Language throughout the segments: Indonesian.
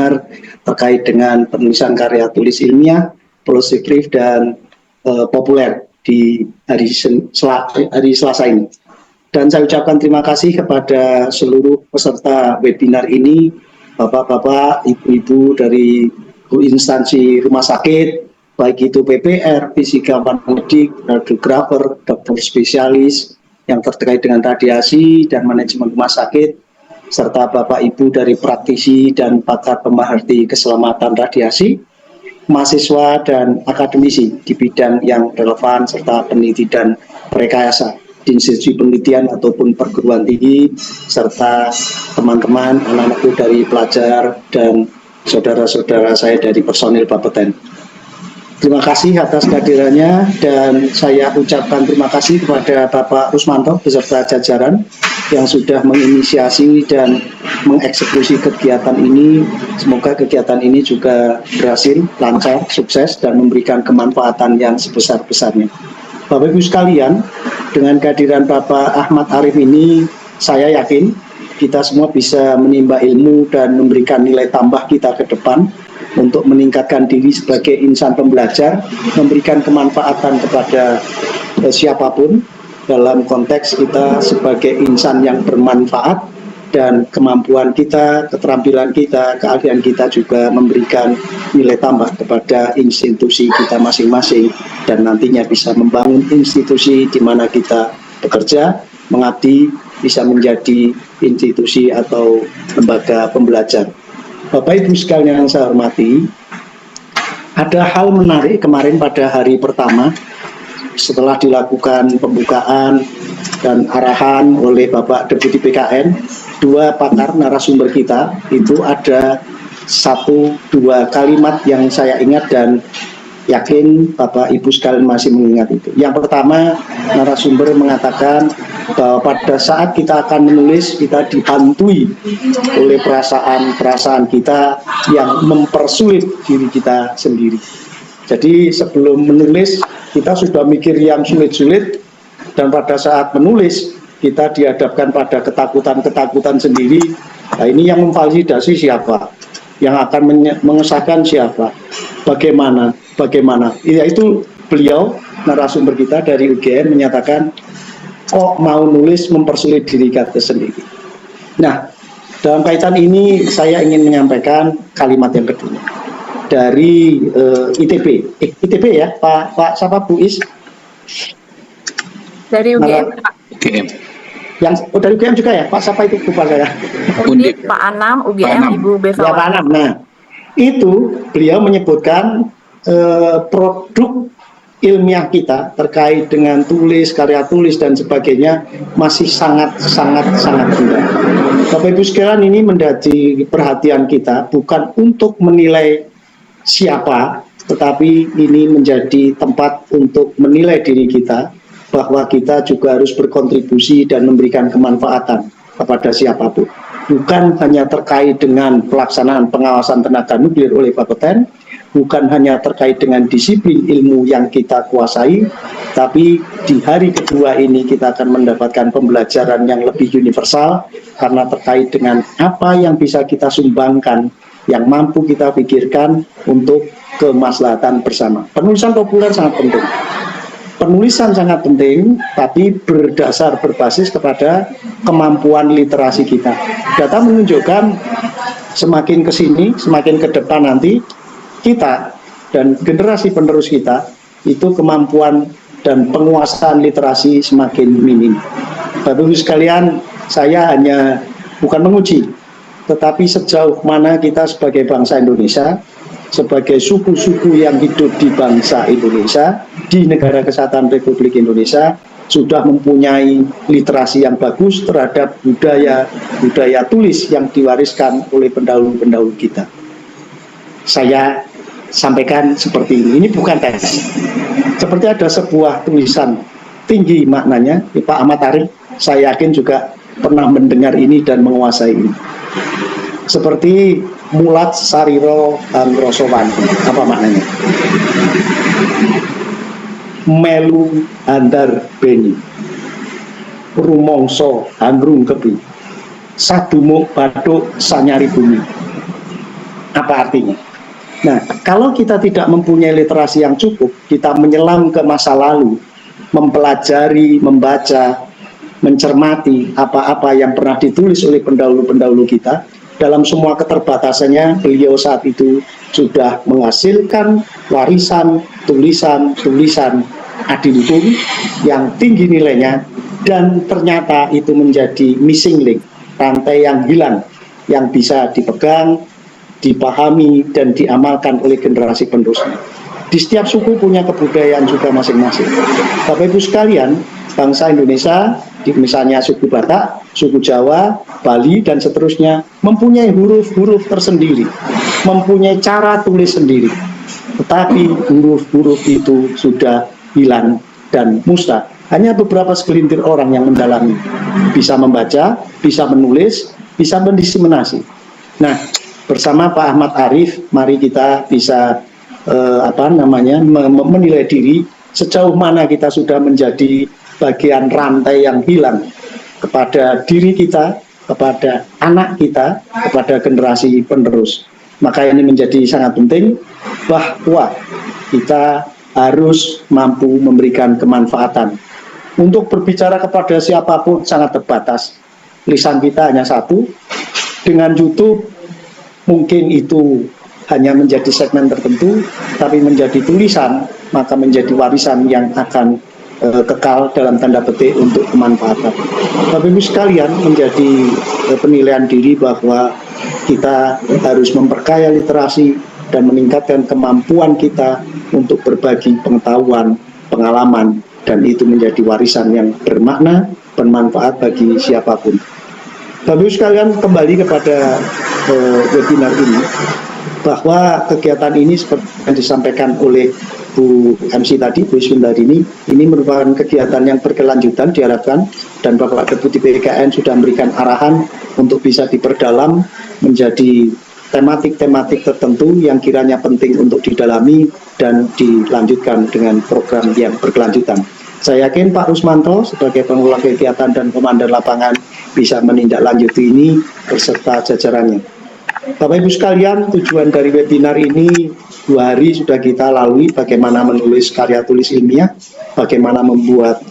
webinar terkait dengan penulisan karya tulis ilmiah, positif dan populer di hari Selasa ini. Dan saya ucapkan terima kasih kepada seluruh peserta webinar ini, Bapak-bapak, Ibu-ibu dari instansi rumah sakit, baik itu PPR, fisikawan medik, radiografer, dokter spesialis yang terkait dengan radiasi dan manajemen rumah sakit, serta Bapak Ibu dari praktisi dan pakar pemerhati keselamatan radiasi, mahasiswa dan akademisi di bidang yang relevan, serta peneliti dan rekayasa di institusi penelitian ataupun perguruan tinggi, serta teman-teman, anak-anakku dari pelajar dan saudara-saudara saya dari personil Bapeten. Terima kasih atas kehadirannya dan saya ucapkan terima kasih kepada Bapak Rusmanto beserta jajaran yang sudah menginisiasi dan mengeksekusi kegiatan ini. Semoga kegiatan ini juga berhasil, lancar, sukses dan memberikan kemanfaatan yang sebesar-besarnya. Bapak Ibu sekalian, dengan kehadiran Bapak Ahmad Arif ini, saya yakin kita semua bisa menimba ilmu dan memberikan nilai tambah kita ke depan untuk meningkatkan diri sebagai insan pembelajar, memberikan kemanfaatan kepada siapapun dalam konteks kita sebagai insan yang bermanfaat, dan kemampuan kita, keterampilan kita, keahlian kita juga memberikan nilai tambah kepada institusi kita masing-masing dan nantinya bisa membangun institusi di mana kita bekerja, mengabdi, bisa menjadi institusi atau lembaga pembelajar. Bapak Ibu sekalian yang saya hormati, ada hal menarik kemarin pada hari pertama setelah dilakukan pembukaan dan arahan oleh Bapak Deputi PKN, dua pakar narasumber kita itu ada 1-2 kalimat yang saya ingat dan yakin Bapak Ibu sekalian masih mengingat itu. Yang pertama, narasumber mengatakan bahwa pada saat kita akan menulis, kita dihantui oleh perasaan-perasaan kita yang mempersulit diri kita sendiri. Jadi sebelum menulis, kita sudah mikir yang sulit-sulit, dan pada saat menulis, kita dihadapkan pada ketakutan-ketakutan sendiri. Nah, ini yang memvalidasi siapa? Yang akan mengesahkan siapa? Bagaimana? Yaitu beliau, narasumber kita dari UGM menyatakan, kok mau nulis mempersulit diri kita sendiri. Nah, dalam kaitan ini saya ingin menyampaikan kalimat yang kedua dari ITB. ITB ya, Pak siapa Bu Is? Dari UGM. UGM. Yang dari UGM juga ya, Pak siapa itu? Lupa saya. Undip, Pak Anam, UGM, Ibu Beva. Ya, Pak Anam. Nah, itu beliau menyebutkan produk ilmiah kita terkait dengan tulis, karya tulis dan sebagainya masih sangat rendah. Bapak Ibu sekalian, ini menjadi perhatian kita bukan untuk menilai siapa, tetapi ini menjadi tempat untuk menilai diri kita bahwa kita juga harus berkontribusi dan memberikan kemanfaatan kepada siapapun. Bukan hanya terkait dengan pelaksanaan pengawasan tenaga nuklir oleh Bapeten, bukan hanya terkait dengan disiplin ilmu yang kita kuasai, tapi di hari kedua ini kita akan mendapatkan pembelajaran yang lebih universal karena terkait dengan apa yang bisa kita sumbangkan, yang mampu kita pikirkan untuk kemaslahatan bersama. Penulisan populer sangat penting. Penulisan sangat penting, tapi berbasis kepada kemampuan literasi kita. Data menunjukkan semakin ke sini, semakin ke depan nanti, kita dan generasi penerus kita itu kemampuan dan penguasaan literasi semakin minim. Bapak Ibu sekalian, saya hanya bukan menguji, tetapi sejauh mana kita sebagai bangsa Indonesia, sebagai suku-suku yang hidup di bangsa Indonesia, di Negara Kesatuan Republik Indonesia, sudah mempunyai literasi yang bagus terhadap budaya tulis yang diwariskan oleh pendahulu-pendahulu kita. Saya sampaikan seperti ini bukan tes. Seperti ada sebuah tulisan tinggi maknanya, Pak Ahmad Arif, saya yakin juga pernah mendengar ini dan menguasai ini. Seperti mulat sariro angrosowan, apa maknanya? Melu andar beni, rumongso angrung kebi, sadumuk baduk sanyari bumi. Apa artinya? Nah, kalau kita tidak mempunyai literasi yang cukup, kita menyelam ke masa lalu, mempelajari, membaca, mencermati apa-apa yang pernah ditulis oleh pendahulu-pendahulu kita, dalam semua keterbatasannya, beliau saat itu sudah menghasilkan warisan, tulisan adiluhung yang tinggi nilainya, dan ternyata itu menjadi missing link, rantai yang hilang, yang bisa dipegang, dipahami dan diamalkan oleh generasi penerusnya. Di setiap suku punya kebudayaan juga masing-masing. Bapak Ibu sekalian, bangsa Indonesia, misalnya suku Batak, suku Jawa, Bali, dan seterusnya, mempunyai huruf-huruf tersendiri, mempunyai cara tulis sendiri. Tetapi huruf-huruf itu sudah hilang dan musnah. Hanya beberapa segelintir orang yang mendalami, bisa membaca, bisa menulis, bisa mendiseminasi. Nah, bersama Pak Ahmad Arief, mari kita bisa menilai diri sejauh mana kita sudah menjadi bagian rantai yang hilang kepada diri kita, kepada anak kita, kepada generasi penerus. Maka ini menjadi sangat penting bahwa kita harus mampu memberikan kemanfaatan. Untuk berbicara kepada siapapun sangat terbatas. Lisan kita hanya satu. Dengan YouTube mungkin itu hanya menjadi segmen tertentu, tapi menjadi tulisan, maka menjadi warisan yang akan kekal dalam tanda petik untuk kemanfaatan. Bapak Ibu sekalian, menjadi penilaian diri bahwa kita harus memperkaya literasi dan meningkatkan kemampuan kita untuk berbagi pengetahuan, pengalaman, dan itu menjadi warisan yang bermakna, bermanfaat bagi siapapun. Bapak Ibu sekalian, kembali kepada webinar ini, bahwa kegiatan ini seperti yang disampaikan oleh Bu MC tadi, Bu Iswandari ini merupakan kegiatan yang berkelanjutan diharapkan, dan Bapak Deputi PKN sudah memberikan arahan untuk bisa diperdalam menjadi tematik-tematik tertentu yang kiranya penting untuk didalami dan dilanjutkan dengan program yang berkelanjutan. Saya yakin Pak Rusmanto sebagai pengelola kegiatan dan komandan lapangan bisa menindaklanjuti ini beserta jajarannya. Bapak Ibu sekalian, tujuan dari webinar ini 2 hari sudah kita lalui, bagaimana menulis karya tulis ilmiah, bagaimana membuat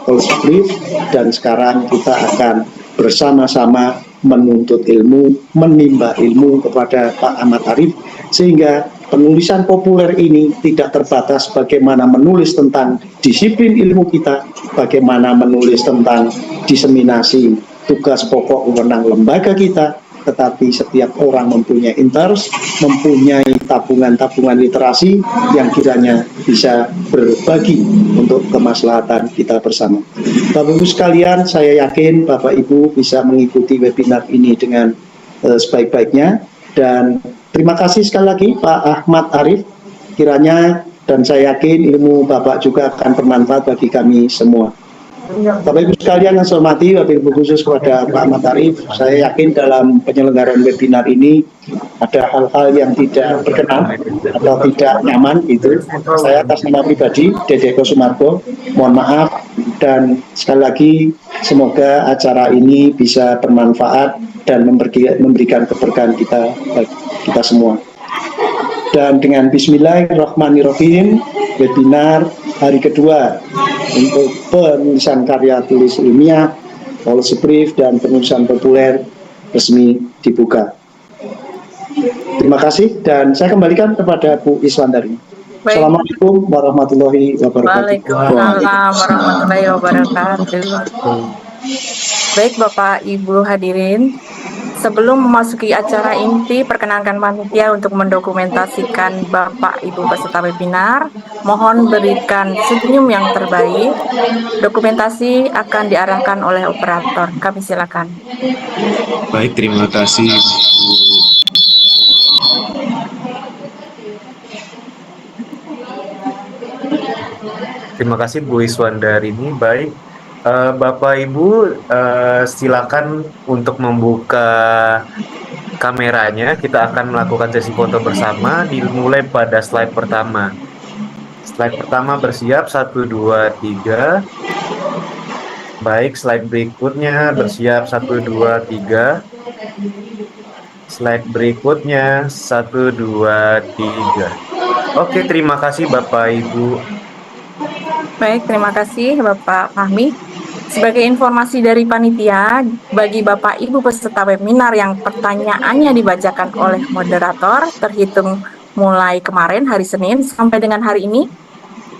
policy brief, dan sekarang kita akan bersama-sama menuntut ilmu, menimba ilmu kepada Pak Ahmad Arief, sehingga penulisan populer ini tidak terbatas bagaimana menulis tentang disiplin ilmu kita, bagaimana menulis tentang diseminasi tugas pokok wewenang lembaga kita, tetapi setiap orang mempunyai interest, mempunyai tabungan-tabungan literasi yang kiranya bisa berbagi untuk kemaslahatan kita bersama. Bapak Ibu sekalian, saya yakin Bapak Ibu bisa mengikuti webinar ini dengan sebaik-baiknya, dan terima kasih sekali lagi Pak Ahmad Arief, kiranya, dan saya yakin ilmu Bapak juga akan bermanfaat bagi kami semua. Bapak Ibu sekalian yang saya hormati, Bapak Ibu khusus kepada Pak Ahmad Arief, saya yakin dalam penyelenggaraan webinar ini ada hal-hal yang tidak berkenan atau tidak nyaman itu. Saya atas nama pribadi, Dede Sumargo, mohon maaf, dan sekali lagi semoga acara ini bisa bermanfaat dan memberikan keberkahan kita semua. Dan dengan Bismillahirrahmanirrahim, webinar hari kedua untuk penulisan karya tulis ilmiah, policy brief, dan penulisan populer resmi dibuka. Terima kasih, dan saya kembalikan kepada Bu Iswandari. Assalamualaikum warahmatullahi wabarakatuh. Waalaikumsalam warahmatullahi wabarakatuh. Baik Bapak Ibu hadirin, sebelum memasuki acara inti, perkenankan panitia untuk mendokumentasikan Bapak Ibu peserta webinar. Mohon berikan senyum yang terbaik. Dokumentasi akan diarahkan oleh operator. Kami silakan. Baik, terima kasih. Terima kasih Bu Iswandarini. Baik, Bapak Ibu silakan untuk membuka kameranya. Kita akan melakukan sesi foto bersama, dimulai pada slide pertama. Slide pertama bersiap, 1, 2, 3. Baik, slide berikutnya bersiap, 1, 2, 3. Slide berikutnya, 1, 2, 3. Oke, terima kasih Bapak Ibu. Baik, terima kasih Bapak Fahmi. Sebagai informasi dari panitia, bagi Bapak Ibu peserta webinar yang pertanyaannya dibacakan oleh moderator terhitung mulai kemarin hari Senin sampai dengan hari ini,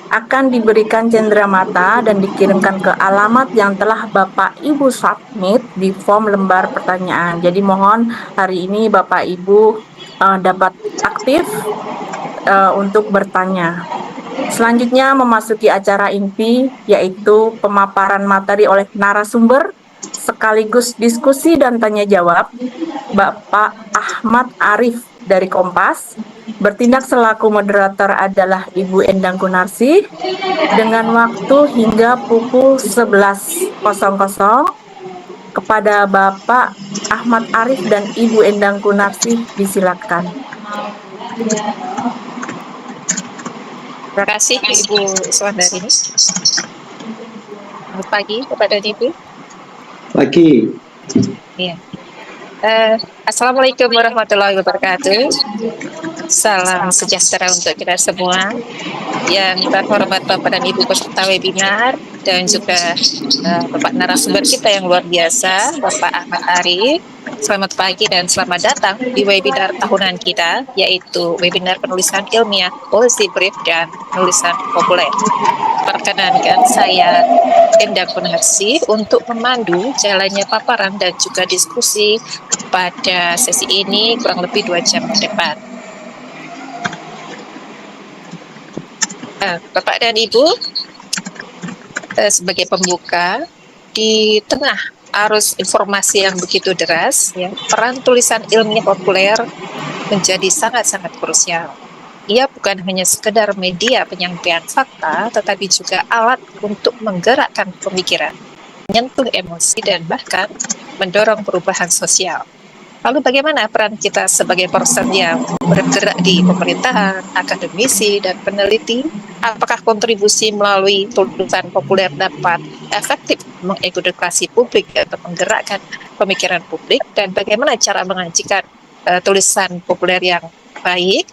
akan diberikan cenderamata dan dikirimkan ke alamat yang telah Bapak Ibu submit di form lembar pertanyaan. Jadi mohon hari ini Bapak Ibu dapat aktif untuk bertanya. Selanjutnya memasuki acara inti, yaitu pemaparan materi oleh narasumber sekaligus diskusi dan tanya jawab. Bapak Ahmad Arif dari Kompas, bertindak selaku moderator adalah Ibu Endang Gunarsi, dengan waktu hingga pukul 11.00. Kepada Bapak Ahmad Arif dan Ibu Endang Gunarsi, disilakan. Terima kasih Ibu Suwandarini. Selamat pagi kepada Ibu. Pagi. Iya. Assalamualaikum warahmatullahi wabarakatuh. Salam sejahtera untuk kita semua. Yang terhormat Bapak dan Ibu peserta webinar dan juga Bapak narasumber kita yang luar biasa, Bapak Ahmad Arif. Selamat pagi dan selamat datang di webinar tahunan kita, yaitu webinar penulisan ilmiah, policy brief, dan penulisan populer. Perkenankan saya Endang Gunarsi untuk memandu jalannya paparan dan juga diskusi pada sesi ini kurang lebih 2 jam ke depan. Bapak dan Ibu, sebagai pembuka, di tengah arus informasi yang begitu deras, ya, peran tulisan ilmiah populer menjadi sangat-sangat krusial. Ia bukan hanya sekedar media penyampaian fakta, tetapi juga alat untuk menggerakkan pemikiran, menyentuh emosi, dan bahkan mendorong perubahan sosial. Lalu bagaimana peran kita sebagai person yang bergerak di pemerintahan, akademisi, dan peneliti? Apakah kontribusi melalui tulisan populer dapat efektif mengedukasi publik atau menggerakkan pemikiran publik? Dan bagaimana cara mengajikan tulisan populer yang baik?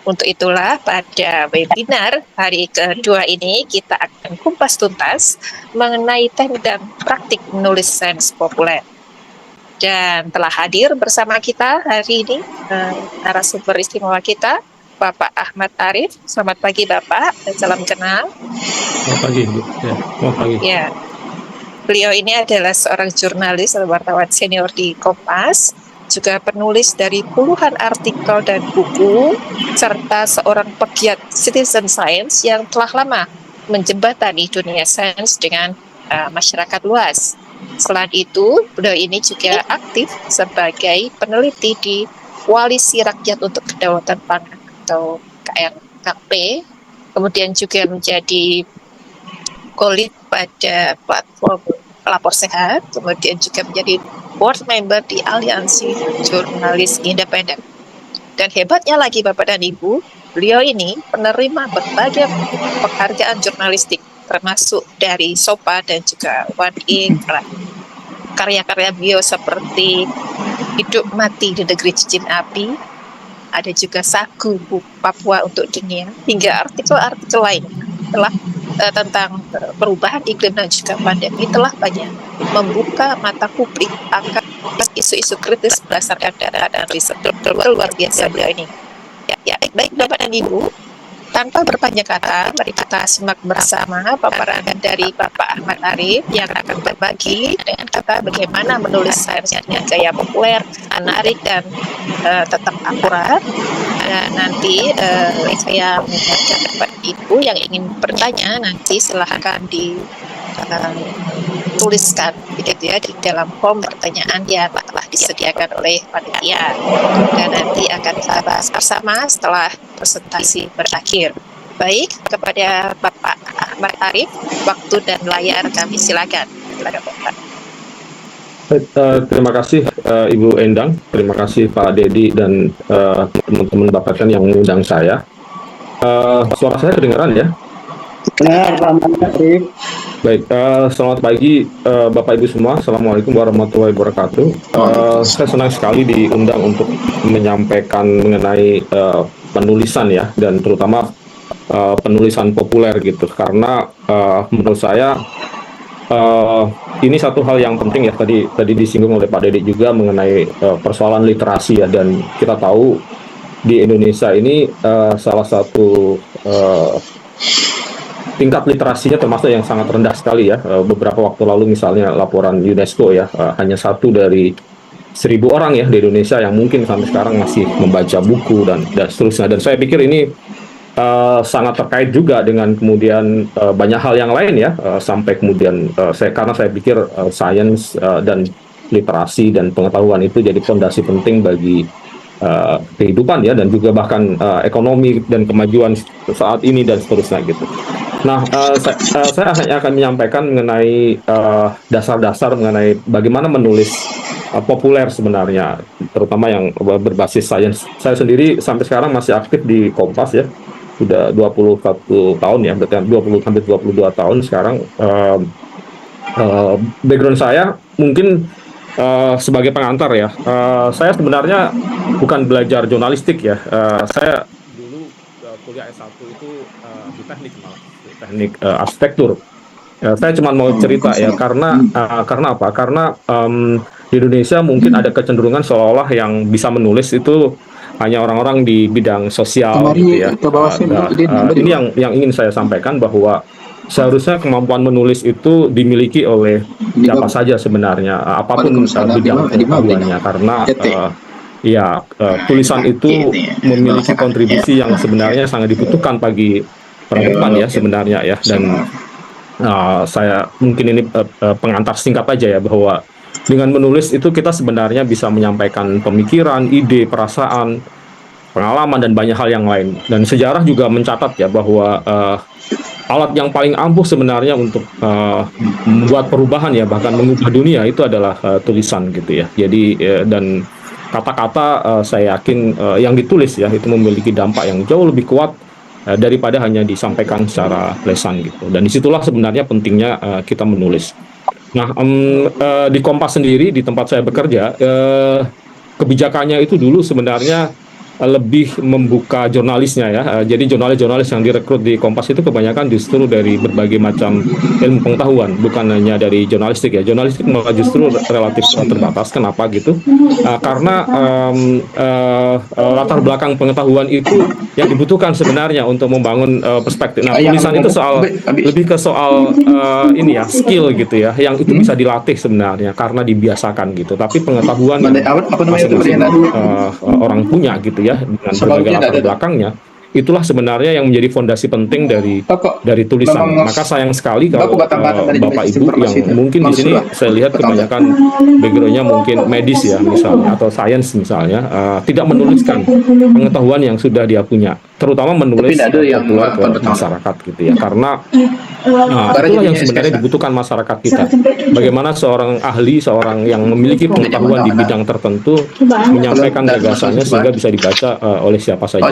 Untuk itulah pada webinar hari kedua ini kita akan kupas tuntas mengenai teknik dan praktik menulis sains populer. Dan telah hadir bersama kita hari ini narasumber istimewa kita, Bapak Ahmad Arif. Selamat pagi Bapak, dan salam kenal. Selamat pagi, Bu. Ya, selamat pagi. Ya, beliau ini adalah seorang jurnalis dan wartawan senior di Kompas, juga penulis dari puluhan artikel dan buku, serta seorang pegiat citizen science yang telah lama menjembatani dunia sains dengan masyarakat luas. Selain itu, beliau ini juga aktif sebagai peneliti di Koalisi Rakyat untuk Kedaulatan Pangan atau KRKP, kemudian juga menjadi co-lead pada platform Pelapor Sehat, kemudian juga menjadi board member di Aliansi Jurnalis Independen. Dan hebatnya lagi Bapak dan Ibu, beliau ini penerima berbagai penghargaan jurnalistik, termasuk dari SOPA dan juga One Ink. Karya-karya beliau seperti Hidup Mati di Negeri Cincin Api, ada juga Sagu Papua untuk Dunia, hingga artikel-artikel lain telah tentang perubahan iklim dan juga pandemi telah banyak membuka mata publik akan isu-isu kritis berdasarkan data dan riset luar biasa beliau ini. Ya, baik Bapak dan Ibu, tanpa berpanjang kata, mari kita simak bersama paparan dari Bapak Ahmad Arif yang akan berbagi dengan kata bagaimana menulis sains dengan gaya populer, menarik, dan tetap akurat. Nanti saya mengingatkan kepada Ibu yang ingin bertanya, nanti silahkan tuliskan gitu ya di dalam form pertanyaan yang telah disediakan oleh panitia, dan nanti akan kita bahas bersama setelah presentasi berakhir. Baik, kepada Bapak Ahmad Arif, waktu dan layar kami silakan. Silakan Bapak. Terima kasih Ibu Endang, terima kasih Pak Dedi dan teman-teman Bapak yang mengundang saya. Suara saya kedengaran ya? Benar, Pak Arif. Baik, selamat pagi Bapak Ibu semua. Assalamualaikum warahmatullahi wabarakatuh. Saya senang sekali diundang untuk menyampaikan mengenai penulisan ya, dan terutama penulisan populer gitu. Karena menurut saya ini satu hal yang penting ya, tadi disinggung oleh Pak Dedi juga mengenai persoalan literasi ya, dan kita tahu di Indonesia ini salah satu tingkat literasinya termasuk yang sangat rendah sekali ya. Beberapa waktu lalu misalnya laporan UNESCO ya, hanya 1 dari 1.000 orang ya di Indonesia yang mungkin sampai sekarang masih membaca buku dan seterusnya. Dan saya pikir ini sangat terkait juga dengan kemudian banyak hal yang lain ya, sampai kemudian karena saya pikir sains dan literasi dan pengetahuan itu jadi fondasi penting bagi kehidupan ya, dan juga bahkan ekonomi dan kemajuan saat ini dan seterusnya gitu. Nah, saya hanya akan menyampaikan mengenai dasar-dasar mengenai bagaimana menulis populer sebenarnya, terutama yang berbasis sains. Saya sendiri sampai sekarang masih aktif di Kompas ya, sudah 21 tahun ya, berarti 20 hampir 22 tahun sekarang. Background saya mungkin sebagai pengantar ya, saya sebenarnya bukan belajar jurnalistik ya. Saya dulu kuliah S1 itu di teknik arsitektur. Saya cuma mau cerita ya, karena apa? Karena di Indonesia mungkin ada kecenderungan seolah-olah yang bisa menulis itu hanya orang-orang di bidang sosial gitu ya. Ini yang ingin saya sampaikan, bahwa seharusnya kemampuan menulis itu dimiliki oleh siapa saja sebenarnya, apapun bidang pengetahuannya, karena tulisan itu memiliki kontribusi yang sebenarnya sangat dibutuhkan bagi perempuan ya sebenarnya ya. Dan saya mungkin ini pengantar singkat aja ya, bahwa dengan menulis itu kita sebenarnya bisa menyampaikan pemikiran, ide, perasaan, pengalaman, dan banyak hal yang lain. Dan sejarah juga mencatat ya bahwa alat yang paling ampuh sebenarnya untuk membuat perubahan ya, bahkan mengubah dunia, itu adalah tulisan gitu ya. Jadi dan kata-kata saya yakin yang ditulis ya itu memiliki dampak yang jauh lebih kuat daripada hanya disampaikan secara lesan gitu. Dan disitulah sebenarnya pentingnya kita menulis. Nah, di Kompas sendiri, di tempat saya bekerja, kebijakannya itu dulu sebenarnya lebih membuka jurnalisnya ya. Jadi jurnalis-jurnalis yang direkrut di Kompas itu kebanyakan justru dari berbagai macam ilmu pengetahuan, bukan hanya dari jurnalistik ya. Jurnalistik malah justru relatif terbatas. Kenapa gitu? Karena latar belakang pengetahuan itu yang dibutuhkan sebenarnya untuk membangun perspektif. Nah, tulisan itu lebih ke soal ini ya, skill gitu ya, yang itu bisa dilatih sebenarnya karena dibiasakan gitu. Tapi pengetahuan masing-masing orang punya gitu ya, dengan berbagai latar belakangnya, itulah sebenarnya yang menjadi fondasi penting dari tulisan. Maka sayang sekali kalau Bapak Ibu yang mungkin di sini saya lihat kebanyakan backgroundnya mungkin medis ya misalnya, atau sains misalnya, tidak menuliskan pengetahuan yang sudah dia punya, terutama menulis populer ke masyarakat gitu ya. Karena itulah yang sebenarnya dibutuhkan masyarakat kita. Bagaimana seorang ahli, seorang yang memiliki pengetahuan di bidang tertentu menyampaikan gagasannya sehingga bisa dibaca oleh siapa saja.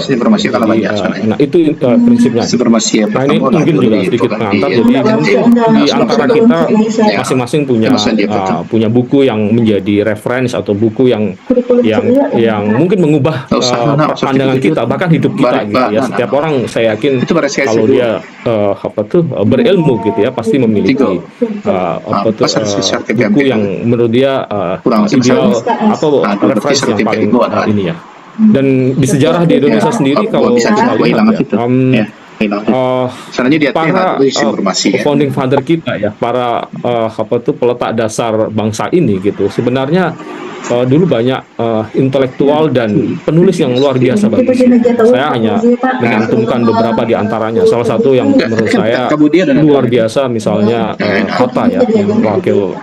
Nah, itu prinsipnya. Nah, ini mungkin juga sedikit pengantar. Jadi mungkin di antara kita masing-masing punya buku yang menjadi referensi, atau buku yang mungkin mengubah pandangan kita, bahkan hidup kita gitu ya. Setiap orang saya yakin kalau dia berilmu gitu ya, pasti memiliki buku yang menurut dia ideal atau referensi yang paling ini ya. Dan di sejarah di Indonesia sendiri kalau kita lihat ya, para founding father kita ya, para peletak dasar bangsa ini gitu, sebenarnya dulu banyak intelektual dan penulis yang luar biasa bagus. Saya hanya menyantumkan beberapa di antaranya. Salah satu yang menurut saya luar biasa misalnya Hatta ya, yang wakil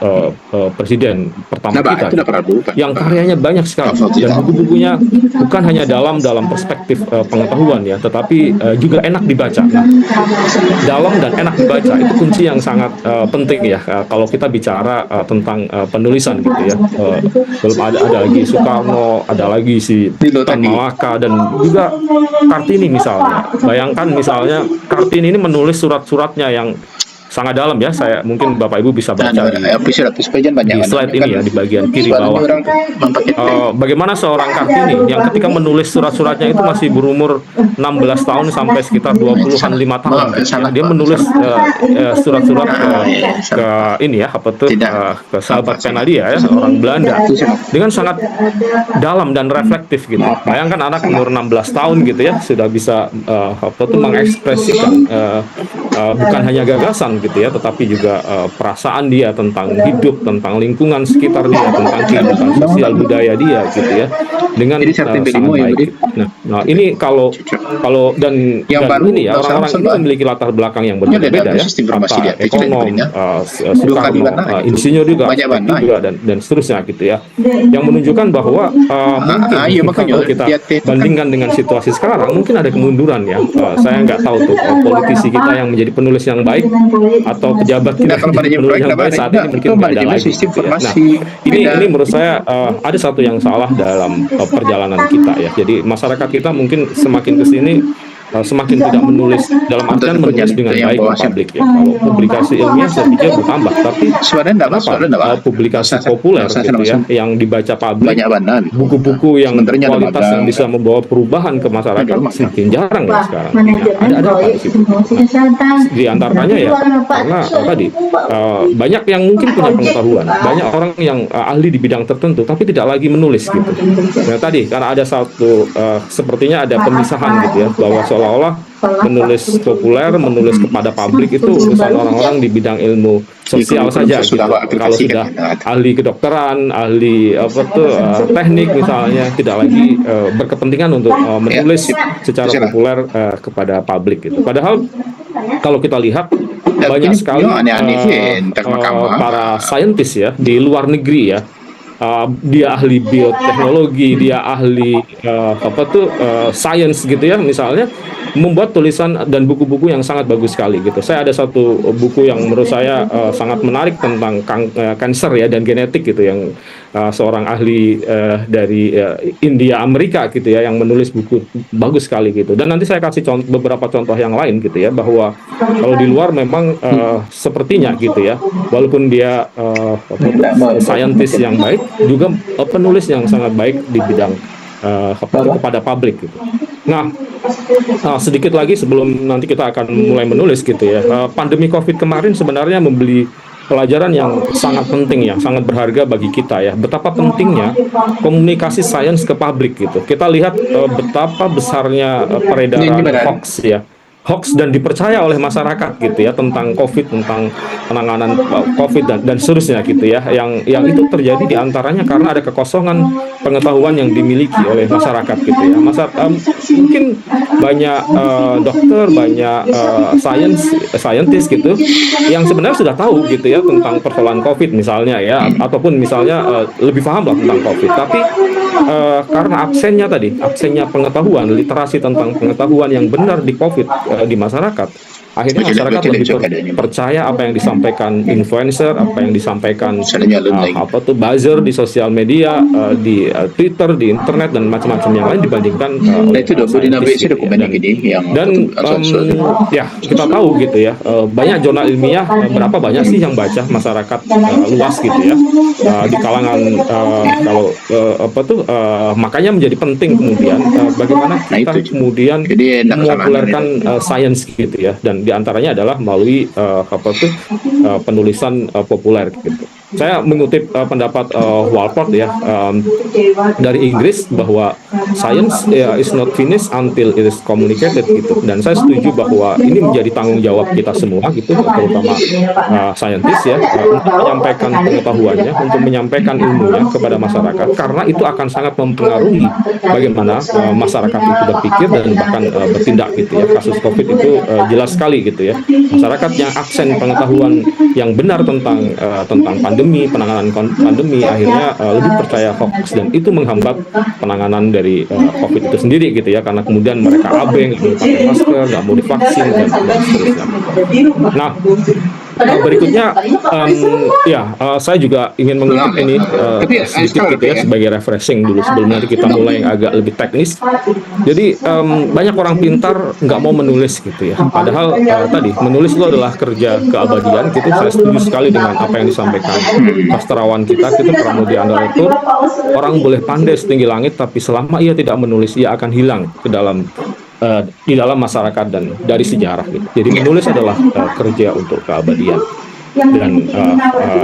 presiden pertama kita, yang karyanya banyak sekali, dan buku-bukunya bukan hanya dalam perspektif pengetahuan ya, tetapi juga enak dibaca. Nah, dalam dan enak dibaca itu kunci yang sangat penting ya kalau kita bicara tentang penulisan gitu ya. Ada lagi Soekarno, ada lagi si Tan Malaka, dan juga Kartini misalnya. Bayangkan misalnya Kartini ini menulis surat-suratnya yang sangat dalam ya. Saya mungkin Bapak Ibu bisa baca di slide ini ya, di bagian kiri bawah. Bagaimana seorang Kartini yang ketika menulis surat-suratnya itu masih berumur 16 tahun sampai sekitar 25 tahun. Dia menulis surat-surat ke ini ya, ke sahabat pena dia ya, orang Belanda, dengan sangat dalam dan reflektif gitu. Bayangkan anak umur 16 tahun gitu ya, sudah bisa mengekspresikan bukan hanya gagasan gitu ya, tetapi juga perasaan dia tentang hidup, tentang lingkungan sekitar dia, tentang kehidupan sosial budaya dia gitu ya, dengan sangat baik. Nah, ini kalau dan ini ya, orang-orang ini memiliki latar belakang yang berbeda ya, kata ekonom, Soekarno, insinyur juga dan seterusnya gitu ya, yang menunjukkan bahwa mungkin kalau kita bandingkan dengan situasi sekarang mungkin ada kemunduran ya. Saya nggak tahu tuh politisi kita yang menjadi penulis yang baik atau pejabat kita yang menjadi penulis yang baik saat ini mungkin nggak ada lagi gitu ya. Nah, ini menurut saya ada satu yang salah dalam perjalanan kita ya. Jadi masyarakat kita mungkin semakin kesini semakin tidak menulis, dalam artian menulis dengan baik ke publik ya. Kalau publikasi ilmiah saya pikir bertambah, tapi kenapa publikasi populer gitu ya, yang dibaca publik, buku-buku yang kualitas yang bisa membawa perubahan ke masyarakat semakin jarang ya sekarang. Nah, ada apa di situ? Nah, di antaranya ya karena tadi banyak yang mungkin punya pengetahuan, banyak orang yang ahli di bidang tertentu tapi tidak lagi menulis gitu. Nah, tadi karena ada satu sepertinya ada pemisahan gitu ya, bahwa seolah-olah menulis populer, menulis kepada publik itu urusan orang-orang di bidang ilmu sosial saja gitu. Kalau sudah ahli kedokteran, ahli teknik misalnya, tidak lagi berkepentingan untuk menulis secara populer kepada publik gitu. Padahal kalau kita lihat banyak sekali para saintis ya di luar negeri ya, dia ahli bioteknologi, dia ahli sains gitu ya, misalnya membuat tulisan dan buku-buku yang sangat bagus sekali gitu. Saya ada satu buku yang menurut saya sangat menarik tentang kanker ya dan genetik gitu, yang seorang ahli dari India Amerika gitu ya, yang menulis buku bagus sekali gitu. Dan nanti saya kasih beberapa contoh yang lain gitu ya, bahwa kalau di luar memang sepertinya gitu ya, walaupun dia saintis yang baik, juga penulis yang sangat baik di bidang kepada publik gitu. Nah, sedikit lagi sebelum nanti kita akan mulai menulis gitu ya, pandemi COVID kemarin sebenarnya memberi pelajaran yang sangat penting ya, sangat berharga bagi kita ya, betapa pentingnya komunikasi sains ke publik gitu. Kita lihat betapa besarnya peredaran hoax ya, hoax dan dipercaya oleh masyarakat gitu ya, tentang COVID, tentang penanganan COVID dan seterusnya gitu ya, yang itu terjadi diantaranya karena ada kekosongan pengetahuan yang dimiliki oleh masyarakat gitu ya. Mungkin banyak dokter, banyak saintis gitu yang sebenarnya sudah tahu gitu ya tentang persoalan COVID misalnya ya, ataupun misalnya lebih paham lah tentang COVID, tapi karena absennya pengetahuan, literasi tentang pengetahuan yang benar di COVID di masyarakat, akhirnya masyarakat lebih percaya apa yang disampaikan influencer, apa yang disampaikan buzzer di sosial media, di Twitter, di internet dan macam-macam yang lain dibandingkan dan ya kita tahu gitu ya, banyak jurnal ilmiah, berapa banyak sih yang baca masyarakat luas gitu ya, di kalangan makanya menjadi penting kemudian bagaimana kita kemudian mempopulerkan sains gitu ya, dan diantaranya adalah melalui penulisan populer gitu. Saya mengutip pendapat Walport ya, dari Inggris, bahwa science is not finished until it is communicated gitu. Dan saya setuju bahwa ini menjadi tanggung jawab kita semua gitu, terutama saintis ya, untuk menyampaikan pengetahuannya, untuk menyampaikan ilmunya kepada masyarakat, karena itu akan sangat mempengaruhi bagaimana masyarakat itu berpikir dan bahkan bertindak gitu ya. Kasus COVID itu jelas sekali gitu ya, masyarakat yang absen pengetahuan yang benar tentang pandemi, penanganan pandemi, akhirnya lebih percaya hoax, dan itu menghambat penanganan dari COVID itu sendiri gitu ya, karena kemudian mereka abe, nggak mau pakai masker, nggak mau divaksin dan seterusnya. Nah, berikutnya, saya juga ingin mengutip ini sedikit gitu ya sebagai refreshing dulu sebelum nanti kita mulai yang agak lebih teknis. Jadi banyak orang pintar nggak mau menulis gitu ya. Padahal tadi menulis itu adalah kerja keabadian gitu. Saya setuju sekali dengan apa yang disampaikan sastrawan kita gitu Pramudia Andalutur. Orang boleh pandai setinggi langit, tapi selama ia tidak menulis, ia akan hilang ke dalam di dalam masyarakat dan dari sejarah gitu. Jadi menulis adalah kerja untuk keabadian. Dan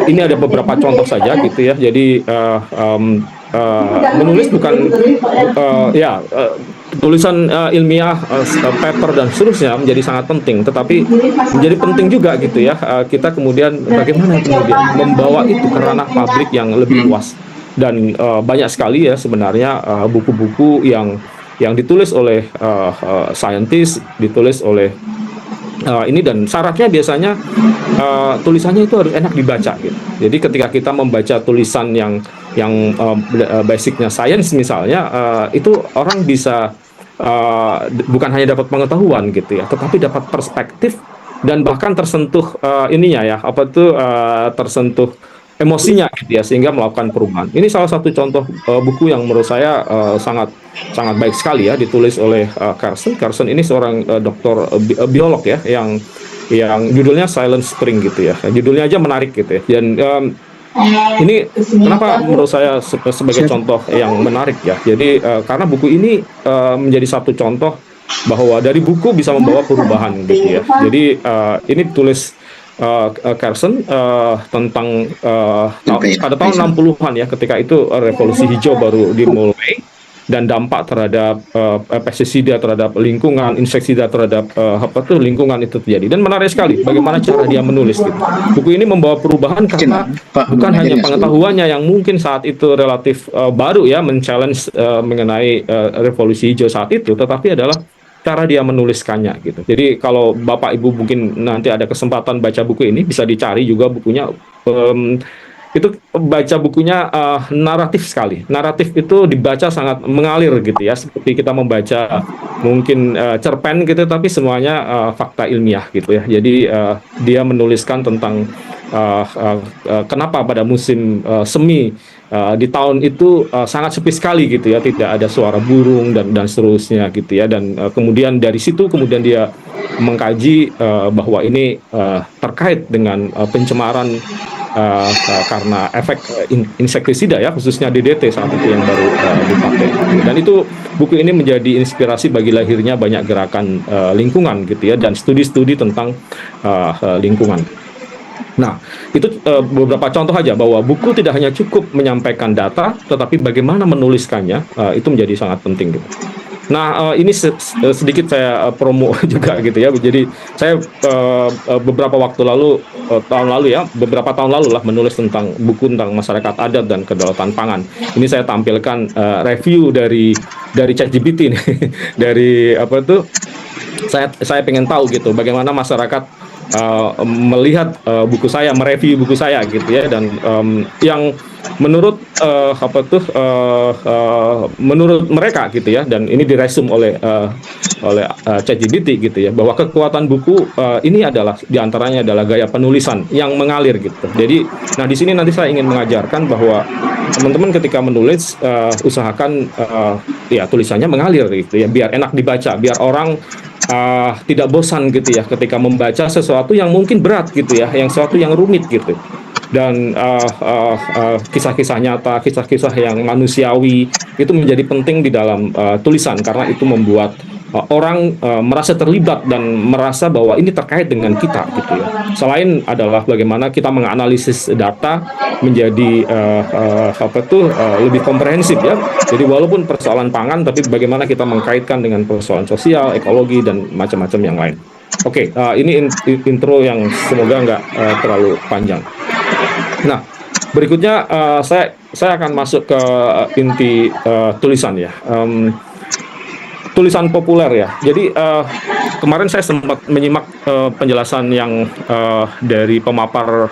ini ada beberapa contoh saja gitu ya. Jadi menulis bukan tulisan ilmiah, paper dan seterusnya menjadi sangat penting, tetapi menjadi penting juga gitu ya. Kita kemudian bagaimana kemudian membawa itu ke ranah publik yang lebih luas. Dan banyak sekali ya sebenarnya buku-buku yang ditulis oleh saintis, ditulis oleh ini, dan syaratnya biasanya tulisannya itu harus enak dibaca gitu. Jadi ketika kita membaca tulisan yang basicnya sains misalnya, itu orang bisa bukan hanya dapat pengetahuan gitu ya, tetapi dapat perspektif dan bahkan tersentuh tersentuh emosinya gitu ya, sehingga melakukan perubahan. Ini salah satu contoh buku yang menurut saya sangat baik sekali ya, ditulis oleh Carson. Carson ini seorang doktor biolog ya, yang judulnya Silent Spring gitu ya. Judulnya aja menarik gitu ya. Dan ini kenapa menurut saya sebagai contoh yang menarik ya. Jadi karena buku ini menjadi satu contoh bahwa dari buku bisa membawa perubahan gitu ya. Jadi ini tulis Carson tentang pada tahun 60-an ya, ketika itu revolusi hijau baru dimulai dan dampak terhadap pestisida terhadap lingkungan, inseksida terhadap lingkungan itu terjadi. Dan menarik sekali bagaimana cara dia menulis gitu. Buku ini membawa perubahan karena bukan hanya pengetahuannya yang mungkin saat itu relatif baru ya, men-challenge mengenai revolusi hijau saat itu, tetapi adalah cara dia menuliskannya gitu. Jadi kalau Bapak Ibu mungkin nanti ada kesempatan baca buku ini, bisa dicari juga bukunya. Itu baca bukunya naratif sekali. Naratif itu dibaca sangat mengalir gitu ya, seperti kita membaca mungkin cerpen gitu, tapi semuanya fakta ilmiah gitu ya. Jadi dia menuliskan tentang kenapa pada musim semi di tahun itu sangat sepi sekali gitu ya, tidak ada suara burung dan seterusnya gitu ya. Dan kemudian dari situ kemudian dia mengkaji bahwa ini terkait dengan pencemaran karena efek insektisida ya, khususnya DDT saat itu yang baru dipakai. Dan itu buku ini menjadi inspirasi bagi lahirnya banyak gerakan lingkungan gitu ya, dan studi-studi tentang lingkungan. Nah, itu beberapa contoh aja bahwa buku tidak hanya cukup menyampaikan data, tetapi bagaimana menuliskannya itu menjadi sangat penting gitu. Nah, ini sedikit saya promo juga gitu ya. Jadi saya beberapa tahun lalu lah menulis tentang buku tentang masyarakat adat dan kedaulatan pangan. Ini saya tampilkan review dari ChatGPT nih. Dari saya pengen tahu gitu bagaimana masyarakat melihat buku saya, mereview buku saya gitu ya, dan yang menurut menurut mereka gitu ya, dan ini diresum oleh ChatGPT gitu ya, bahwa kekuatan buku ini adalah diantaranya adalah gaya penulisan yang mengalir gitu. Jadi, nah di sini nanti saya ingin mengajarkan bahwa teman-teman ketika menulis usahakan ya tulisannya mengalir gitu ya, biar enak dibaca, biar orang tidak bosan gitu ya ketika membaca sesuatu yang mungkin berat gitu ya, yang sesuatu yang rumit gitu. Dan kisah-kisah nyata, kisah-kisah yang manusiawi itu menjadi penting di dalam tulisan, karena itu membuat orang merasa terlibat dan merasa bahwa ini terkait dengan kita gitu ya. Selain adalah bagaimana kita menganalisis data menjadi lebih komprehensif ya. Jadi walaupun persoalan pangan, tapi bagaimana kita mengkaitkan dengan persoalan sosial, ekologi dan macam-macam yang lain. Oke, ini intro yang semoga nggak terlalu panjang. Nah, berikutnya saya akan masuk ke inti tulisan ya. Tulisan populer ya. Jadi kemarin saya sempat menyimak penjelasan yang dari pemapar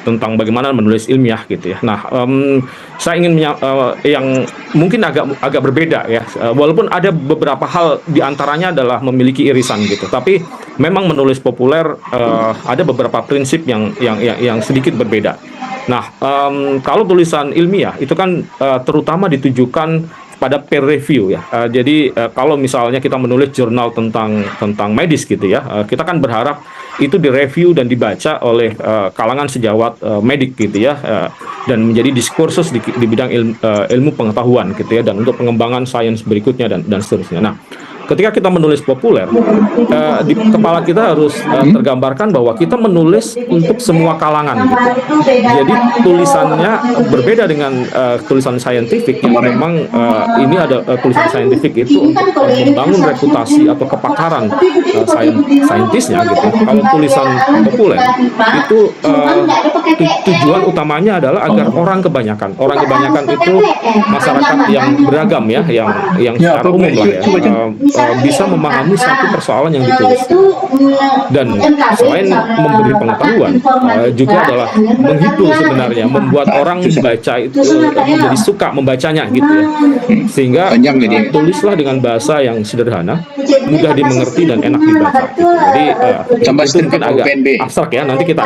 tentang bagaimana menulis ilmiah gitu ya. Nah, saya ingin yang mungkin agak berbeda ya. Walaupun ada beberapa hal diantaranya adalah memiliki irisan gitu, tapi memang menulis populer ada beberapa prinsip yang sedikit berbeda. Nah, kalau tulisan ilmiah itu kan terutama ditujukan pada peer review ya. Jadi kalau misalnya kita menulis jurnal tentang medis gitu ya, kita kan berharap itu direview dan dibaca oleh kalangan sejawat medik gitu ya, dan menjadi diskursus di bidang ilmu pengetahuan gitu ya, dan untuk pengembangan sains berikutnya dan seterusnya. Nah, ketika kita menulis populer, di kepala kita harus tergambarkan bahwa kita menulis untuk semua kalangan gitu. Jadi tulisannya berbeda dengan tulisan saintifik yang memang ini ada tulisan saintifik itu untuk membangun reputasi atau kepakaran saintisnya gitu. Kalau tulisan populer itu tujuan utamanya adalah agar orang kebanyakan itu masyarakat yang beragam ya, yang secara umum lah ya, bisa memahami satu persoalan yang ditulis. Dan selain memberi pengetahuan, juga adalah menghibur sebenarnya, membuat orang membaca itu menjadi suka membacanya gitu ya. Sehingga tulislah dengan bahasa yang sederhana, mudah dimengerti dan enak dibaca. Jadi itu mungkin agak abstrak ya. Nanti kita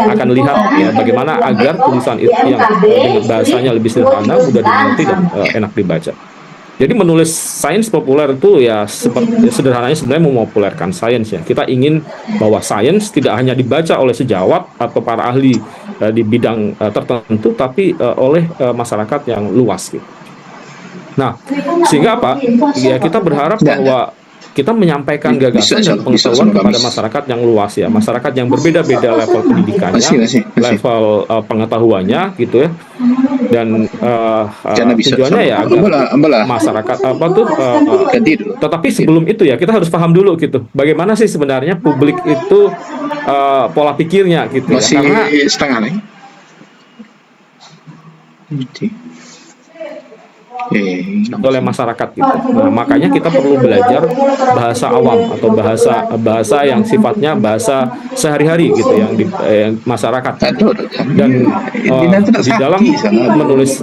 akan lihat ya bagaimana agar tulisan itu yang dengan bahasanya lebih sederhana, mudah dimengerti dan enak dibaca. Jadi menulis sains populer itu ya seperti sederhananya sebenarnya memopulerkan sains ya. Kita ingin bahwa sains tidak hanya dibaca oleh sejawat atau para ahli di bidang tertentu, tapi oleh masyarakat yang luas gitu. Nah, sehingga apa? Ya kita berharap bahwa kita menyampaikan gagasan dan pengetahuan kepada masyarakat yang luas ya, masyarakat yang berbeda-beda level pendidikannya, level pengetahuannya gitu ya, dan tujuannya ya agar masyarakat tetapi sebelum itu ya kita harus paham dulu gitu, bagaimana sih sebenarnya publik itu pola pikirnya gitu ya, karena setengah nih. oleh masyarakat gitu. Nah, makanya kita perlu belajar bahasa awam atau bahasa yang sifatnya bahasa sehari-hari gitu yang masyarakat. Dan di dalam menulis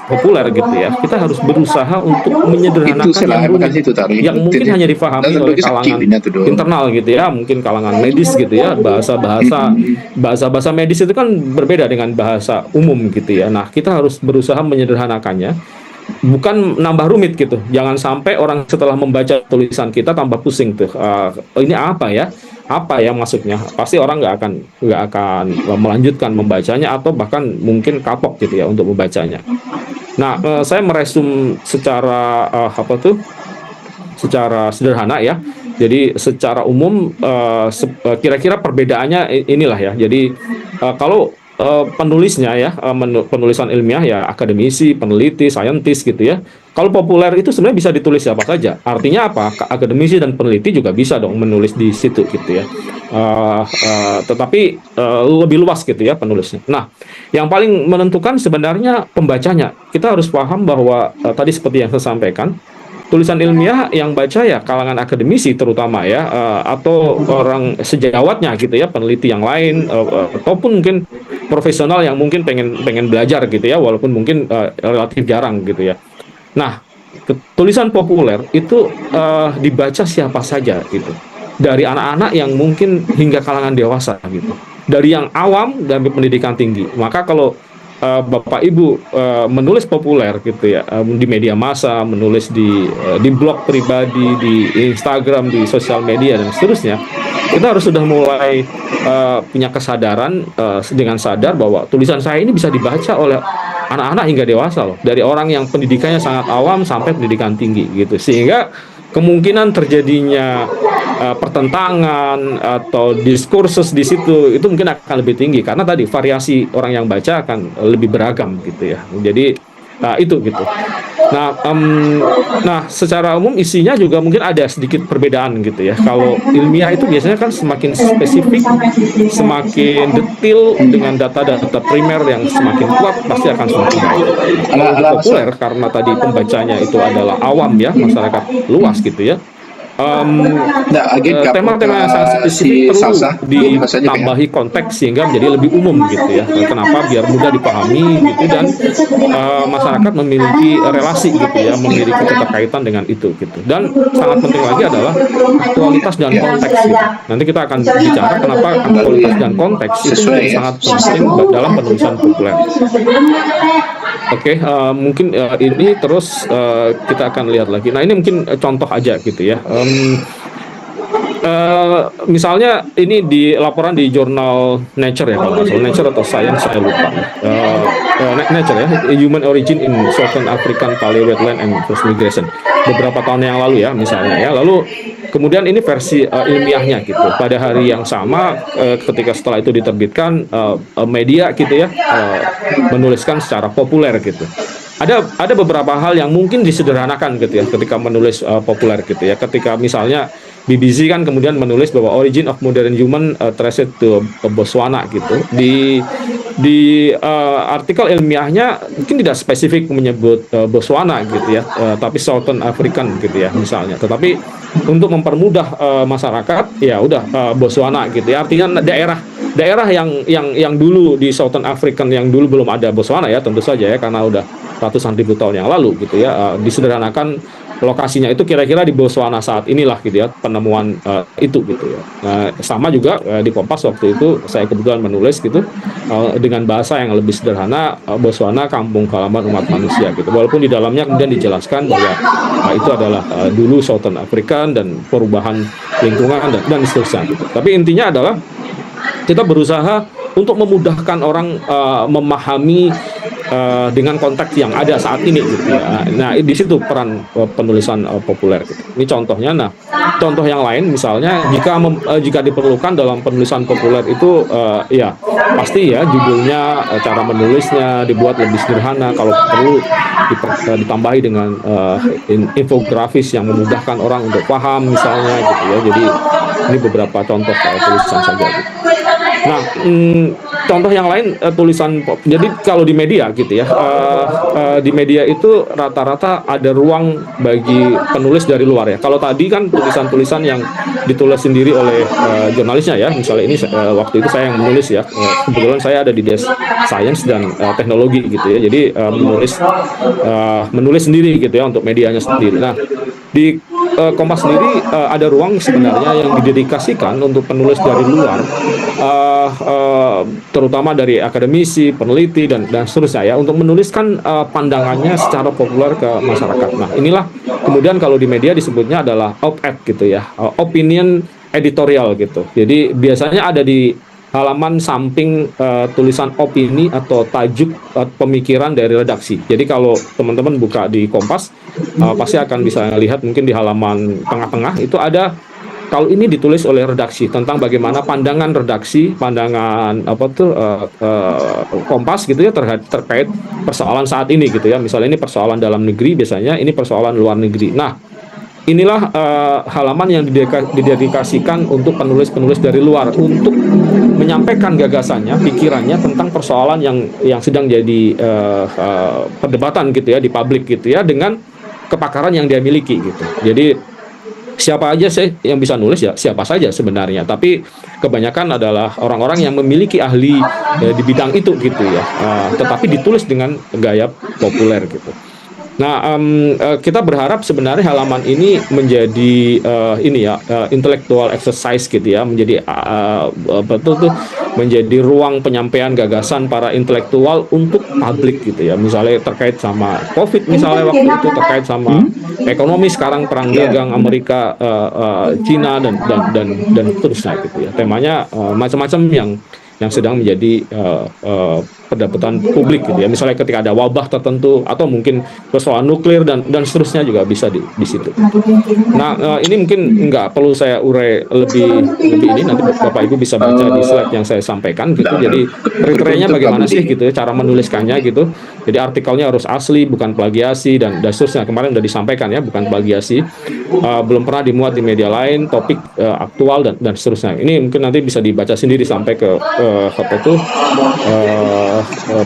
populer gitu ya, kita harus berusaha untuk menyederhanakan yang mungkin hanya difahami oleh kalangan internal gitu ya, mungkin kalangan medis gitu ya. Bahasa medis itu kan berbeda dengan bahasa umum gitu ya. Nah, kita harus berusaha menyederhanakannya, bukan nambah rumit gitu. Jangan sampai orang setelah membaca tulisan kita tambah pusing tuh. Ini apa ya maksudnya? Pasti orang nggak akan melanjutkan membacanya atau bahkan mungkin kapok gitu ya untuk membacanya. Nah, saya meresum secara secara sederhana ya. Jadi secara umum kira-kira perbedaannya inilah ya. Jadi kalau penulisnya ya, penulisan ilmiah ya akademisi, peneliti, saintis gitu ya. Kalau populer itu sebenarnya bisa ditulis siapa saja. Artinya apa? Akademisi dan peneliti juga bisa dong menulis di situ gitu ya. Tetapi lebih luas gitu ya penulisnya. Nah, yang paling menentukan sebenarnya pembacanya. Kita harus paham bahwa tadi seperti yang saya sampaikan, tulisan ilmiah yang baca ya kalangan akademisi terutama ya, atau orang sejawatnya gitu ya, peneliti yang lain, ataupun mungkin profesional yang mungkin pengen belajar gitu ya, walaupun mungkin relatif jarang gitu ya. Nah, tulisan populer itu dibaca siapa saja gitu, dari anak-anak yang mungkin hingga kalangan dewasa gitu, dari yang awam dan pendidikan tinggi. Maka kalau Bapak Ibu menulis populer gitu ya, di media massa, menulis di blog pribadi, di Instagram, di sosial media dan seterusnya, kita harus sudah mulai punya kesadaran dengan sadar bahwa tulisan saya ini bisa dibaca oleh anak-anak hingga dewasa loh, dari orang yang pendidikannya sangat awam sampai pendidikan tinggi gitu, sehingga kemungkinan terjadinya pertentangan atau diskursus di situ itu mungkin akan lebih tinggi karena tadi variasi orang yang baca akan lebih beragam gitu ya. Jadi itu gitu. Nah, secara umum isinya juga mungkin ada sedikit perbedaan gitu ya. Kalau ilmiah itu biasanya kan semakin spesifik, semakin detail dengan data-data primer yang semakin kuat pasti akan semakin baik. Kalau populer karena tadi pembacanya itu adalah awam ya, masyarakat luas gitu ya. tema-tema yang sangat spesifik perlu ditambahi konteks sehingga menjadi lebih umum gitu ya. Kenapa? Biar mudah dipahami gitu, dan masyarakat memiliki relasi gitu ya, memiliki keterkaitan dengan itu gitu. Dan sangat penting lagi adalah aktualitas dan konteks gitu. Nanti kita akan bicara kenapa aktualitas dan konteks itu sangat penting dalam penulisan populer. Oke, mungkin ini terus kita akan lihat lagi. Nah, ini mungkin contoh aja gitu ya. Misalnya ini di laporan di jurnal Nature ya, kalau nggak salah, Nature atau Science saya lupa. Nature ya, Human Origin in Southern African Paleo Wetland and Forced Migration, beberapa tahun yang lalu ya misalnya ya. Lalu kemudian ini versi ilmiahnya gitu. Pada hari yang sama ketika setelah itu diterbitkan, media gitu ya menuliskan secara populer gitu. Ada beberapa hal yang mungkin disederhanakan gitu ya ketika menulis populer gitu ya. Ketika misalnya BBC kan kemudian menulis bahwa origin of modern human traced to Botswana gitu. Di artikel ilmiahnya mungkin tidak spesifik menyebut Botswana gitu ya, tapi Southern African gitu ya misalnya. Tetapi untuk mempermudah masyarakat ya udah Botswana gitu ya. Artinya daerah yang dulu di Southern African yang dulu belum ada Botswana ya, tentu saja ya, karena udah ratusan ribu tahun yang lalu gitu ya, disederhanakan lokasinya itu kira-kira di Botswana saat inilah gitu ya, penemuan itu gitu ya. Sama juga di Kompas waktu itu saya kebetulan menulis gitu dengan bahasa yang lebih sederhana, Botswana kampung halaman umat manusia gitu. Walaupun di dalamnya kemudian dijelaskan bahwa itu adalah dulu Southern African dan perubahan lingkungan dan seterusnya gitu. Tapi intinya adalah kita berusaha untuk memudahkan orang memahami dengan konteks yang ada saat ini gitu ya. Nah, di situ peran penulisan populer gitu. Ini contohnya. Nah, contoh yang lain misalnya jika diperlukan dalam penulisan populer itu ya pasti ya judulnya, cara menulisnya dibuat lebih sederhana, kalau perlu ditambahi dengan infografis yang memudahkan orang untuk paham misalnya gitu ya. Jadi ini beberapa contoh tulisan saja gitu. Nah, contoh yang lain tulisan jadi kalau di media gitu ya, di media itu rata-rata ada ruang bagi penulis dari luar ya. Kalau tadi kan tulisan-tulisan yang ditulis sendiri oleh jurnalisnya ya, misalnya ini waktu itu saya yang menulis ya, kebetulan saya ada di desk Science dan Teknologi gitu ya, jadi menulis sendiri gitu ya untuk medianya sendiri. Nah, di Kompas sendiri ada ruang sebenarnya yang didedikasikan untuk penulis dari luar, terutama dari akademisi, peneliti dan seterusnya ya, untuk menuliskan pandangannya secara populer ke masyarakat. Nah, inilah kemudian kalau di media disebutnya adalah op-ed gitu ya, opinion editorial gitu. Jadi biasanya ada di halaman samping tulisan opini atau tajuk pemikiran dari redaksi. Jadi kalau teman-teman buka di Kompas pasti akan bisa lihat mungkin di halaman tengah-tengah itu ada, kalau ini ditulis oleh redaksi tentang bagaimana pandangan redaksi, pandangan Kompas gitu ya terkait persoalan saat ini gitu ya. Misalnya ini persoalan dalam negeri, biasanya ini persoalan luar negeri. Nah, inilah halaman yang didedikasikan untuk penulis-penulis dari luar untuk menyampaikan gagasannya, pikirannya tentang persoalan yang sedang jadi perdebatan gitu ya di publik gitu ya, dengan kepakaran yang dia miliki gitu. Jadi siapa aja sih yang bisa nulis ya, siapa saja sebenarnya, tapi kebanyakan adalah orang-orang yang memiliki ahli di bidang itu gitu ya, tetapi ditulis dengan gaya populer gitu. Nah, kita berharap sebenarnya halaman ini menjadi intellectual exercise gitu ya, menjadi menjadi ruang penyampaian gagasan para intelektual untuk publik gitu ya. Misalnya terkait sama COVID misalnya waktu itu, terkait sama ekonomi sekarang, perang dagang Amerika Cina dan seterusnya gitu ya. Temanya macam-macam yang sedang menjadi perdebatan publik gitu ya. Misalnya ketika ada wabah tertentu atau mungkin persoalan nuklir dan seterusnya juga bisa di situ. Nah, ini mungkin nggak perlu saya urai lebih ini, nanti Bapak Ibu bisa baca di slide yang saya sampaikan gitu. Jadi kriterianya bagaimana sih gitu ya, cara menuliskannya gitu. Jadi artikelnya harus asli, bukan plagiasi dan seterusnya. Kemarin udah disampaikan ya, bukan plagiasi. Belum pernah dimuat di media lain, topik aktual dan seterusnya. Ini mungkin nanti bisa dibaca sendiri sampai ke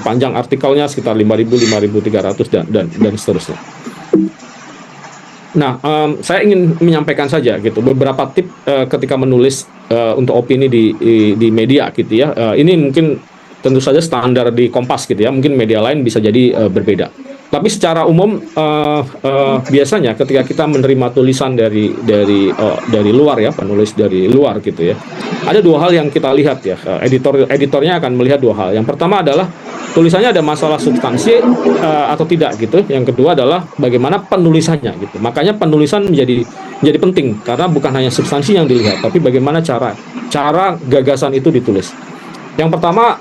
panjang artikelnya sekitar 5.000, 5.300 dan seterusnya. Nah, saya ingin menyampaikan saja gitu beberapa tip ketika menulis untuk opini di media gitu ya. Ini mungkin tentu saja standar di Kompas gitu ya. Mungkin media lain bisa jadi berbeda. Tapi secara umum biasanya ketika kita menerima tulisan dari luar ya, penulis dari luar gitu ya. Ada dua hal yang kita lihat ya. Editornya akan melihat dua hal. Yang pertama adalah tulisannya ada masalah substansi atau tidak gitu. Yang kedua adalah bagaimana penulisannya gitu. Makanya penulisan menjadi penting karena bukan hanya substansi yang dilihat, tapi bagaimana cara gagasan itu ditulis. Yang pertama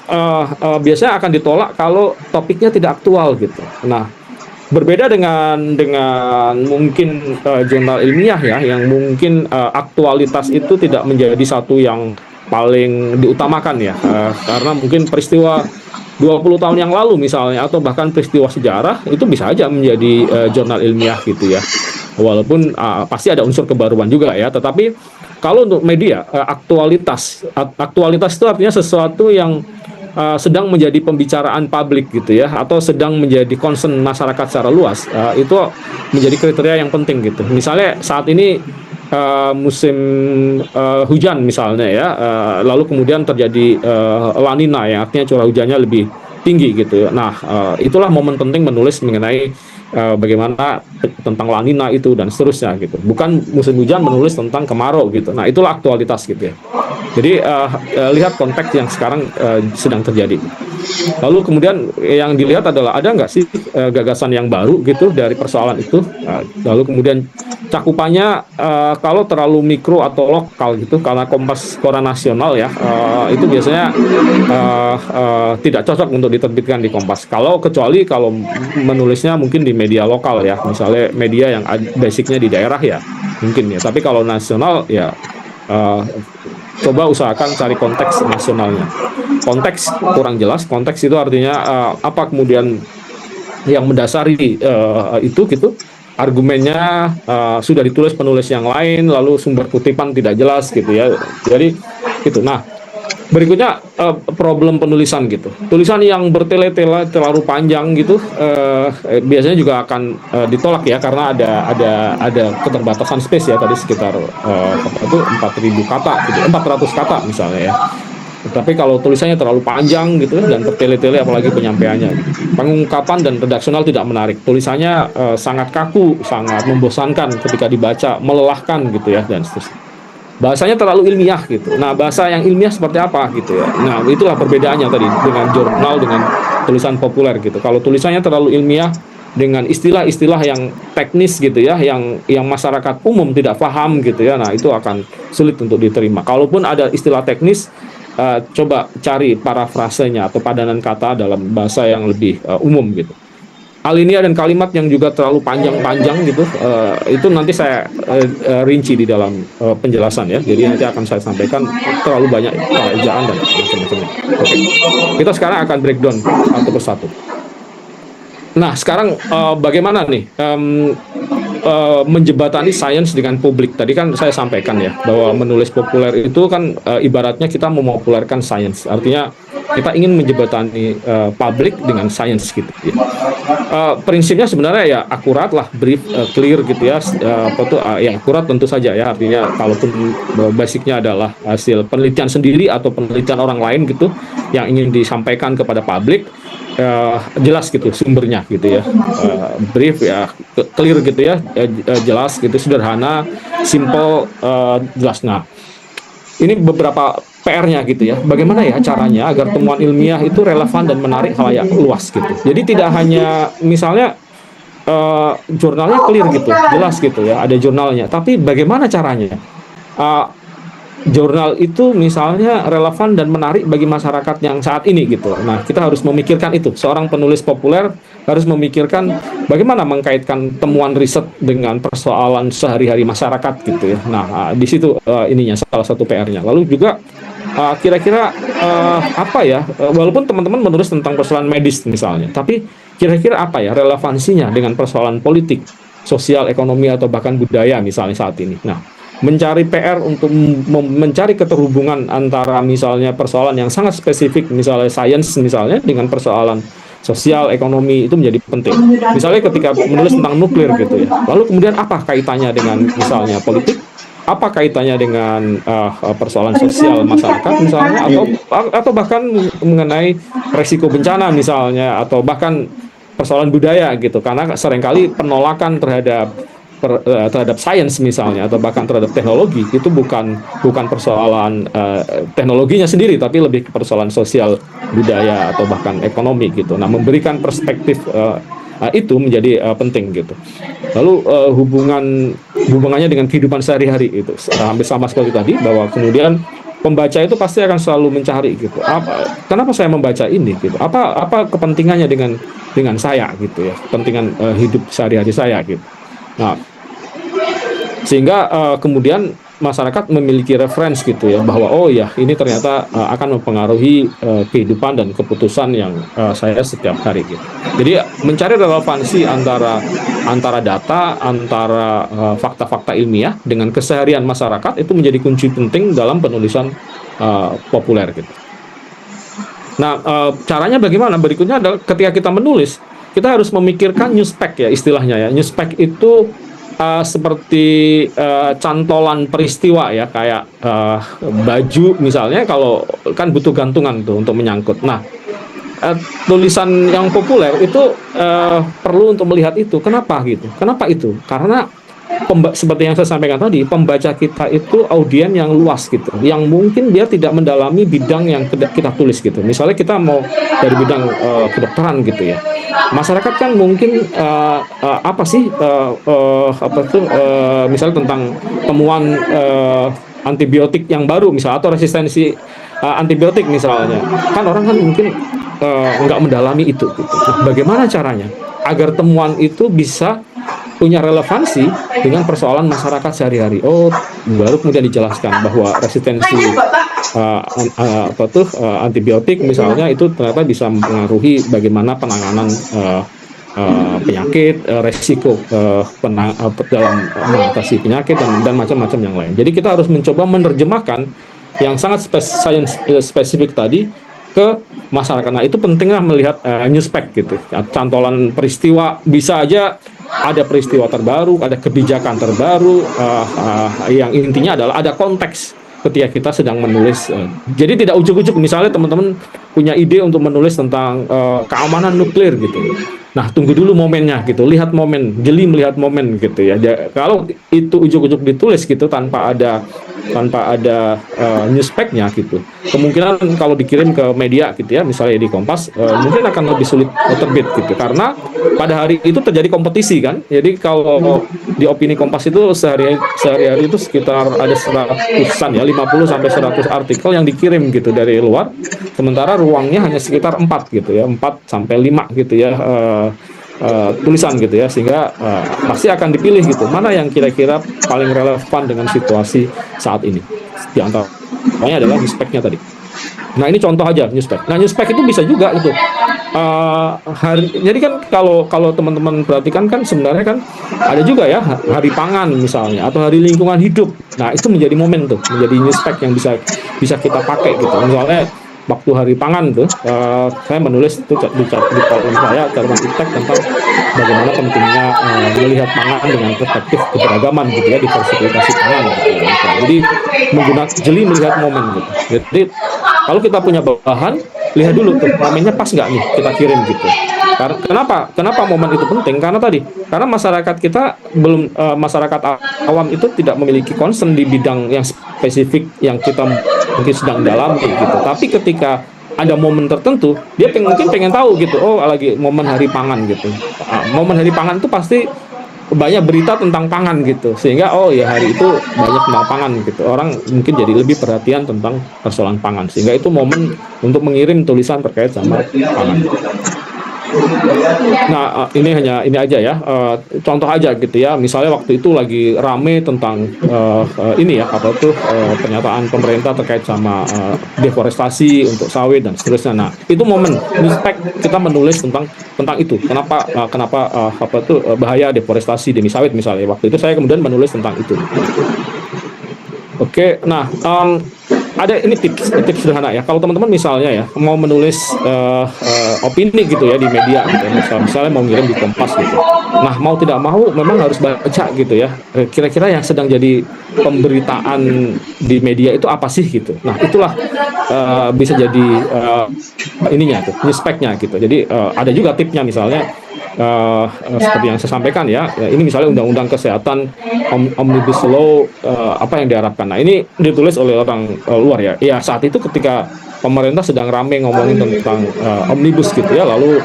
biasanya akan ditolak kalau topiknya tidak aktual gitu. Nah, berbeda dengan mungkin jurnal ilmiah ya, yang mungkin aktualitas itu tidak menjadi satu yang paling diutamakan ya, karena mungkin peristiwa 20 tahun yang lalu misalnya atau bahkan peristiwa sejarah itu bisa aja menjadi jurnal ilmiah gitu ya. Walaupun pasti ada unsur kebaruan juga ya, tetapi kalau untuk media aktualitas itu artinya sesuatu yang sedang menjadi pembicaraan publik gitu ya, atau sedang menjadi concern masyarakat secara luas, itu menjadi kriteria yang penting gitu. Misalnya saat ini musim hujan misalnya ya, lalu kemudian terjadi La Nina yang artinya curah hujannya lebih tinggi gitu. Nah, itulah momen penting menulis mengenai bagaimana tentang La Nina itu dan seterusnya gitu. Bukan musim hujan menulis tentang kemarau gitu. Nah, itulah aktualitas gitu ya. Jadi lihat konteks yang sekarang sedang terjadi. Lalu kemudian yang dilihat adalah ada nggak sih gagasan yang baru gitu dari persoalan itu. Lalu kemudian cakupannya kalau terlalu mikro atau lokal gitu, karena Kompas koran nasional ya, itu biasanya tidak cocok untuk diterbitkan di Kompas. Kecuali kalau menulisnya mungkin di media lokal ya, misalnya media yang basicnya di daerah ya mungkin ya. Tapi kalau nasional ya coba usahakan cari konteks nasionalnya. Konteks kurang jelas. Konteks itu artinya apa kemudian yang mendasari itu gitu. Argumennya sudah ditulis penulis yang lain, lalu sumber kutipan tidak jelas gitu ya. Jadi gitu. Nah, berikutnya problem penulisan gitu. Tulisan yang bertele-tele terlalu panjang gitu biasanya juga akan ditolak ya, karena ada keterbatasan space ya, tadi sekitar 4.000 kata gitu, 400 kata misalnya ya. Tapi kalau tulisannya terlalu panjang gitu dan bertele-tele, apalagi penyampaiannya, pengungkapan dan redaksional tidak menarik, tulisannya sangat kaku, sangat membosankan ketika dibaca, melelahkan gitu ya, dan seterusnya. Bahasanya terlalu ilmiah gitu. Nah, bahasa yang ilmiah seperti apa gitu ya. Nah, itulah perbedaannya tadi dengan jurnal dengan tulisan populer gitu. Kalau tulisannya terlalu ilmiah dengan istilah-istilah yang teknis gitu ya, yang masyarakat umum tidak paham gitu ya. Nah, itu akan sulit untuk diterima. Kalaupun ada istilah teknis, coba cari parafrasenya atau padanan kata dalam bahasa yang lebih umum gitu. Alinea dan kalimat yang juga terlalu panjang-panjang gitu, itu nanti saya rinci di dalam penjelasan ya. Jadi nanti akan saya sampaikan terlalu banyak ejaan dan macam-macamnya. Oke. Kita sekarang akan breakdown satu persatu. Nah, sekarang bagaimana nih menjembatani sains dengan publik? Tadi kan saya sampaikan ya, bahwa menulis populer itu kan ibaratnya kita mempopulerkan sains. Artinya kita ingin menjembatani publik dengan sains gitu ya. Prinsipnya sebenarnya ya akurat lah, brief, clear gitu ya. Ya akurat tentu saja ya, artinya kalaupun basicnya adalah hasil penelitian sendiri atau penelitian orang lain gitu yang ingin disampaikan kepada publik, jelas gitu sumbernya gitu ya, brief ya, clear gitu ya, jelas gitu, sederhana, simple, jelas. Nah, ini beberapa PR-nya gitu ya. Bagaimana ya caranya agar temuan ilmiah itu relevan dan menarik khalayak luas gitu. Jadi tidak hanya misalnya jurnalnya clear gitu, jelas gitu ya, ada jurnalnya. Tapi bagaimana caranya jurnal itu misalnya relevan dan menarik bagi masyarakat yang saat ini gitu. Nah, kita harus memikirkan itu. Seorang penulis populer harus memikirkan bagaimana mengkaitkan temuan riset dengan persoalan sehari-hari masyarakat gitu ya. Nah, di situ ininya salah satu PR-nya. Lalu juga kira-kira apa ya, walaupun teman-teman menulis tentang persoalan medis misalnya, tapi kira-kira apa ya relevansinya dengan persoalan politik, sosial, ekonomi, atau bahkan budaya misalnya saat ini. Nah, mencari PR untuk mencari keterhubungan antara misalnya persoalan yang sangat spesifik, misalnya sains misalnya, dengan persoalan sosial, ekonomi itu menjadi penting. Misalnya ketika menulis tentang nuklir gitu ya, lalu kemudian apa kaitannya dengan misalnya politik? Apa kaitannya dengan persoalan sosial masyarakat misalnya, atau bahkan mengenai resiko bencana misalnya, atau bahkan persoalan budaya gitu, karena seringkali penolakan terhadap sains misalnya, atau bahkan terhadap teknologi itu bukan persoalan teknologinya sendiri, tapi lebih ke persoalan sosial, budaya, atau bahkan ekonomi gitu. Nah, memberikan perspektif itu menjadi penting gitu. Lalu hubungannya dengan kehidupan sehari-hari itu hampir sama seperti tadi, bahwa kemudian pembaca itu pasti akan selalu mencari gitu, kenapa saya membaca ini gitu, apa kepentingannya dengan saya gitu ya, kepentingan hidup sehari-hari saya gitu. Nah, sehingga kemudian masyarakat memiliki referensi gitu ya, bahwa oh ya, ini ternyata akan mempengaruhi kehidupan dan keputusan yang saya setiap hari gitu. Jadi mencari relevansi antara data, antara fakta-fakta ilmiah dengan keseharian masyarakat itu menjadi kunci penting dalam penulisan populer gitu. Nah, caranya bagaimana? Berikutnya adalah ketika kita menulis, kita harus memikirkan newspek ya, istilahnya ya. Newspek itu seperti cantolan peristiwa ya, kayak baju misalnya, kalau kan butuh gantungan tuh untuk menyangkut. Nah, tulisan yang populer itu perlu untuk melihat itu. Kenapa gitu? Kenapa itu? Karena seperti yang saya sampaikan tadi, pembaca kita itu audien yang luas gitu, yang mungkin dia tidak mendalami bidang yang kita tulis gitu. Misalnya kita mau dari bidang kedokteran gitu ya, masyarakat kan mungkin misalnya tentang temuan antibiotik yang baru misalnya, atau resistensi antibiotik misalnya, kan orang kan mungkin nggak mendalami itu gitu. Nah, bagaimana caranya agar temuan itu bisa punya relevansi dengan persoalan masyarakat sehari-hari? Oh, baru kemudian dijelaskan bahwa resistensi antibiotik misalnya itu ternyata bisa mempengaruhi bagaimana penanganan penyakit, resiko dalam mengatasi penyakit dan macam-macam yang lain. Jadi kita harus mencoba menerjemahkan yang sangat spesifik tadi ke masyarakat. Nah, itu pentinglah melihat newspek gitu, cantolan peristiwa. Bisa aja ada peristiwa terbaru, ada kebijakan terbaru, yang intinya adalah ada konteks ketika kita sedang menulis. Jadi tidak ujuk-ujuk, misalnya teman-teman punya ide untuk menulis tentang keamanan nuklir gitu. Nah, tunggu dulu momennya gitu, lihat momen, jeli melihat momen gitu ya. Kalau itu ujuk-ujuk ditulis gitu tanpa ada newspeknya gitu, kemungkinan kalau dikirim ke media gitu ya, misalnya di Kompas, mungkin akan lebih sulit terbit gitu, karena pada hari itu terjadi kompetisi kan. Jadi kalau di opini Kompas itu sehari-hari itu sekitar ada 100-an ya, 50 sampai 100 artikel yang dikirim gitu dari luar, sementara ruangnya hanya sekitar 4 gitu ya, 4 sampai 5 gitu ya tulisan gitu ya, sehingga pasti akan dipilih gitu mana yang kira-kira paling relevan dengan situasi saat ini. Di antaranya adalah newspeknya tadi. Nah, ini contoh aja newspek. Nah, newspek itu bisa juga gitu. Jadi kan kalau teman-teman perhatikan kan sebenarnya kan ada juga ya hari pangan misalnya, atau hari lingkungan hidup. Nah, itu menjadi momen tuh, menjadi newspek yang bisa kita pakai gitu. Misalnya waktu hari pangan tuh, saya menulis itu di kolom saya catatan iptek tentang bagaimana pentingnya melihat pangan dengan perspektif keberagaman gitu ya, diversifikasi pangan gitu ya. Jadi jeli melihat momen gitu. Jadi kalau kita punya bahan, lihat dulu tuh momennya pas nggak nih kita kirim gitu. Kenapa momen itu penting? Karena masyarakat kita masyarakat awam itu tidak memiliki concern di bidang yang spesifik yang kita mungkin sedang dalami gitu. Tapi ketika ada momen tertentu, dia mungkin pengen tahu gitu, oh lagi momen hari pangan gitu. Momen hari pangan itu pasti banyak berita tentang pangan gitu, sehingga oh ya hari itu banyak tentang pangan gitu. Orang mungkin jadi lebih perhatian tentang persoalan pangan, sehingga itu momen untuk mengirim tulisan terkait sama pangan. Nah, ini aja ya, contoh aja gitu ya. Misalnya waktu itu lagi rame tentang pernyataan pemerintah terkait sama deforestasi untuk sawit dan seterusnya. Nah, itu momen newspek kita menulis tentang itu. Kenapa bahaya deforestasi demi sawit misalnya. Waktu itu saya kemudian menulis tentang itu. Oke, nah ada ini tips sederhana ya. Kalau teman-teman misalnya ya mau menulis opini gitu ya di media gitu ya, misalnya mau ngirim di Kompas gitu. Nah, mau tidak mau memang harus baca gitu ya. Kira-kira yang sedang jadi pemberitaan di media itu apa sih gitu. Nah, itulah bisa jadi ininya tuh, newspeknya gitu. Jadi ada juga tipsnya misalnya seperti yang saya sampaikan ya, ini misalnya undang-undang kesehatan omnibus law apa yang diharapkan. Nah, ini ditulis oleh orang luar ya. Ya, saat itu ketika pemerintah sedang rame ngomongin tentang omnibus gitu ya, lalu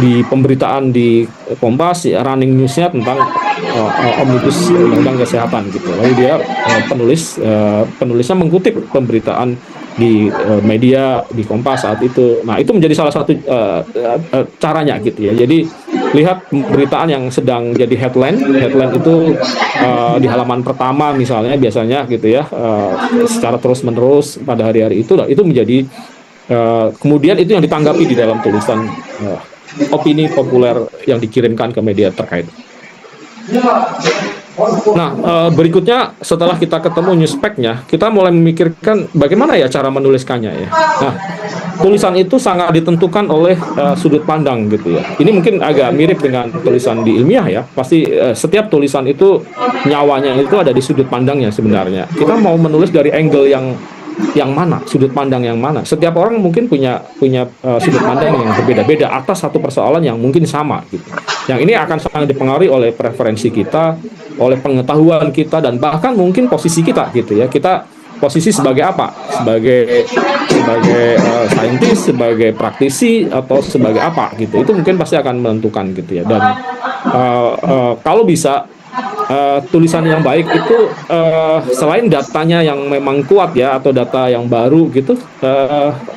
di pemberitaan di Kompas ya, running newsnya tentang omnibus undang-undang kesehatan gitu. Lalu dia penulisnya mengutip pemberitaan di media di Kompas saat itu. Nah, itu menjadi salah satu caranya gitu ya. Jadi lihat pemberitaan yang sedang jadi headline itu di halaman pertama misalnya biasanya gitu ya, secara terus-menerus pada hari-hari itu menjadi kemudian itu yang ditanggapi di dalam tulisan opini populer yang dikirimkan ke media terkait. Nah, berikutnya setelah kita ketemu newspeknya, kita mulai memikirkan bagaimana ya cara menuliskannya ya. Nah, tulisan itu sangat ditentukan oleh sudut pandang gitu ya. Ini mungkin agak mirip dengan tulisan di ilmiah ya. Pasti setiap tulisan itu nyawanya itu ada di sudut pandangnya sebenarnya. Kita mau menulis dari angle yang mana, sudut pandang yang mana. Setiap orang mungkin punya sudut pandang yang berbeda-beda atas satu persoalan yang mungkin sama gitu. Yang ini akan sangat dipengaruhi oleh preferensi kita, oleh pengetahuan kita, dan bahkan mungkin posisi kita gitu ya. Kita posisi sebagai apa? Sebagai saintis, sebagai praktisi, atau sebagai apa gitu. Itu mungkin pasti akan menentukan gitu ya. Dan kalau bisa tulisan yang baik itu selain datanya yang memang kuat ya, atau data yang baru gitu,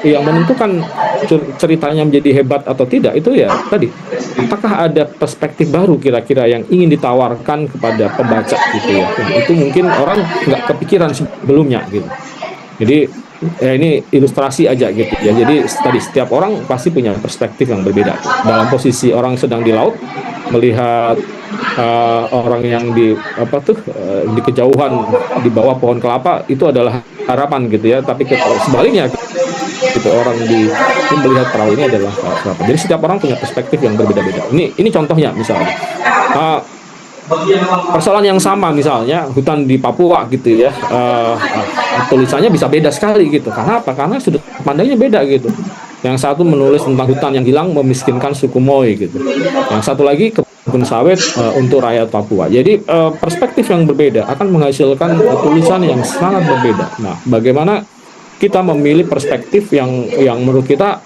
yang menentukan ceritanya menjadi hebat atau tidak itu ya tadi, apakah ada perspektif baru kira-kira yang ingin ditawarkan kepada pembaca gitu ya. Itu mungkin orang nggak kepikiran sebelumnya gitu. Jadi ini ilustrasi aja gitu ya. Jadi tadi setiap orang pasti punya perspektif yang berbeda. Dalam posisi orang sedang di laut melihat orang yang di di kejauhan di bawah pohon kelapa itu adalah harapan gitu ya. Tapi sebaliknya gitu, orang melihat perahu ini adalah harapan. Jadi setiap orang punya perspektif yang berbeda-beda. Ini contohnya misalnya. Persoalan yang sama misalnya hutan di Papua gitu ya, tulisannya bisa beda sekali gitu. Karena apa? Karena sudut pandangnya beda gitu. Yang satu menulis tentang hutan yang hilang memiskinkan suku Moi gitu. Yang satu lagi kebun sawit untuk rakyat Papua. Jadi perspektif yang berbeda akan menghasilkan tulisan yang sangat berbeda. Nah, bagaimana kita memilih perspektif yang menurut kita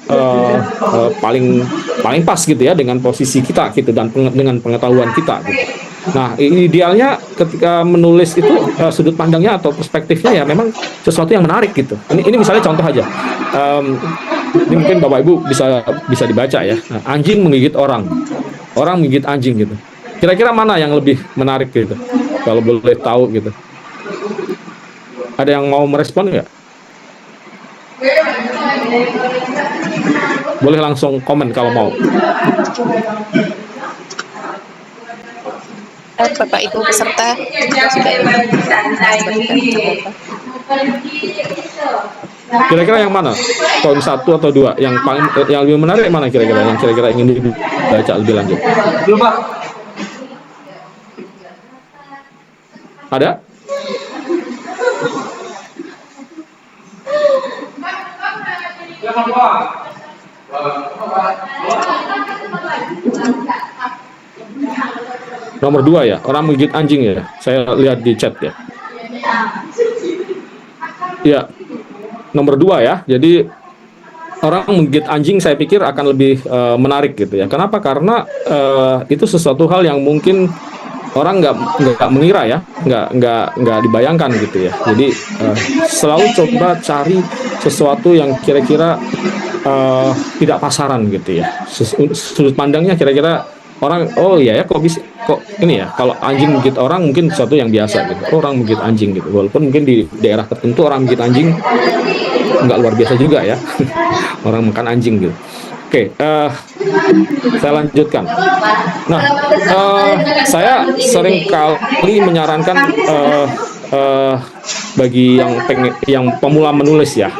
paling pas gitu ya dengan posisi kita gitu dan dengan pengetahuan kita gitu. Nah, idealnya ketika menulis itu sudut pandangnya atau perspektifnya ya memang sesuatu yang menarik gitu. Ini misalnya contoh aja. Ini mungkin Bapak Ibu bisa dibaca ya. Nah, anjing menggigit orang menggigit anjing gitu. Kira-kira mana yang lebih menarik gitu? Kalau boleh tahu gitu. Ada yang mau merespon nggak? Boleh langsung komen kalau mau. Bapak Ibu peserta sudah Kira-kira yang mana? Poin 1 atau 2? Yang lebih menarik mana kira-kira? Yang kira-kira ingin dibaca lebih lanjut? Ada? Nomor 2 ya, orang menggigit anjing ya. Saya lihat di chat ya. Ya, nomor 2 ya. Jadi orang menggigit anjing saya pikir akan lebih menarik gitu ya. Kenapa? Karena itu sesuatu hal yang mungkin orang nggak mengira ya, nggak dibayangkan gitu ya. Jadi selalu coba cari sesuatu yang kira-kira tidak pasaran gitu ya. Sudut pandangnya kira-kira orang, oh iya ya kok ini ya, kalau anjing menggigit orang mungkin sesuatu yang biasa gitu. Orang menggigit anjing gitu. Walaupun mungkin di daerah tertentu orang menggigit anjing nggak luar biasa juga ya. Orang makan anjing gitu. Oke, saya lanjutkan. Nah, saya sering kali menyarankan bagi yang pemula menulis ya,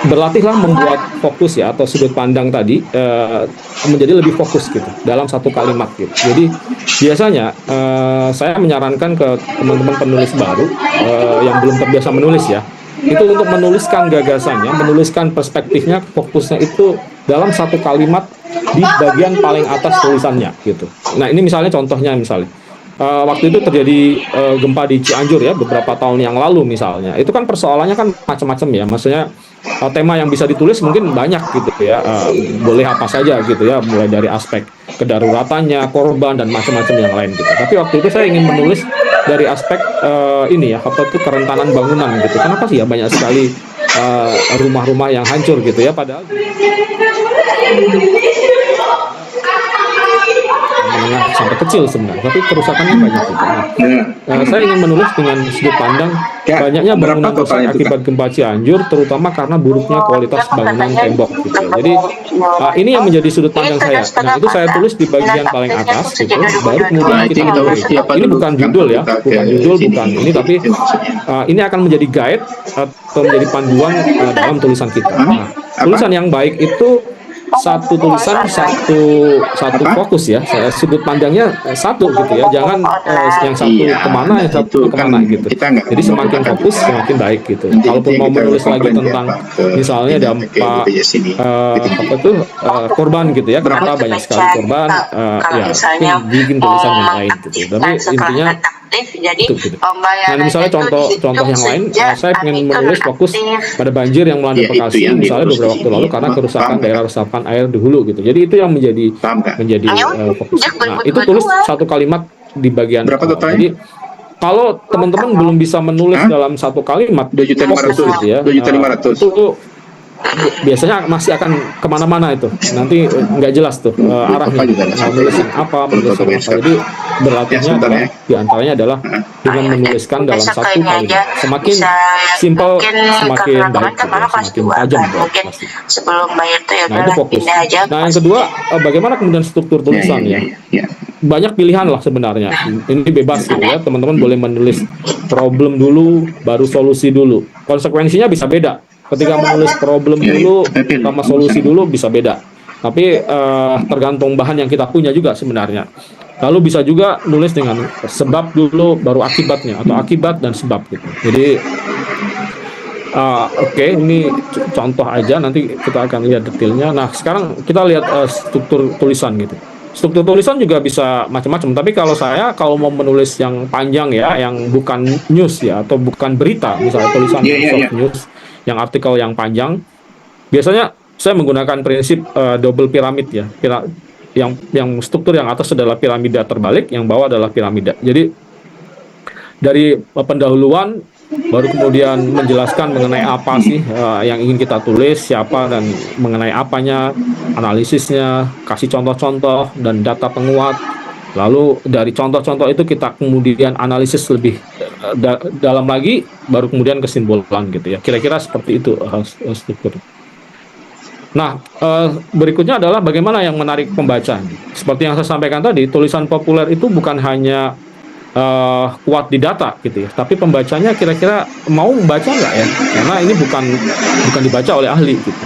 berlatihlah membuat fokus ya atau sudut pandang tadi menjadi lebih fokus gitu dalam satu kalimat gitu. Jadi biasanya saya menyarankan ke teman-teman penulis baru yang belum terbiasa menulis ya, itu untuk menuliskan gagasannya, menuliskan perspektifnya, fokusnya itu dalam satu kalimat di bagian paling atas tulisannya gitu. Nah ini misalnya contohnya waktu itu terjadi gempa di Cianjur ya beberapa tahun yang lalu misalnya. Itu kan persoalannya kan macam-macam ya. Maksudnya tema yang bisa ditulis mungkin banyak gitu ya. Boleh apa saja gitu ya, mulai dari aspek kedaruratannya, korban dan macam-macam yang lain gitu. Tapi waktu itu saya ingin menulis dari aspek ini ya, apa itu kerentanan bangunan gitu. Kenapa sih ya banyak sekali rumah-rumah yang hancur gitu ya, padahal menengah sampai kecil sebenarnya, tapi kerusakannya banyak gitu. Saya ingin menulis dengan sudut pandang banyaknya bangunan rusak akibat gempa Cianjur, terutama karena buruknya kualitas bangunan tembok gitu. Jadi ini yang menjadi sudut pandang saya. Nah itu saya tulis di bagian paling atas gitu, baru kemudian kita tulis. Ini bukan judul ya, bukan ini, tapi ini akan menjadi guide atau menjadi panduan dalam tulisan kita. Nah, tulisan yang baik itu satu tulisan satu fokus ya, sudut pandangnya satu gitu ya, jangan yang satu kemana yang satu kemana gitu. Jadi semakin fokus semakin baik gitu. Kalaupun mau menulis lagi tentang misalnya dampak korban gitu ya, kenapa banyak sekali korban, ya bikin tulisan yang lain gitu. Tapi intinya gitu. Nah misalnya contoh yang lain, saya ingin menulis fokus pada banjir yang melanda Bekasi misalnya beberapa waktu lalu karena kerusakan daerah resapan air di hulu gitu. Jadi itu yang menjadi fokus. Nah itu tulis satu kalimat di bagian jadi kalau teman-teman belum bisa menulis dalam satu kalimat fokus gitu ya, itu biasanya masih akan kemana-mana itu, nanti nggak jelas tuh arahnya, mau menulis apa. Jadi berlatihnya adalah diantaranya adalah dengan menuliskan dalam satu kalimat. Semakin simpel semakin baik gitu, semakin tajam pasti. Nah itu fokus. Nah yang kedua, bagaimana kemudian struktur tulisan ya. Banyak pilihan lah sebenarnya, ini bebas gitu ya, teman-teman boleh menulis problem dulu baru solusi dulu, konsekuensinya bisa beda. Ketika menulis problem dulu sama solusi dulu bisa beda, tapi tergantung bahan yang kita punya juga sebenarnya. Lalu bisa juga nulis dengan sebab dulu baru akibatnya, atau akibat dan sebab gitu. Jadi oke, ini contoh aja, nanti kita akan lihat detailnya. Nah sekarang kita lihat struktur tulisan gitu. Struktur tulisan juga bisa macam-macam, tapi kalau mau menulis yang panjang ya, yang bukan news ya, atau bukan berita, misalnya tulisan short news, yang artikel yang panjang, biasanya saya menggunakan prinsip double piramid ya. Yang struktur yang atas adalah piramida terbalik, yang bawah adalah piramida. Jadi dari pendahuluan baru kemudian menjelaskan mengenai apa sih yang ingin kita tulis, siapa dan mengenai apanya, analisisnya, kasih contoh-contoh dan data penguat. Lalu dari contoh-contoh itu kita kemudian analisis lebih dalam lagi, baru kemudian kesimpulan gitu ya. Kira-kira seperti itu struktur. Nah, berikutnya adalah bagaimana yang menarik pembaca. Seperti yang saya sampaikan tadi, tulisan populer itu bukan hanya kuat di data gitu ya, tapi pembacanya kira-kira mau membaca nggak ya? Karena ini bukan dibaca oleh ahli gitu.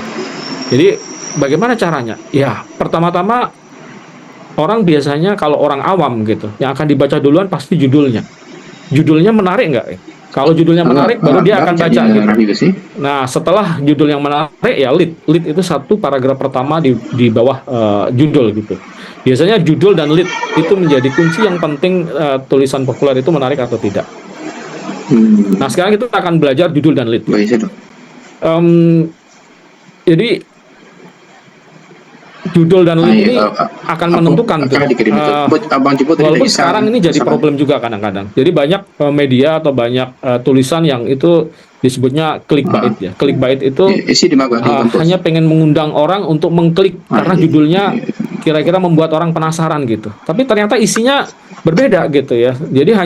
Jadi bagaimana caranya? Ya, pertama-tama orang biasanya kalau orang awam gitu, yang akan dibaca duluan pasti judulnya. Judulnya menarik nggak? Kalau judulnya menarik, baru dia akan baca gitu. Nah, setelah judul yang menarik, ya lead itu satu paragraf pertama di bawah judul gitu. Biasanya judul dan lead itu menjadi kunci yang penting tulisan populer itu menarik atau tidak. Nah, sekarang kita akan belajar judul dan lead. Jadi judul dan lead ini akan menentukan tuh. Walaupun sekarang ini jadi problem juga kadang-kadang. Jadi banyak media atau banyak tulisan yang itu disebutnya clickbait ya. Clickbait itu hanya pengen mengundang orang untuk mengklik karena judulnya kira-kira membuat orang penasaran gitu. Tapi ternyata isinya berbeda gitu ya. Jadi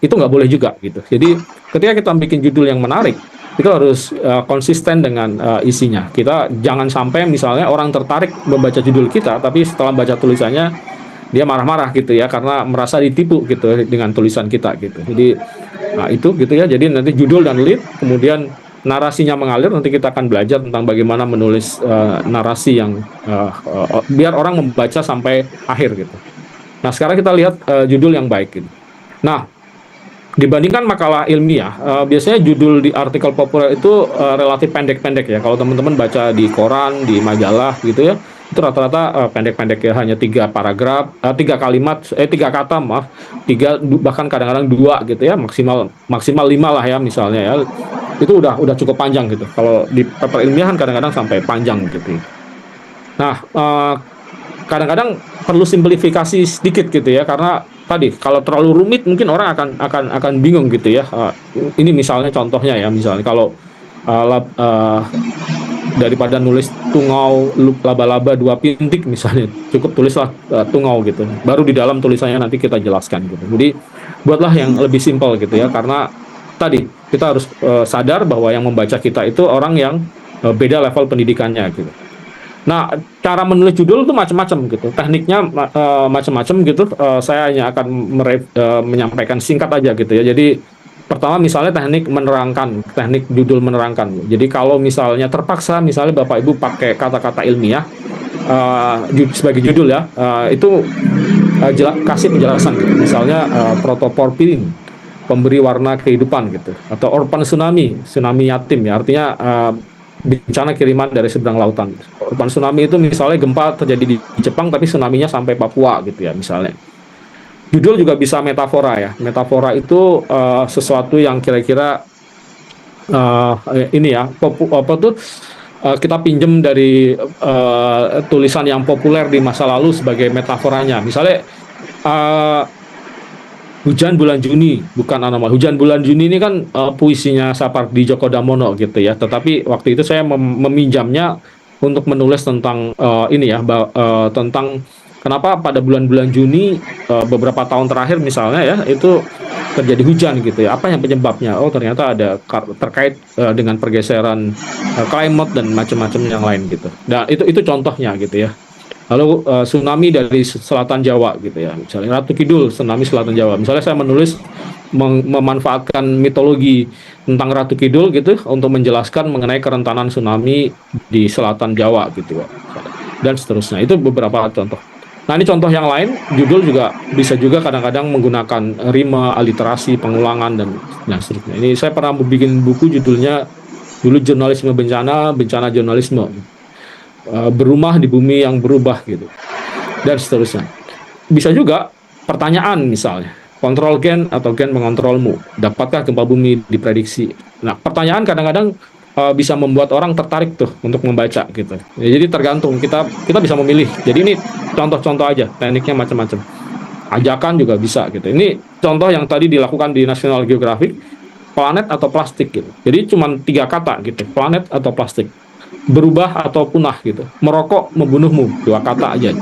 itu nggak boleh juga gitu. Jadi ketika kita bikin judul yang menarik, itu harus konsisten dengan isinya. Kita jangan sampai misalnya orang tertarik membaca judul kita, tapi setelah baca tulisannya dia marah-marah gitu ya, karena merasa ditipu gitu dengan tulisan kita gitu. Jadi Nah, itu gitu ya. Jadi nanti judul dan lead, kemudian narasinya mengalir. Nanti kita akan belajar tentang bagaimana menulis narasi yang biar orang membaca sampai akhir gitu. Nah, sekarang kita lihat judul yang baik gitu. Nah, dibandingkan makalah ilmiah, biasanya judul di artikel populer itu relatif pendek-pendek ya. Kalau teman-teman baca di koran, di majalah gitu ya, itu rata-rata pendek-pendek ya, hanya 3 paragraf, 3 kalimat, 3 kata maaf, bahkan kadang-kadang 2 gitu ya, maksimal 5 lah ya misalnya ya. Itu udah cukup panjang gitu. Kalau di paper ilmiah kan kadang-kadang sampai panjang gitu. Nah, kadang-kadang perlu simplifikasi sedikit gitu ya, karena tadi kalau terlalu rumit mungkin orang akan bingung gitu ya. Ini misalnya contohnya ya, misalnya kalau daripada nulis tungau laba-laba 2 pintik misalnya, cukup tulislah tungau gitu. Baru di dalam tulisannya nanti kita jelaskan gitu. Jadi buatlah yang lebih simpel gitu ya, karena tadi kita harus sadar bahwa yang membaca kita itu orang yang beda level pendidikannya gitu. Nah, cara menulis judul itu macam-macam gitu, tekniknya macam-macam gitu. Saya hanya akan menyampaikan singkat aja gitu ya. Jadi pertama misalnya teknik menerangkan, teknik judul menerangkan. Jadi kalau misalnya terpaksa, misalnya Bapak Ibu pakai kata-kata ilmiah sebagai judul ya, itu kasih penjelasan gitu. Misalnya protoporfirin, pemberi warna kehidupan gitu, atau orpan tsunami yatim ya, artinya bencana kiriman dari seberang lautan. Korban tsunami itu misalnya gempa terjadi di Jepang tapi tsunami-nya sampai Papua gitu ya misalnya. Judul juga bisa metafora ya. Metafora itu sesuatu yang kira-kira ini ya, kita pinjem dari tulisan yang populer di masa lalu sebagai metaforanya. Misalnya Hujan Bulan Juni, bukan anomali. Hujan Bulan Juni ini kan puisinya Sapardi Djoko Damono gitu ya. Tetapi waktu itu saya meminjamnya untuk menulis tentang ini ya, tentang kenapa pada bulan-bulan Juni beberapa tahun terakhir misalnya ya, itu terjadi hujan gitu ya. Apa yang penyebabnya? Oh, ternyata ada terkait dengan pergeseran climate dan macam-macam yang lain gitu. Dan itu contohnya gitu ya. Lalu tsunami dari selatan Jawa gitu ya, misalnya Ratu Kidul, tsunami selatan Jawa. Misalnya saya menulis memanfaatkan mitologi tentang Ratu Kidul gitu untuk menjelaskan mengenai kerentanan tsunami di selatan Jawa gitu ya, dan seterusnya. Itu beberapa contoh. Nah, ini contoh yang lain, judul juga bisa juga kadang-kadang menggunakan rima, aliterasi, pengulangan dan seterusnya. Ini saya pernah bikin buku judulnya dulu Jurnalisme Bencana, Bencana Jurnalisme. Berumah di bumi yang berubah gitu, dan seterusnya. Bisa juga pertanyaan misalnya, kontrol gen atau gen mengontrolmu, dapatkah gempa bumi diprediksi? Nah, pertanyaan kadang-kadang bisa membuat orang tertarik tuh untuk membaca gitu ya, jadi tergantung kita bisa memilih. Jadi ini contoh-contoh aja, tekniknya macam-macam. Ajakan juga bisa gitu. Ini contoh yang tadi dilakukan di National Geographic, planet atau plastik gitu. Jadi cuma 3 kata gitu, planet atau plastik, berubah atau punah gitu, merokok membunuhmu, 2 kata aja.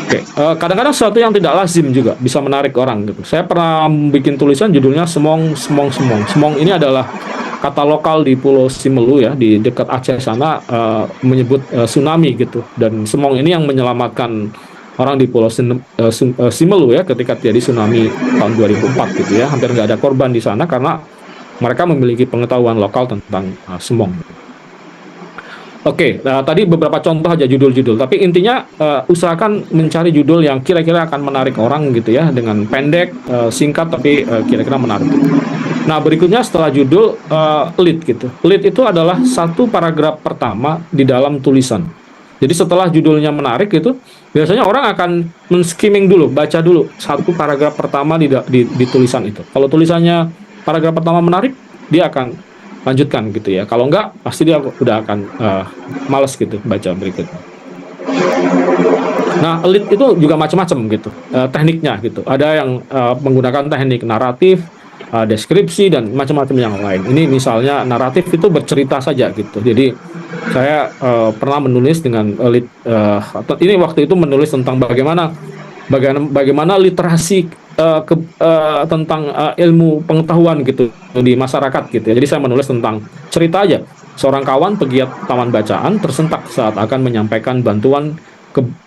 Oke, kadang-kadang sesuatu yang tidak lazim juga bisa menarik orang gitu. Saya pernah bikin tulisan judulnya Semong. Semong ini adalah kata lokal di Pulau Simelu ya, di dekat Aceh sana, menyebut tsunami gitu. Dan Semong ini yang menyelamatkan orang di Pulau Simelu ya ketika terjadi tsunami tahun 2004 gitu ya. Hampir nggak ada korban di sana karena mereka memiliki pengetahuan lokal tentang Semong. Oke, tadi beberapa contoh aja judul-judul, tapi intinya usahakan mencari judul yang kira-kira akan menarik orang gitu ya, dengan pendek, singkat tapi kira-kira menarik. Nah, berikutnya setelah judul, lead gitu. Lead itu adalah 1 paragraf pertama di dalam tulisan. Jadi setelah judulnya menarik itu, biasanya orang akan men-skimming dulu, baca dulu 1 paragraf pertama di tulisan itu. Kalau tulisannya paragraf pertama menarik, dia akan lanjutkan gitu ya. Kalau enggak, pasti dia udah akan males gitu baca berikutnya. Nah, lead itu juga macam-macam gitu tekniknya gitu. Ada yang menggunakan teknik naratif, deskripsi dan macam-macam yang lain. Ini misalnya naratif itu bercerita saja gitu. Jadi saya pernah menulis dengan lead. Ini waktu itu menulis tentang bagaimana literasi tentang ilmu pengetahuan gitu di masyarakat gitu ya. Jadi saya menulis tentang cerita aja. Seorang kawan pegiat taman bacaan tersentak saat akan menyampaikan bantuan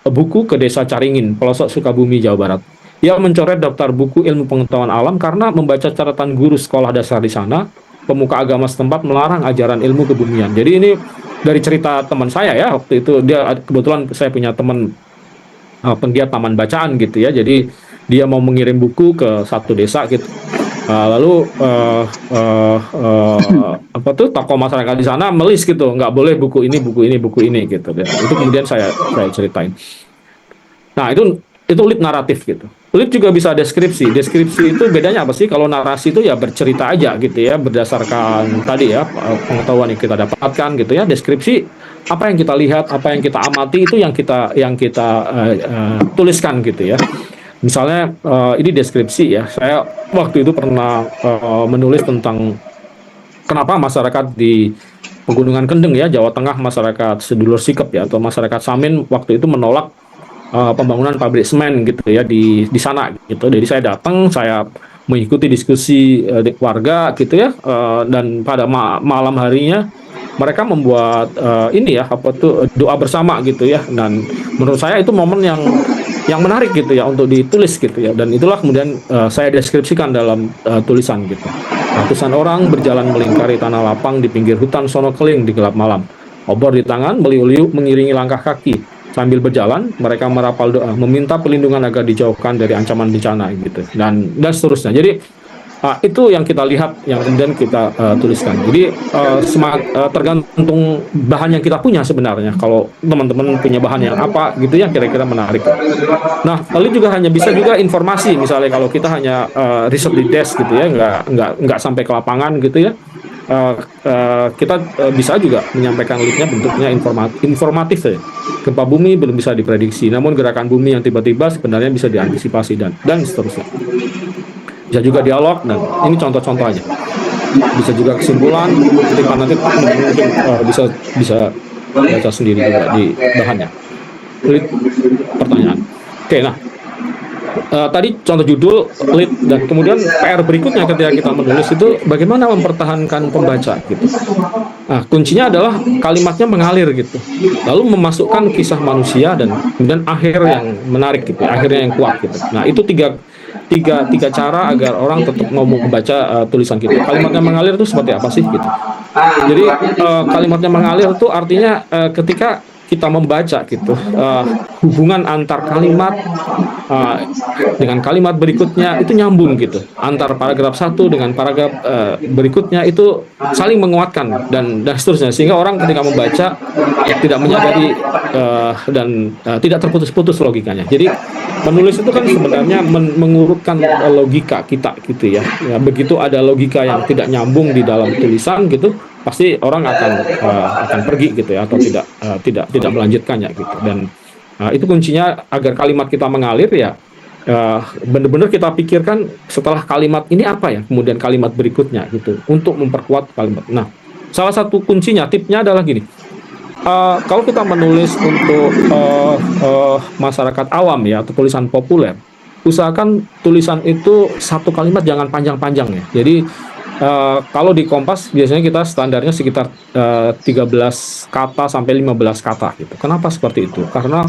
buku ke Desa Caringin, pelosok Sukabumi, Jawa Barat. Ia mencoret daftar buku ilmu pengetahuan alam karena membaca catatan guru sekolah dasar di sana. Pemuka agama setempat melarang ajaran ilmu kebumian. Jadi ini dari cerita teman saya ya, waktu itu dia kebetulan saya punya teman penggiat taman bacaan gitu ya. Jadi dia mau mengirim buku ke satu desa gitu. Lalu apa tuh tokoh masyarakat di sana melis gitu, nggak boleh buku ini gitu. Dan itu kemudian saya ceritain. Nah itu lead naratif gitu. Lead juga bisa deskripsi. Deskripsi itu bedanya apa sih? Kalau narasi itu ya bercerita aja gitu ya, berdasarkan tadi ya pengetahuan yang kita dapatkan gitu ya. Deskripsi apa yang kita lihat, apa yang kita amati itu yang kita tuliskan gitu ya. Misalnya ini deskripsi ya. Saya waktu itu pernah menulis tentang kenapa masyarakat di Pegunungan Kendeng ya, Jawa Tengah, masyarakat sedulur sikep ya atau masyarakat Samin waktu itu menolak pembangunan pabrik semen gitu ya di sana gitu. Jadi saya datang, saya mengikuti diskusi warga gitu ya, dan pada malam harinya mereka membuat ini ya apa tuh doa bersama gitu ya. Dan menurut saya itu momen yang menarik gitu ya untuk ditulis gitu ya. Dan itulah kemudian saya deskripsikan dalam tulisan gitu. Ratusan orang berjalan melingkari tanah lapang di pinggir hutan sono keling di gelap malam. Obor di tangan, meliu-liu mengiringi langkah kaki. Sambil berjalan, mereka merapal doa, meminta perlindungan agar dijauhkan dari ancaman bencana gitu, dan seterusnya. Jadi itu yang kita lihat, yang kemudian kita tuliskan. Jadi tergantung bahan yang kita punya sebenarnya. Kalau teman-teman punya bahan yang apa gitu ya, kira-kira menarik. Nah, lalu juga hanya bisa juga informasi. Misalnya kalau kita hanya riset di desk gitu ya, nggak sampai ke lapangan gitu ya. Kita bisa juga menyampaikan lead-nya bentuknya informatif ya. Gempa bumi belum bisa diprediksi, namun gerakan bumi yang tiba-tiba sebenarnya bisa diantisipasi dan seterusnya. Bisa juga dialog, dan ini contoh-contoh aja. Bisa juga kesimpulan, ketika nanti mungkin bisa baca sendiri juga di bahannya. Lead pertanyaan. Oke, nah. Tadi contoh judul, lead, dan kemudian PR berikutnya ketika kita menulis itu bagaimana mempertahankan pembaca gitu. Nah, kuncinya adalah kalimatnya mengalir gitu, lalu memasukkan kisah manusia dan kemudian akhir yang menarik gitu, akhirnya yang kuat gitu. Nah, itu tiga cara agar orang tetap mau membaca tulisan kita. Kalimatnya mengalir itu seperti apa sih gitu. Jadi kalimatnya mengalir itu artinya ketika kita membaca gitu, hubungan antar kalimat dengan kalimat berikutnya itu nyambung gitu, antar paragraf satu dengan paragraf berikutnya itu saling menguatkan dan seterusnya, sehingga orang ketika membaca tidak menyadari dan tidak terputus-putus logikanya. Jadi menulis itu kan sebenarnya mengurutkan logika kita gitu ya. Begitu ada logika yang tidak nyambung di dalam tulisan gitu, pasti orang akan pergi gitu ya, atau tidak melanjutkannya gitu. Dan itu kuncinya agar kalimat kita mengalir ya, benar-benar kita pikirkan setelah kalimat ini apa ya, kemudian kalimat berikutnya gitu, untuk memperkuat kalimat. Nah, salah satu kuncinya, tipnya adalah gini, kalau kita menulis untuk masyarakat awam ya, atau tulisan populer, usahakan tulisan itu satu kalimat jangan panjang-panjang ya. Jadi kalau di Kompas biasanya kita standarnya sekitar 13 kata sampai 15 kata gitu. Kenapa seperti itu? Karena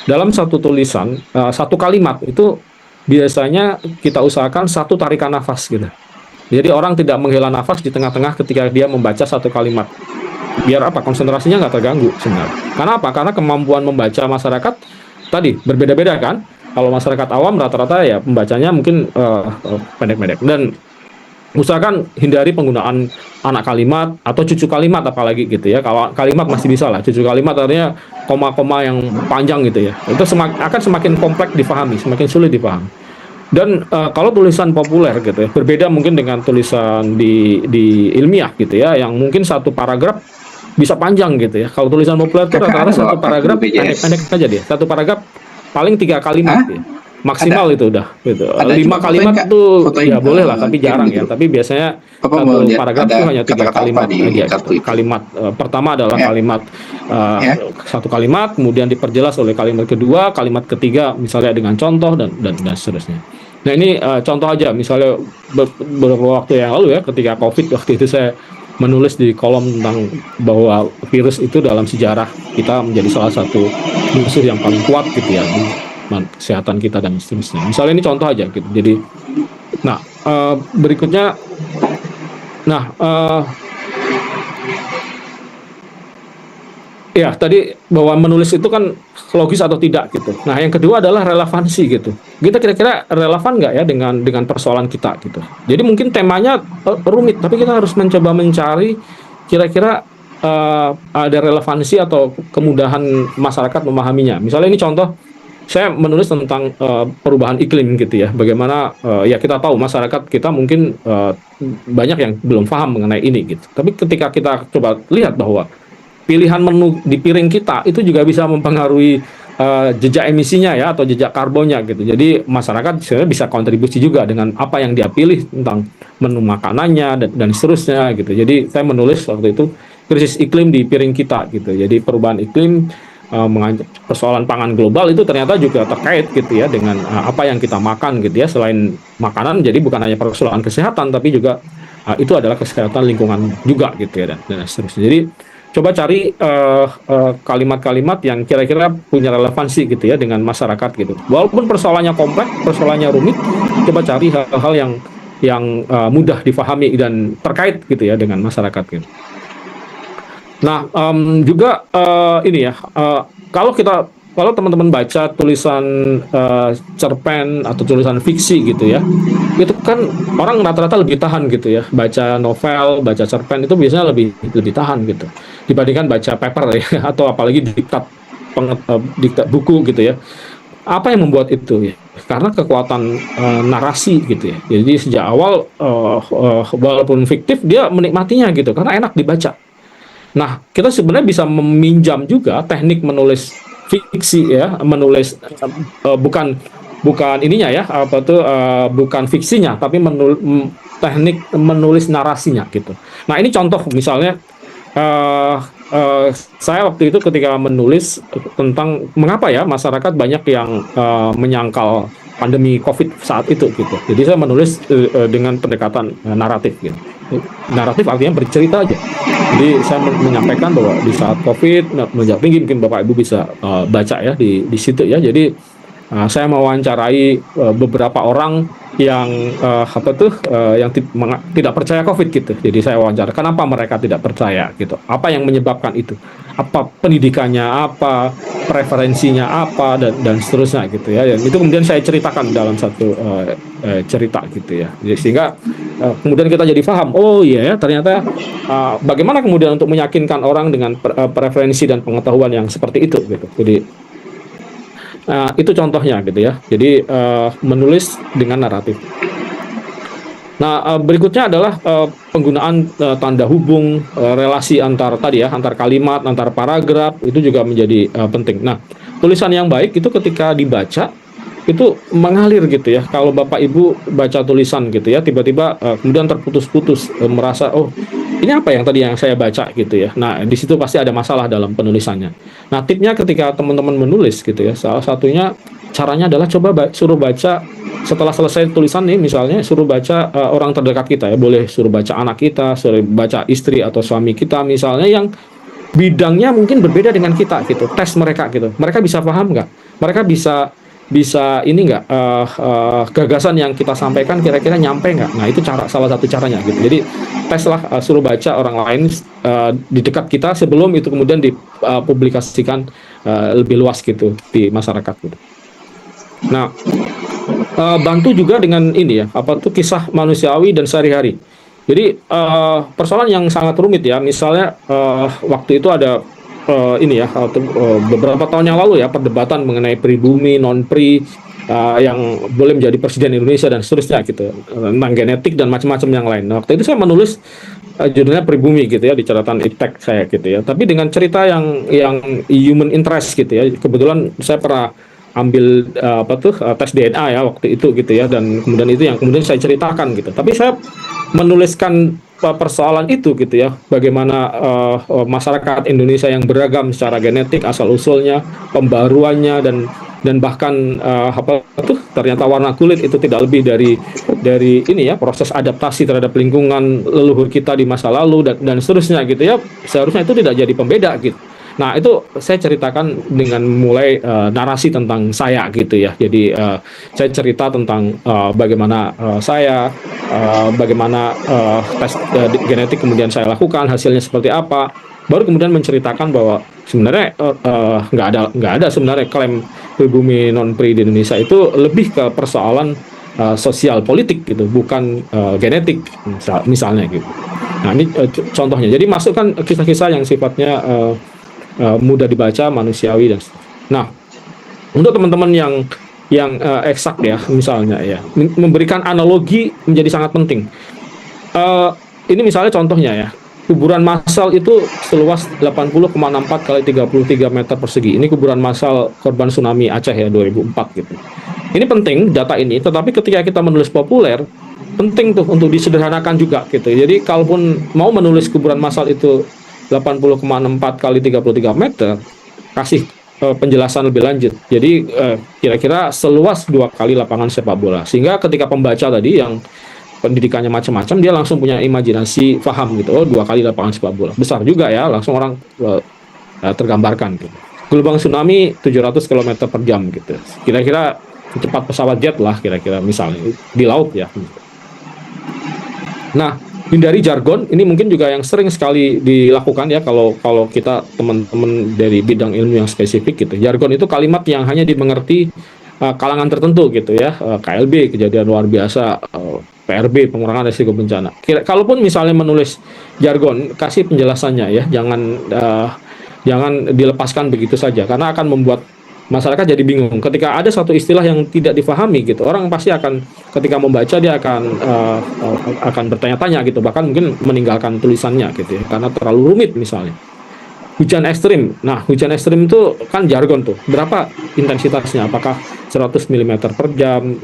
dalam satu tulisan, satu kalimat itu biasanya kita usahakan satu tarikan nafas gitu. Jadi orang tidak menghela nafas di tengah-tengah ketika dia membaca satu kalimat. Biar apa? Konsentrasinya nggak terganggu sebenarnya. Karena apa? Karena kemampuan membaca masyarakat tadi berbeda-beda kan. Kalau masyarakat awam rata-rata ya pembacanya mungkin pendek-pendek, dan usahakan hindari penggunaan anak kalimat atau cucu kalimat apalagi gitu ya. Kalau kalimat masih bisa lah, cucu kalimat artinya koma-koma yang panjang gitu ya. Itu akan semakin kompleks difahami, semakin sulit dipahami. Dan kalau tulisan populer gitu ya, berbeda mungkin dengan tulisan di ilmiah gitu ya, yang mungkin satu paragraf bisa panjang gitu ya. Kalau tulisan populer itu rata-rata satu paragraf pendek-pendek saja dia. Satu paragraf paling 3 kalimat ya. Maksimal itu udah gitu. 5 kalimat itu ya boleh lah, tapi jarang ya. Tapi biasanya satu paragraf itu hanya 3 kalimat aja gitu. Kalimat pertama adalah kalimat satu kalimat, kemudian diperjelas oleh kalimat kedua, kalimat ketiga misalnya dengan contoh dan seterusnya. Nah ini contoh aja, misalnya beberapa waktu yang lalu ya, ketika COVID waktu itu saya menulis di kolom tentang bahwa virus itu dalam sejarah kita menjadi salah satu musuh yang paling kuat gitu ya. kesehatan kita dan seterusnya. Misalnya ini contoh aja gitu. Jadi, nah berikutnya, nah ya tadi bahwa menulis itu kan logis atau tidak gitu. Nah yang kedua adalah relevansi gitu. Kita kira-kira relevan nggak ya dengan persoalan kita gitu. Jadi mungkin temanya rumit, tapi kita harus mencoba mencari kira-kira ada relevansi atau kemudahan masyarakat memahaminya. Misalnya ini contoh, saya menulis tentang perubahan iklim gitu ya. Bagaimana ya kita tahu masyarakat kita mungkin banyak yang belum paham mengenai ini gitu. Tapi ketika kita coba lihat bahwa pilihan menu di piring kita itu juga bisa mempengaruhi jejak emisinya ya atau jejak karbonnya gitu. Jadi masyarakat sebenarnya bisa kontribusi juga dengan apa yang dia pilih tentang menu makanannya dan seterusnya gitu. Jadi saya menulis waktu itu krisis iklim di piring kita gitu. Jadi perubahan iklim, persoalan pangan global itu ternyata juga terkait gitu ya dengan apa yang kita makan gitu ya. Selain makanan, jadi bukan hanya persoalan kesehatan tapi juga itu adalah kesehatan lingkungan juga gitu ya dan seterusnya. Jadi coba cari kalimat-kalimat yang kira-kira punya relevansi gitu ya dengan masyarakat gitu. Walaupun persoalannya kompleks, persoalannya rumit, coba cari hal-hal yang mudah difahami dan terkait gitu ya dengan masyarakat gitu. Nah juga ini ya, kalau teman-teman baca tulisan cerpen atau tulisan fiksi gitu ya, itu kan orang rata-rata lebih tahan gitu ya. Baca novel, baca cerpen itu biasanya lebih tahan gitu dibandingkan baca paper ya atau apalagi diktat buku gitu ya. Apa yang membuat itu ya? Karena kekuatan narasi gitu ya. Jadi sejak awal walaupun fiktif dia menikmatinya gitu karena enak dibaca. Nah, kita sebenarnya bisa meminjam juga teknik menulis fiksi ya, menulis bukan ininya ya, bukan fiksinya, tapi teknik menulis narasinya gitu. Nah, ini contoh misalnya saya waktu itu ketika menulis tentang mengapa ya masyarakat banyak yang menyangkal pandemi COVID saat itu gitu. Jadi saya menulis dengan pendekatan naratif gitu. Naratif artinya bercerita aja. Jadi saya menyampaikan bahwa di saat COVID melonjak tinggi, mungkin Bapak Ibu bisa baca ya di situ ya. Jadi saya mewawancarai beberapa orang yang yang tidak percaya COVID gitu. Jadi saya wawancara kenapa mereka tidak percaya gitu. Apa yang menyebabkan itu? Apa pendidikannya, apa preferensinya apa dan seterusnya gitu ya. Dan itu kemudian saya ceritakan dalam satu cerita gitu ya. Jadi, sehingga kemudian kita jadi paham, oh iya ya ternyata bagaimana kemudian untuk meyakinkan orang dengan preferensi dan pengetahuan yang seperti itu gitu. Jadi itu contohnya gitu ya. Jadi menulis dengan naratif. Nah berikutnya adalah penggunaan tanda hubung, relasi antar tadi ya, antar kalimat, antar paragraf itu juga menjadi penting. Nah tulisan yang baik itu ketika dibaca itu mengalir gitu ya. Kalau Bapak Ibu baca tulisan gitu ya, tiba-tiba kemudian terputus-putus, merasa oh ini apa yang tadi yang saya baca gitu ya. Nah di situ pasti ada masalah dalam penulisannya. Nah tipnya ketika teman-teman menulis gitu ya, salah satunya caranya adalah coba suruh baca setelah selesai tulisan nih, misalnya suruh baca orang terdekat kita ya, boleh suruh baca anak kita, suruh baca istri atau suami kita misalnya yang bidangnya mungkin berbeda dengan kita gitu. Tes mereka gitu, mereka bisa paham nggak? Mereka bisa ini nggak gagasan yang kita sampaikan kira-kira nyampe nggak? Nah itu salah satu caranya gitu. Jadi teslah, suruh baca orang lain di dekat kita sebelum itu kemudian dipublikasikan lebih luas gitu di masyarakat gitu. Nah bantu juga dengan ini ya, kisah manusiawi dan sehari-hari. Jadi persoalan yang sangat rumit ya, misalnya waktu itu ada beberapa tahun yang lalu ya, perdebatan mengenai pribumi, non-pri yang boleh menjadi presiden Indonesia dan seterusnya gitu, tentang genetik dan macam-macam yang lain. Nah, waktu itu saya menulis judulnya pribumi gitu ya di catatan iptek saya gitu ya, tapi dengan cerita yang human interest gitu ya. Kebetulan saya pernah ambil tes DNA ya waktu itu gitu ya, dan kemudian itu yang kemudian saya ceritakan gitu. Tapi saya menuliskan persoalan itu gitu ya, bagaimana masyarakat Indonesia yang beragam secara genetik asal usulnya, pembaruannya dan bahkan ternyata warna kulit itu tidak lebih dari ini ya, proses adaptasi terhadap lingkungan leluhur kita di masa lalu dan seterusnya gitu ya. Seharusnya itu tidak jadi pembeda gitu. Nah, itu saya ceritakan dengan mulai narasi tentang saya gitu ya. Jadi saya cerita tentang bagaimana bagaimana tes genetik kemudian saya lakukan, hasilnya seperti apa. Baru kemudian menceritakan bahwa sebenarnya nggak ada sebenarnya klaim pribumi non pri di Indonesia itu lebih ke persoalan sosial politik gitu, bukan genetik misalnya gitu. Nah, ini contohnya. Jadi masukkan kisah-kisah yang sifatnya mudah dibaca, manusiawi dan nah, untuk teman-teman yang eksak ya, misalnya ya, memberikan analogi menjadi sangat penting. Ini misalnya contohnya ya, kuburan massal itu seluas 80,64 kali 33 meter persegi. Ini kuburan massal korban tsunami Aceh ya 2004 gitu. Ini penting data ini, tetapi ketika kita menulis populer, penting tuh untuk disederhanakan juga gitu. Jadi kalaupun mau menulis kuburan massal itu 80,64 kali 33 meter, kasih penjelasan lebih lanjut. Jadi kira-kira seluas 2 kali lapangan sepak bola. Sehingga ketika pembaca tadi yang pendidikannya macam-macam, dia langsung punya imajinasi, paham gitu. Oh, 2 kali lapangan sepak bola. Besar juga ya, langsung orang tergambarkan gitu. Gelombang tsunami 700 km per jam gitu. Kira-kira cepat pesawat jet lah kira-kira misalnya di laut ya. Nah, hindari jargon, ini mungkin juga yang sering sekali dilakukan ya kalau kita teman-teman dari bidang ilmu yang spesifik gitu. Jargon itu kalimat yang hanya dimengerti kalangan tertentu gitu ya. KLB, kejadian luar biasa, PRB, pengurangan risiko bencana. Kalaupun misalnya menulis jargon, kasih penjelasannya ya, jangan dilepaskan begitu saja karena akan membuat masyarakat jadi bingung. Ketika ada satu istilah yang tidak difahami gitu, orang pasti akan ketika membaca dia akan bertanya-tanya gitu, bahkan mungkin meninggalkan tulisannya gitu ya, karena terlalu rumit misalnya. Hujan ekstrim. Nah, hujan ekstrim itu kan jargon tuh. Berapa intensitasnya? Apakah 100 mm per jam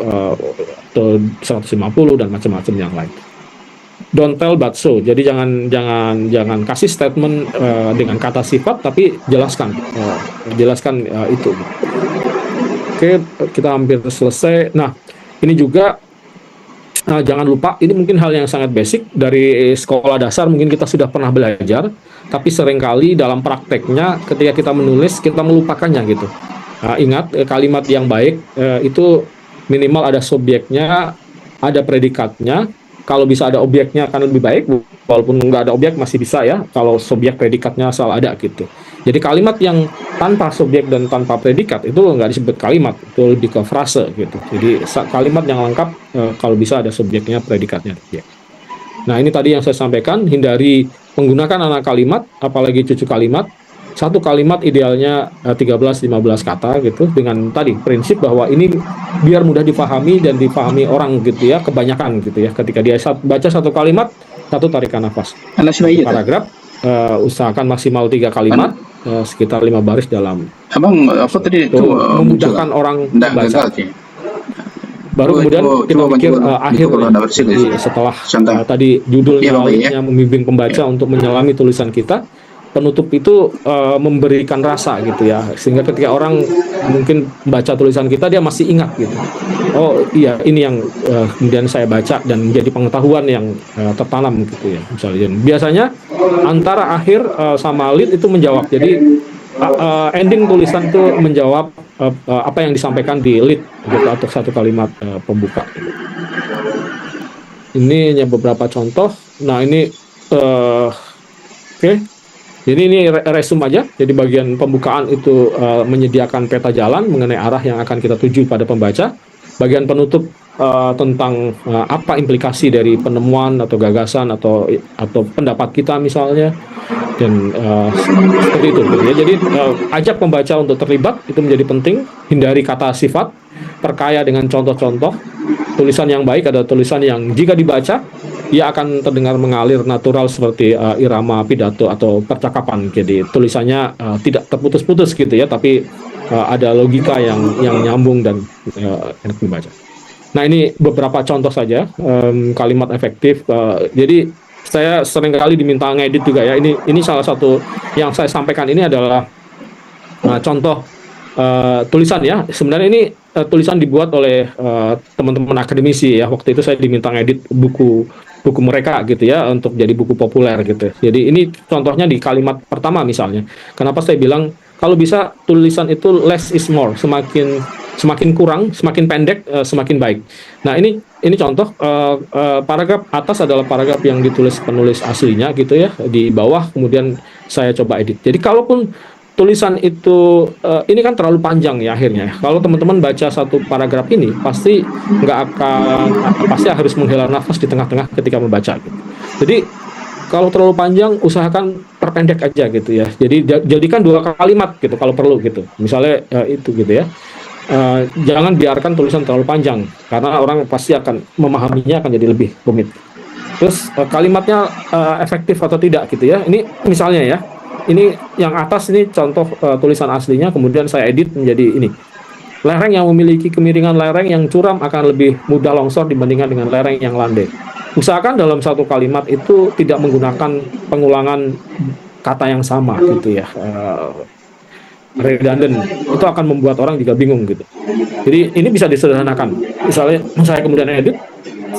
atau 150 dan macam-macam yang lain. Don't tell but show. Jadi jangan kasih statement dengan kata sifat, tapi jelaskan itu. Oke, kita hampir selesai. Nah, ini juga jangan lupa, ini mungkin hal yang sangat basic dari sekolah dasar, mungkin kita sudah pernah belajar, tapi seringkali dalam prakteknya ketika kita menulis kita melupakannya gitu. Ingat, kalimat yang baik itu minimal ada subjeknya, ada predikatnya. Kalau bisa ada objeknya akan lebih baik, walaupun nggak ada objek masih bisa ya, kalau subjek predikatnya asal ada gitu. Jadi kalimat yang tanpa subjek dan tanpa predikat itu nggak disebut kalimat, itu lebih ke frase gitu. Jadi kalimat yang lengkap kalau bisa ada subjeknya, predikatnya. Nah, ini tadi yang saya sampaikan, hindari menggunakan anak kalimat, apalagi cucu kalimat. Satu kalimat idealnya 13-15 kata gitu, dengan tadi prinsip bahwa ini biar mudah dipahami dan dipahami orang gitu ya, kebanyakan gitu ya. Ketika dia baca satu kalimat, satu tarikan nafas. Paragraf usahakan maksimal 3 kalimat, sekitar 5 baris dalam. Abang apa tadi itu memudahkan orang membaca. Baru kemudian kita pikir akhir setelah tadi judulnya membimbing pembaca untuk menyelami tulisan kita. Penutup itu memberikan rasa gitu ya, sehingga ketika orang mungkin baca tulisan kita dia masih ingat gitu. Oh iya, ini yang kemudian saya baca dan menjadi pengetahuan yang tertanam gitu ya. Misalnya biasanya antara akhir sama lead itu menjawab. Jadi ending tulisan itu menjawab apa yang disampaikan di lead gitu, atau satu kalimat pembuka gitu. Ini hanya beberapa contoh. Nah, ini oke. Jadi ini resume aja. Jadi bagian pembukaan itu menyediakan peta jalan mengenai arah yang akan kita tuju pada pembaca. Bagian penutup tentang apa implikasi dari penemuan atau gagasan atau pendapat kita misalnya, dan seperti itu. Ya. Jadi ajak pembaca untuk terlibat itu menjadi penting. Hindari kata sifat, perkaya dengan contoh-contoh. Tulisan yang baik adalah tulisan yang jika dibaca ia akan terdengar mengalir natural seperti irama pidato atau percakapan. Jadi tulisannya tidak terputus-putus gitu ya, tapi ada logika yang nyambung dan enak dibaca. Nah, ini beberapa contoh saja kalimat efektif. Jadi saya sering kali diminta ngedit juga ya. Ini salah satu yang saya sampaikan ini adalah contoh tulisan ya. Sebenarnya ini tulisan dibuat oleh teman-teman akademisi ya. Waktu itu saya diminta ngedit buku buku mereka gitu ya untuk jadi buku populer gitu. Jadi ini contohnya di kalimat pertama misalnya. Kenapa saya bilang kalau bisa tulisan itu less is more, semakin kurang, semakin pendek, semakin baik. Nah ini contoh paragraf atas adalah paragraf yang ditulis penulis aslinya gitu ya, di bawah kemudian saya coba edit. Jadi kalaupun tulisan itu ini kan terlalu panjang ya akhirnya. Kalau teman-teman baca satu paragraf ini pasti nggak akan pasti harus menghela nafas di tengah-tengah ketika membaca gitu. Jadi kalau terlalu panjang usahakan perpendek aja gitu ya. Jadi jadikan 2 kalimat gitu kalau perlu gitu. Misalnya itu gitu ya. Jangan biarkan tulisan terlalu panjang karena orang pasti akan memahaminya akan jadi lebih rumit. Terus kalimatnya efektif atau tidak gitu ya. Ini misalnya ya. Ini yang atas ini contoh tulisan aslinya, kemudian saya edit menjadi ini. Lereng yang memiliki kemiringan lereng yang curam akan lebih mudah longsor dibandingkan dengan lereng yang landai. Usahakan dalam satu kalimat itu tidak menggunakan pengulangan kata yang sama gitu ya. Redundant. Itu akan membuat orang juga bingung gitu. Jadi ini bisa disederhanakan. Misalnya saya kemudian edit,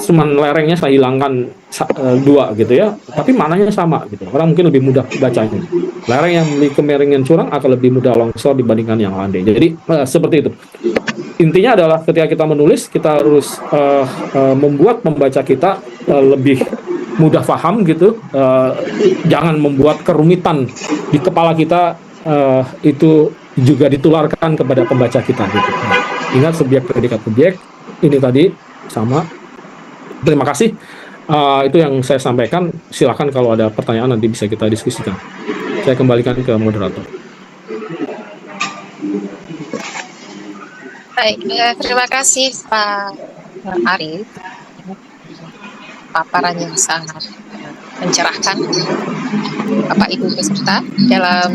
cuman lerengnya saya hilangkan 2 gitu ya, tapi maknanya sama gitu. Orang mungkin lebih mudah bacanya. Lereng yang memiliki kemiringan curang akan lebih mudah longsor dibandingkan yang landai. Jadi seperti itu. Intinya adalah ketika kita menulis, kita harus membuat pembaca kita lebih mudah paham gitu. Jangan membuat kerumitan di kepala kita, itu juga ditularkan kepada pembaca kita gitu. Ingat subjek predikat objek ini tadi sama. Terima kasih. Itu yang saya sampaikan. Silakan kalau ada pertanyaan nanti bisa kita diskusikan. Saya kembalikan ke moderator. Baik, terima kasih Pak Arif. Paparan yang sangat mencerahkan Bapak Ibu peserta. Dalam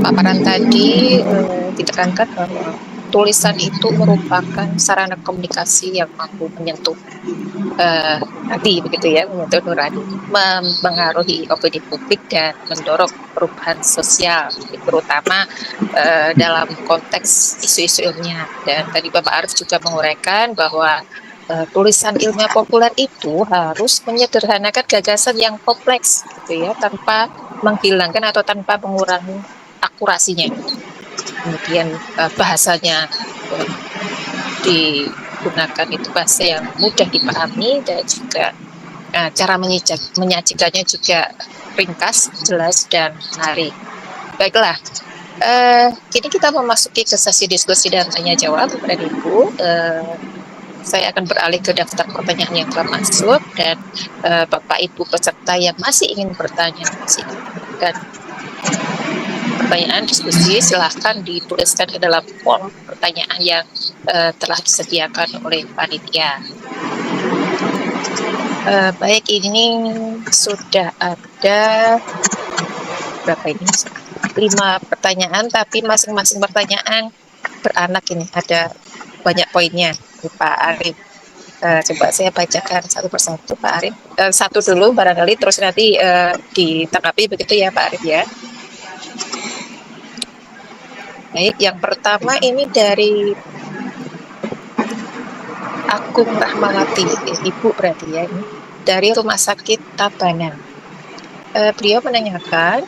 paparan tadi ditekankan bahwa tulisan itu merupakan sarana komunikasi yang mampu menyentuh hati begitu ya, menyentuh nurani, mempengaruhi opini publik dan mendorong perubahan sosial, terutama dalam konteks isu-isu ilmiah. Dan tadi Bapak Arif juga menguraikan bahwa tulisan ilmiah populer itu harus menyederhanakan gagasan yang kompleks gitu ya, tanpa menghilangkan atau tanpa mengurangi akurasinya. Kemudian bahasanya digunakan itu bahasa yang mudah dipahami dan juga cara menyajikannya juga ringkas, jelas, dan menarik. Baiklah, kini kita memasuki ke sesi diskusi dan tanya jawab kepada Ibu. Saya akan beralih ke daftar pertanyaan yang telah masuk, dan Bapak Ibu peserta yang masih ingin bertanya, masih dan pertanyaan diskusi silahkan dituliskan ke dalam form pertanyaan yang telah disediakan oleh panitia. Baik, ini sudah ada berapa ini? 5 pertanyaan, tapi masing-masing pertanyaan beranak ini, ada banyak poinnya Pak Arif. Coba saya bacakan satu persatu Pak Arif. Satu dulu barangkali, terus nanti ditanggapi begitu ya Pak Arif ya. Baik, yang pertama ini dari Agung Rahmawati, Ibu berarti ya, ini dari Rumah Sakit Tabanan. Beliau menanyakan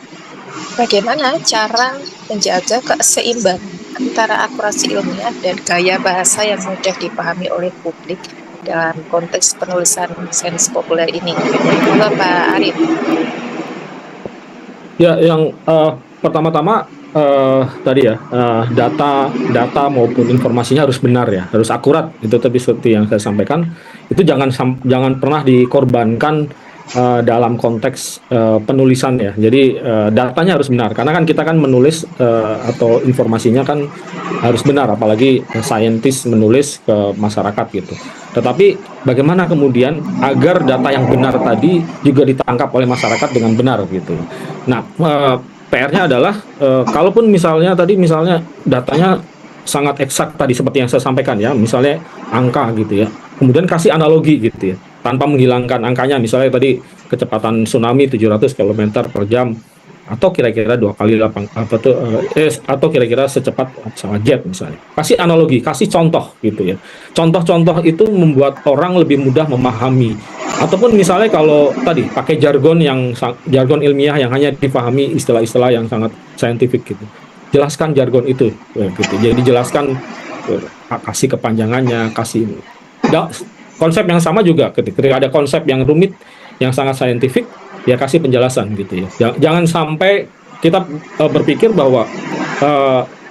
bagaimana cara menjaga keseimbangan antara akurasi ilmiah dan gaya bahasa yang mudah dipahami oleh publik dalam konteks penulisan sains populer ini. Halo Pak Arif. Ya, yang pertama-tama tadi ya, data maupun informasinya harus benar ya, harus akurat. Itu tadi seperti yang saya sampaikan, itu jangan pernah dikorbankan dalam konteks penulisan ya. Jadi datanya harus benar, karena kan kita kan menulis atau informasinya kan harus benar, apalagi saintis menulis ke masyarakat gitu. Tetapi bagaimana kemudian agar data yang benar tadi juga ditangkap oleh masyarakat dengan benar gitu. Nah, PR-nya adalah kalaupun misalnya datanya sangat eksak tadi seperti yang saya sampaikan ya, misalnya angka gitu ya, kemudian kasih analogi gitu ya, tanpa menghilangkan angkanya. Misalnya tadi kecepatan tsunami 700 km per jam, atau kira-kira 2 kali atau kira-kira secepat pesawat jet misalnya. Kasih analogi, kasih contoh gitu ya. Contoh-contoh itu membuat orang lebih mudah memahami. Ataupun misalnya kalau tadi pakai jargon ilmiah yang hanya dipahami istilah-istilah yang sangat saintifik gitu. Jelaskan jargon itu ya, gitu. Jadi jelaskan kasih kepanjangannya, kasih konsep yang sama juga ketika ada konsep yang rumit yang sangat saintifik ya kasih penjelasan gitu ya. Jangan sampai kita berpikir bahwa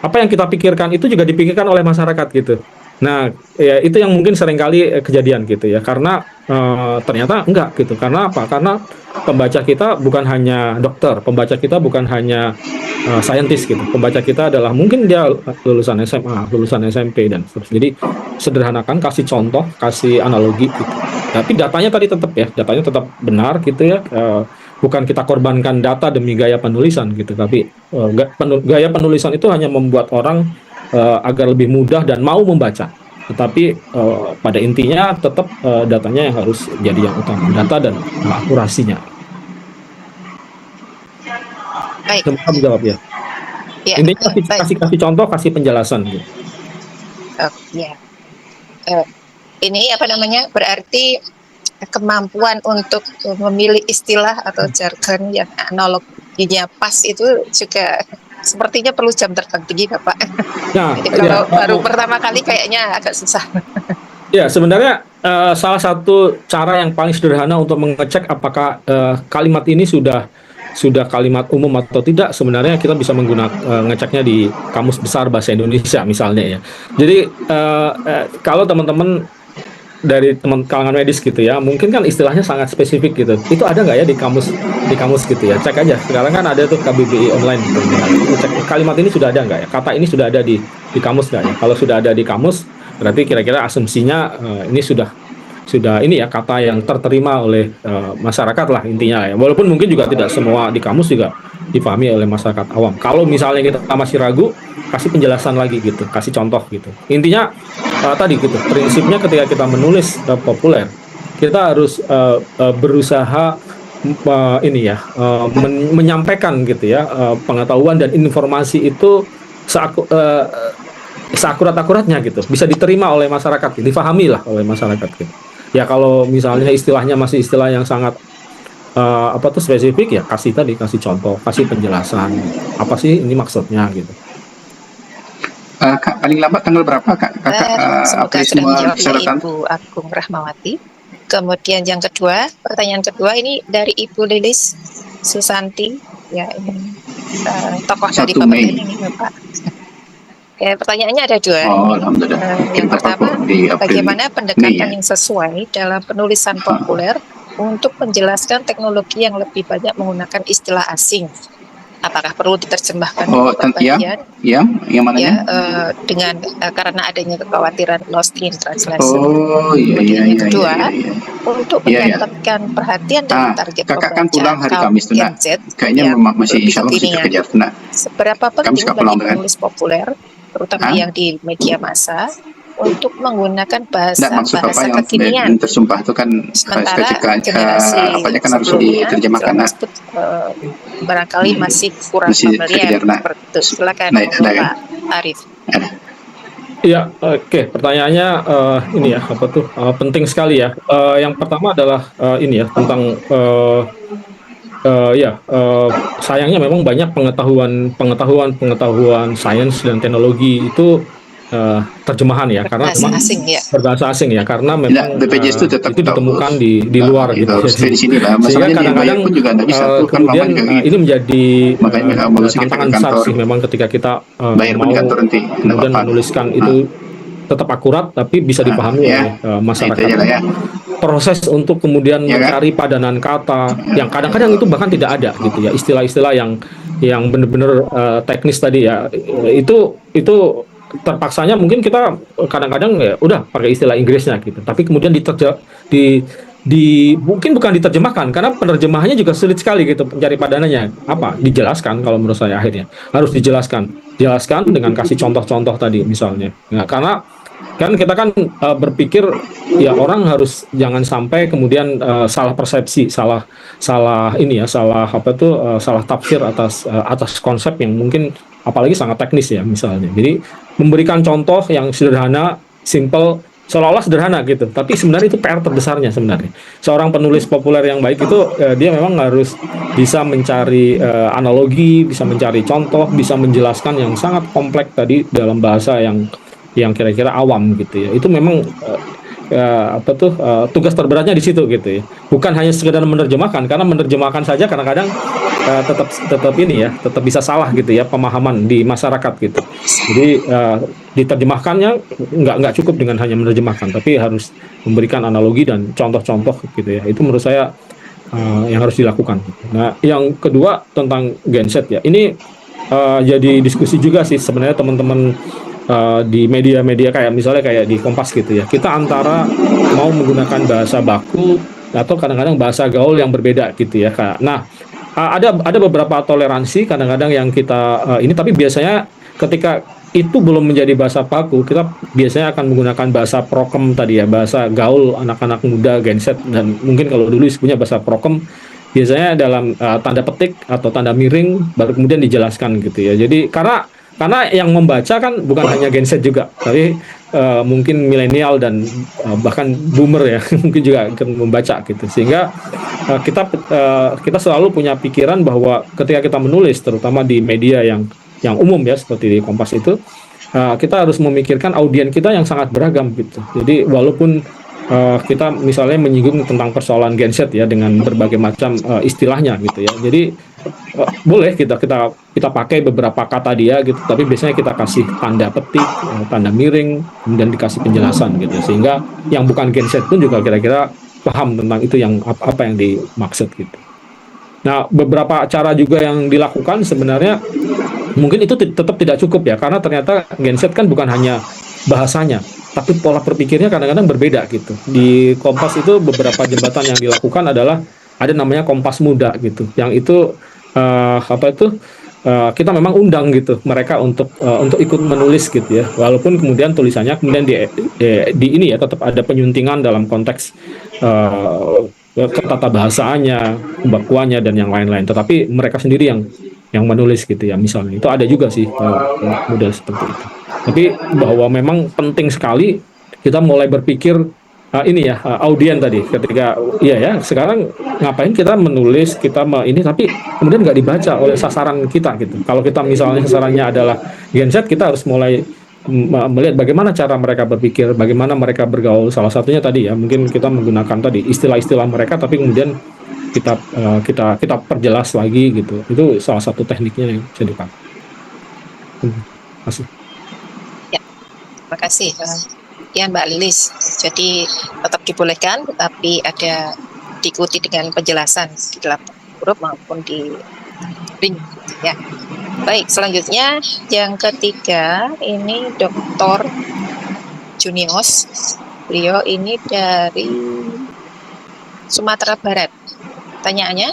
apa yang kita pikirkan itu juga dipikirkan oleh masyarakat gitu. Nah, ya itu yang mungkin seringkali kejadian gitu ya. Karena ternyata enggak gitu. Karena apa? Karena pembaca kita bukan hanya dokter, pembaca kita bukan hanya saintis gitu. Pembaca kita adalah mungkin dia lulusan SMA, lulusan SMP dan seterusnya. Jadi sederhanakan, kasih contoh, kasih analogi gitu. Tapi datanya tadi tetap ya, datanya tetap benar gitu ya. Bukan kita korbankan data demi gaya penulisan gitu, tapi gaya penulisan itu hanya membuat orang agar lebih mudah dan mau membaca. Tetapi pada intinya tetap datanya yang harus jadi yang utama, data dan akurasinya. Baik. Semoga menjawab ya. Ya, Intinya baik. kasih contoh, kasih penjelasan gitu. Ya. Ini apa namanya? Berarti kemampuan untuk memilih istilah atau jargon yang analoginya pas itu juga sepertinya perlu jam terbang tinggi, Bapak. Nah, Kalau baru pertama kali kayaknya agak susah. Ya, sebenarnya salah satu cara yang paling sederhana untuk mengecek apakah kalimat ini sudah kalimat umum atau tidak, sebenarnya kita bisa menggunakan ngeceknya di Kamus Besar Bahasa Indonesia misalnya ya. Jadi kalau teman-teman dari kalangan medis gitu ya, mungkin kan istilahnya sangat spesifik gitu. Itu ada nggak ya di kamus gitu ya? Cek aja. Sekarang kan ada tuh KBBI online gitu. Cek kalimat ini sudah ada nggak ya? Kata ini sudah ada di kamus nggak ya? Kalau sudah ada di kamus, berarti kira-kira asumsinya ini sudah ini ya kata yang terterima oleh masyarakat lah intinya ya. Walaupun mungkin juga tidak semua di kamus juga dipahami oleh masyarakat awam. Kalau misalnya kita masih ragu, kasih penjelasan lagi gitu, kasih contoh gitu. Intinya tadi gitu, prinsipnya ketika kita menulis populer, kita harus berusaha menyampaikan gitu ya pengetahuan dan informasi itu seakurat-akuratnya gitu, bisa diterima oleh masyarakat, difahami lah oleh masyarakat gitu. Ya kalau misalnya istilahnya masih istilah yang sangat spesifik ya kasih contoh, kasih penjelasan apa sih ini maksudnya gitu. Kak, paling lambat tanggal berapa Kak? Semoga sudah menjawab Ibu Agung Rahmawati. Kemudian yang kedua, pertanyaan kedua ini dari Ibu Lilis Susanti, ya ini tokoh dari PPN ini Bapak. Ya, pertanyaannya ada dua. Yang pertama, bagaimana pendekatan yang sesuai dalam penulisan populer untuk menjelaskan teknologi yang lebih banyak menggunakan istilah asing? Apakah perlu diterjemahkan bagian? Yang mananya? Dengan karena adanya kekhawatiran lost in translation. Yang kedua, untuk mendapatkan perhatian dari target Kakak kan pulang hari Kamis tuh, nak. Kayaknya masih insya Allah masih kejar, nak. Seberapa penting bagi penulis populer, terutama yang di media massa, untuk menggunakan bahasa kekinian. Tersumpah itu kan sementara generasi kan harus diterjemahkan. Barangkali masih kurang familiar seperti itu. Silakan Pak Arif. Iya, oke. Pertanyaannya ini ya penting sekali ya. Yang pertama adalah ini ya tentang sayangnya memang banyak pengetahuan sains dan teknologi itu terjemahan ya karena memang berbahasa asing ya karena memang BPJS itu ditemukan di luar gitu. Di sini lah. Sehingga kadang-kadang kemudian ini menjadi tantangan besar sih memang ketika kita mau kemudian menuliskan itu tetap akurat tapi bisa dipahami oleh masyarakat. Proses untuk kemudian mencari padanan kata yang kadang-kadang itu bahkan tidak ada gitu ya, istilah-istilah yang benar-benar teknis tadi ya, itu terpaksanya mungkin kita kadang-kadang ya udah pakai istilah Inggrisnya gitu, tapi kemudian mungkin bukan diterjemahkan karena penerjemahannya juga sulit sekali gitu mencari padanannya dijelaskan. Kalau menurut saya akhirnya harus dijelaskan dengan kasih contoh-contoh tadi misalnya karena Kan kita kan berpikir ya orang harus jangan sampai kemudian salah persepsi, salah salah ini ya, salah apa tuh salah tafsir atas konsep yang mungkin apalagi sangat teknis ya misalnya. Jadi memberikan contoh yang sederhana, simple, seolah-olah sederhana gitu, tapi sebenarnya itu PR terbesarnya sebenarnya. Seorang penulis populer yang baik itu dia memang harus bisa mencari analogi, bisa mencari contoh, bisa menjelaskan yang sangat kompleks tadi dalam bahasa yang kira-kira awam gitu ya. Itu memang tugas terberatnya di situ gitu ya. Bukan hanya sekedar menerjemahkan, karena menerjemahkan saja kadang-kadang tetap ini ya, tetap bisa salah gitu ya pemahaman di masyarakat gitu. Jadi diterjemahkannya nggak cukup dengan hanya menerjemahkan, tapi harus memberikan analogi dan contoh-contoh gitu ya. Itu menurut saya yang harus dilakukan. Nah, yang kedua tentang genset ya. Ini jadi diskusi juga sih sebenarnya teman-teman di media-media kayak misalnya kayak di Kompas gitu ya. Kita antara mau menggunakan bahasa baku atau kadang-kadang bahasa gaul yang berbeda gitu ya, Kak. Nah, ada beberapa toleransi kadang-kadang yang kita ini, tapi biasanya ketika itu belum menjadi bahasa baku, kita biasanya akan menggunakan bahasa prokem tadi ya, bahasa gaul anak-anak muda genset, dan mungkin kalau dulu punya bahasa prokem biasanya dalam tanda petik atau tanda miring baru kemudian dijelaskan gitu ya. Jadi karena yang membaca kan bukan hanya genset juga, tapi mungkin milenial dan bahkan boomer ya mungkin juga akan membaca gitu, sehingga kita selalu punya pikiran bahwa ketika kita menulis terutama di media yang umum ya seperti di Kompas itu, kita harus memikirkan audien kita yang sangat beragam gitu. Jadi walaupun kita misalnya menyinggung tentang persoalan genset ya dengan berbagai macam istilahnya gitu ya. Jadi boleh kita pakai beberapa kata dia gitu, tapi biasanya kita kasih tanda petik, tanda miring, kemudian dikasih penjelasan gitu, sehingga yang bukan genset pun juga kira-kira paham tentang itu yang apa yang dimaksud gitu. Nah, beberapa cara juga yang dilakukan sebenarnya mungkin itu tetap tidak cukup ya, karena ternyata genset kan bukan hanya bahasanya, tapi pola berpikirnya kadang-kadang berbeda gitu. Di Kompas itu beberapa jembatan yang dilakukan adalah ada namanya Kompas Muda gitu, yang itu kita memang undang gitu mereka untuk ikut menulis gitu ya, walaupun kemudian tulisannya kemudian di ini ya tetap ada penyuntingan dalam konteks tata bahasanya, pembakuannya dan yang lain-lain, tetapi mereka sendiri yang menulis gitu ya misalnya. Itu ada juga sih model seperti itu. Tapi bahwa memang penting sekali kita mulai berpikir ini ya audien tadi ketika ya sekarang ngapain kita menulis ini tapi kemudian nggak dibaca oleh sasaran kita gitu. Kalau kita misalnya sasarannya adalah genset, kita harus mulai melihat bagaimana cara mereka berpikir, bagaimana mereka bergaul. Salah satunya tadi ya mungkin kita menggunakan tadi istilah-istilah mereka, tapi kemudian kita perjelas lagi gitu. Itu salah satu tekniknya yang bisa dipakai. Terima kasih. Ya, terima kasih. Ya Mbak Lilis, jadi tetap dibolehkan, tetapi ada diikuti dengan penjelasan di dalam huruf maupun di ring. Ya, baik. Selanjutnya yang ketiga ini Dr. Junios. Beliau ini dari Sumatera Barat. Pertanyaannya,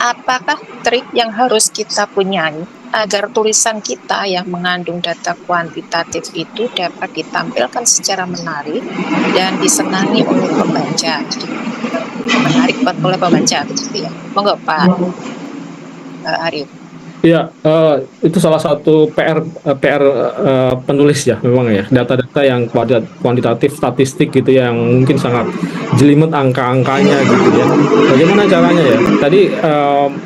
apakah trik yang harus kita punyai agar tulisan kita yang mengandung data kuantitatif itu dapat ditampilkan secara menarik dan disenangi oleh pembaca, menarik oleh pembaca gitu ya. Monggo Pak Arif. Ya, itu salah satu PR penulis ya memang ya, data-data yang kuantitatif, statistik gitu yang mungkin sangat jelimet angka-angkanya gitu ya. Bagaimana caranya ya? Tadi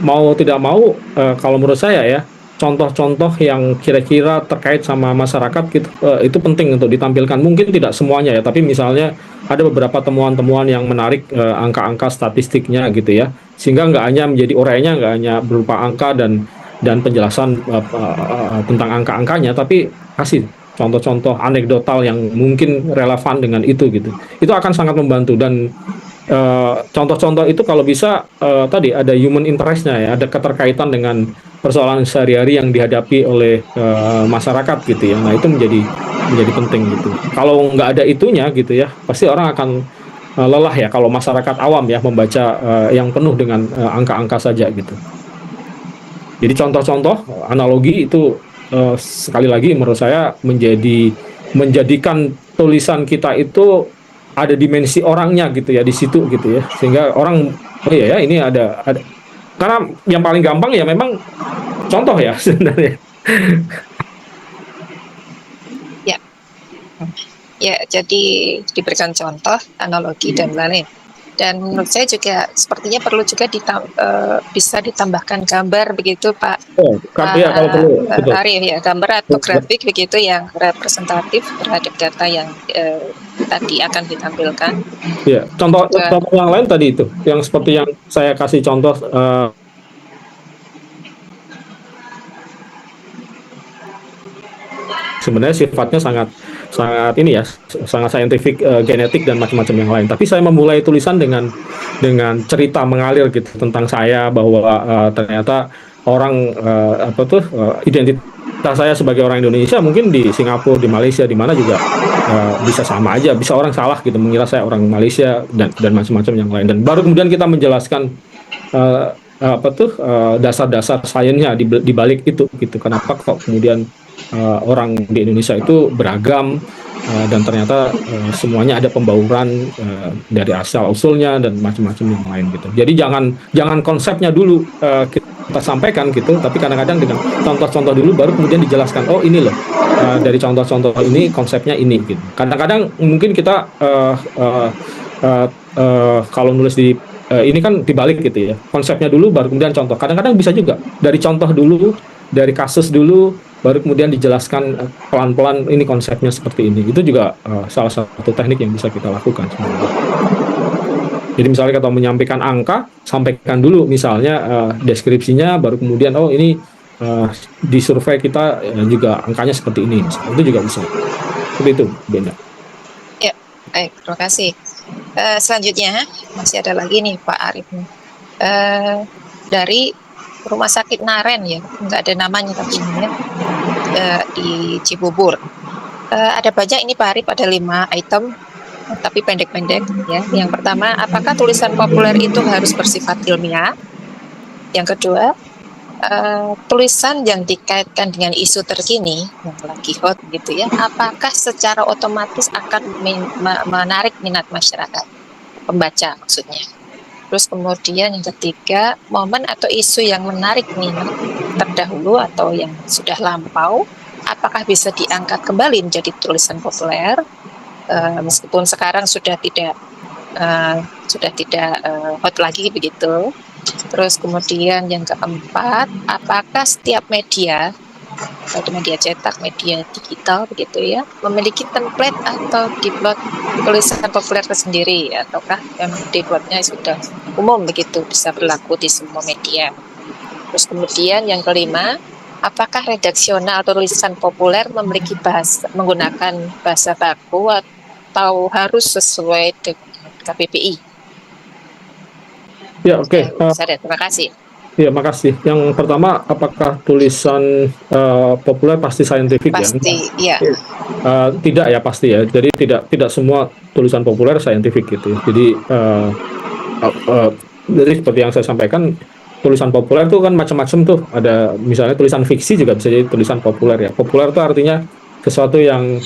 mau tidak mau kalau menurut saya ya, contoh-contoh yang kira-kira terkait sama masyarakat gitu, itu penting untuk ditampilkan. Mungkin tidak semuanya ya, tapi misalnya ada beberapa temuan-temuan yang menarik angka-angka statistiknya gitu ya, sehingga nggak hanya menjadi urainya, nggak hanya berupa angka dan penjelasan tentang angka-angkanya, tapi kasih contoh-contoh anekdotal yang mungkin relevan dengan itu gitu. Itu akan sangat membantu. Dan contoh-contoh itu kalau bisa tadi ada human interest-nya ya, ada keterkaitan dengan persoalan sehari-hari yang dihadapi oleh masyarakat gitu ya. Nah, itu menjadi penting gitu. Kalau nggak ada itunya gitu ya, pasti orang akan lelah ya kalau masyarakat awam ya membaca yang penuh dengan angka-angka saja gitu. Jadi contoh-contoh analogi itu sekali lagi menurut saya menjadikan tulisan kita itu ada dimensi orangnya gitu ya di situ gitu ya, sehingga orang oh iya ya ini ada karena yang paling gampang ya memang contoh ya sebenarnya. Ya, jadi diberikan contoh, analogi dan lain-lain. Dan menurut saya juga sepertinya perlu juga bisa ditambahkan gambar begitu Pak. Oh, ya kalau perlu. Betul. Arif ya, gambar atau grafik begitu yang representatif terhadap data yang tadi akan ditampilkan. Ya, contoh yang lain tadi itu, yang seperti yang saya kasih contoh. Sebenarnya sifatnya sangat ini ya, sangat saintifik, genetik dan macam-macam yang lain. Tapi saya memulai tulisan dengan cerita mengalir gitu tentang saya, bahwa ternyata orang identitas saya sebagai orang Indonesia mungkin di Singapura, di Malaysia, di mana juga bisa sama aja, bisa orang salah gitu mengira saya orang Malaysia dan macam-macam yang lain. Dan baru kemudian kita menjelaskan dasar-dasar sainsnya di balik itu gitu. Kenapa kok kemudian orang di Indonesia itu beragam dan ternyata semuanya ada pembauran dari asal usulnya dan macam-macam yang lain gitu. Jadi jangan konsepnya dulu kita sampaikan gitu, tapi kadang-kadang dengan contoh-contoh dulu baru kemudian dijelaskan, oh ini loh dari contoh-contoh ini konsepnya ini gitu. Kadang-kadang mungkin kita kalau nulis di ini kan dibalik gitu ya, konsepnya dulu baru kemudian contoh. Kadang-kadang bisa juga dari contoh dulu, dari kasus dulu, baru kemudian dijelaskan pelan-pelan ini konsepnya seperti ini. Itu juga salah satu teknik yang bisa kita lakukan sebenarnya. Jadi misalnya kita menyampaikan angka, sampaikan dulu misalnya deskripsinya, baru kemudian oh ini di survei kita juga angkanya seperti ini. Itu juga bisa. Seperti itu, beda. Ya, baik, terima kasih. Selanjutnya masih ada lagi nih Pak Arif. Dari Rumah Sakit Naren ya, nggak ada namanya tapi ini di Cibubur. Ada banyak ini Pak Arif, ada 5 item tapi pendek-pendek ya. Yang pertama, apakah tulisan populer itu harus bersifat ilmiah? Yang kedua, tulisan yang dikaitkan dengan isu terkini yang lagi hot gitu ya, apakah secara otomatis akan menarik minat masyarakat, pembaca maksudnya. Terus kemudian yang ketiga, momen atau isu yang menarik minat terdahulu atau yang sudah lampau, apakah bisa diangkat kembali menjadi tulisan populer meskipun sekarang sudah tidak hot lagi begitu. Terus kemudian yang keempat, apakah setiap media, baik media cetak, media digital begitu ya, memiliki template atau diplot tulisan populer tersendiri, ataukah memang diplotnya sudah umum begitu, bisa berlaku di semua media. Terus kemudian yang kelima, apakah redaksional atau tulisan populer memiliki menggunakan bahasa baku atau harus sesuai dengan KBBI? Ya, oke. Terima kasih. Ya, makasih. Yang pertama, apakah tulisan populer pasti saintifik ya? Pasti, ya. Tidak ya, pasti ya. Jadi tidak semua tulisan populer saintifik gitu. Jadi seperti yang saya sampaikan, tulisan populer itu kan macam-macam tuh. Ada misalnya tulisan fiksi juga bisa jadi tulisan populer ya. Populer itu artinya sesuatu yang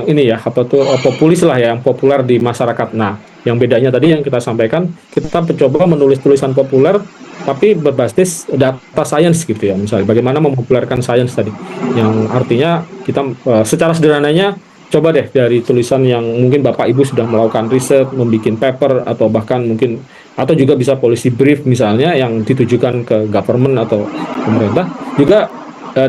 ini ya, populis lah ya, yang populer di masyarakat. Nah, yang bedanya tadi yang kita sampaikan, kita mencoba menulis tulisan populer tapi berbasis data sains gitu ya. Misalnya bagaimana mempopulerkan sains tadi, yang artinya kita secara sederhananya coba deh dari tulisan yang mungkin Bapak Ibu sudah melakukan riset, membuat paper, atau bahkan mungkin atau juga bisa policy brief misalnya yang ditujukan ke government atau pemerintah, juga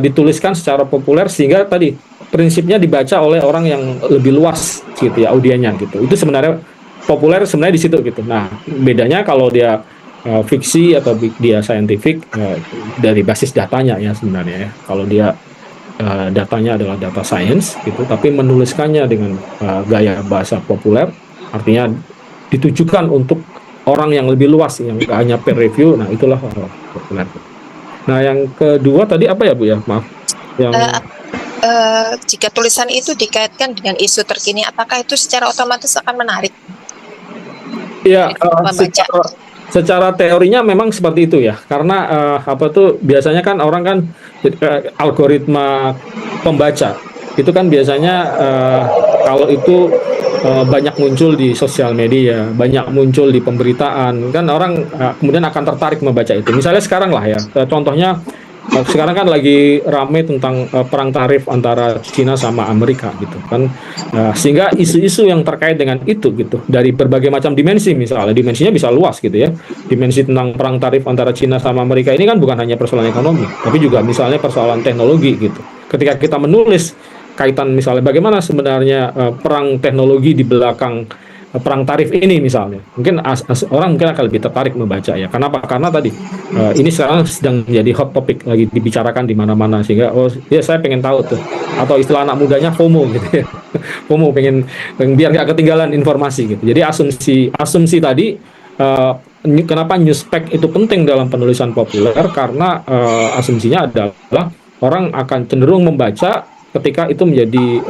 dituliskan secara populer sehingga tadi prinsipnya dibaca oleh orang yang lebih luas gitu ya, audiennya gitu. Itu sebenarnya populer sebenarnya di situ gitu. Nah, bedanya kalau dia fiksi atau dia saintifik dari basis datanya ya sebenarnya ya. Kalau dia datanya adalah data science gitu, tapi menuliskannya dengan gaya bahasa populer, artinya ditujukan untuk orang yang lebih luas, yang nggak hanya peer review. Nah, itulah populer. Nah, yang kedua tadi apa ya Bu ya? Maaf. Yang jika tulisan itu dikaitkan dengan isu terkini, apakah itu secara otomatis akan menarik? Ya, secara teorinya memang seperti itu ya. Karena biasanya kan orang kan algoritma pembaca itu kan biasanya kalau itu banyak muncul di sosial media, banyak muncul di pemberitaan, kan orang kemudian akan tertarik membaca itu. Misalnya sekarang lah ya, contohnya sekarang kan lagi rame tentang perang tarif antara Cina sama Amerika gitu kan, sehingga isu-isu yang terkait dengan itu gitu dari berbagai macam dimensi, misalnya dimensinya bisa luas gitu ya, dimensi tentang perang tarif antara Cina sama Amerika ini kan bukan hanya persoalan ekonomi, tapi juga misalnya persoalan teknologi gitu. Ketika kita menulis kaitan misalnya bagaimana sebenarnya perang teknologi di belakang perang tarif ini misalnya, mungkin orang mungkin akan lebih tertarik membaca ya. Kenapa? Karena tadi ini sekarang sedang menjadi hot topic, lagi dibicarakan di mana-mana, sehingga oh ya saya pengen tahu tuh, atau istilah anak mudanya FOMO gitu ya. FOMO, pengen biar nggak ketinggalan informasi gitu. Jadi asumsi tadi kenapa newspek itu penting dalam penulisan populer, karena asumsinya adalah orang akan cenderung membaca ketika itu menjadi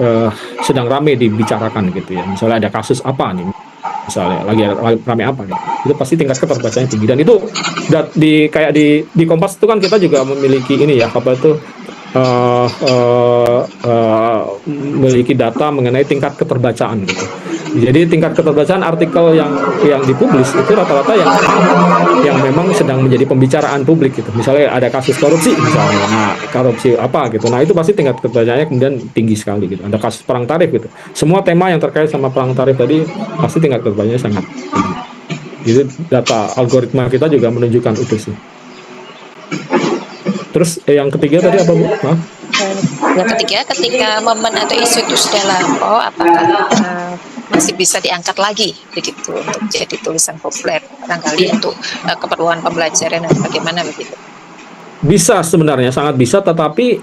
sedang ramai dibicarakan gitu ya. Misalnya ada kasus apa nih, misalnya lagi ramai apa gitu, itu pasti tingkat keterbacaannya tinggi. Dan itu kayak di Kompas itu kan kita juga memiliki ini ya, apa itu memiliki data mengenai tingkat keterbacaan gitu. Jadi tingkat keterbacaan artikel yang dipublis itu rata-rata yang memang sedang menjadi pembicaraan publik gitu. Misalnya ada kasus korupsi misalnya, nah korupsi apa gitu, nah itu pasti tingkat keterbacaannya kemudian tinggi sekali gitu. Ada kasus perang tarif gitu, semua tema yang terkait sama perang tarif tadi pasti tingkat keterbacaannya sangat tinggi. Jadi data algoritma kita juga menunjukkan itu sih. Terus yang ketiga tadi apa Bu? Yang ketiga, ketika momen atau isu itu sudah lampau, apakah masih bisa diangkat lagi begitu untuk jadi tulisan populer, barangkali untuk keperluan pembelajaran dan bagaimana begitu? Bisa sebenarnya, sangat bisa, tetapi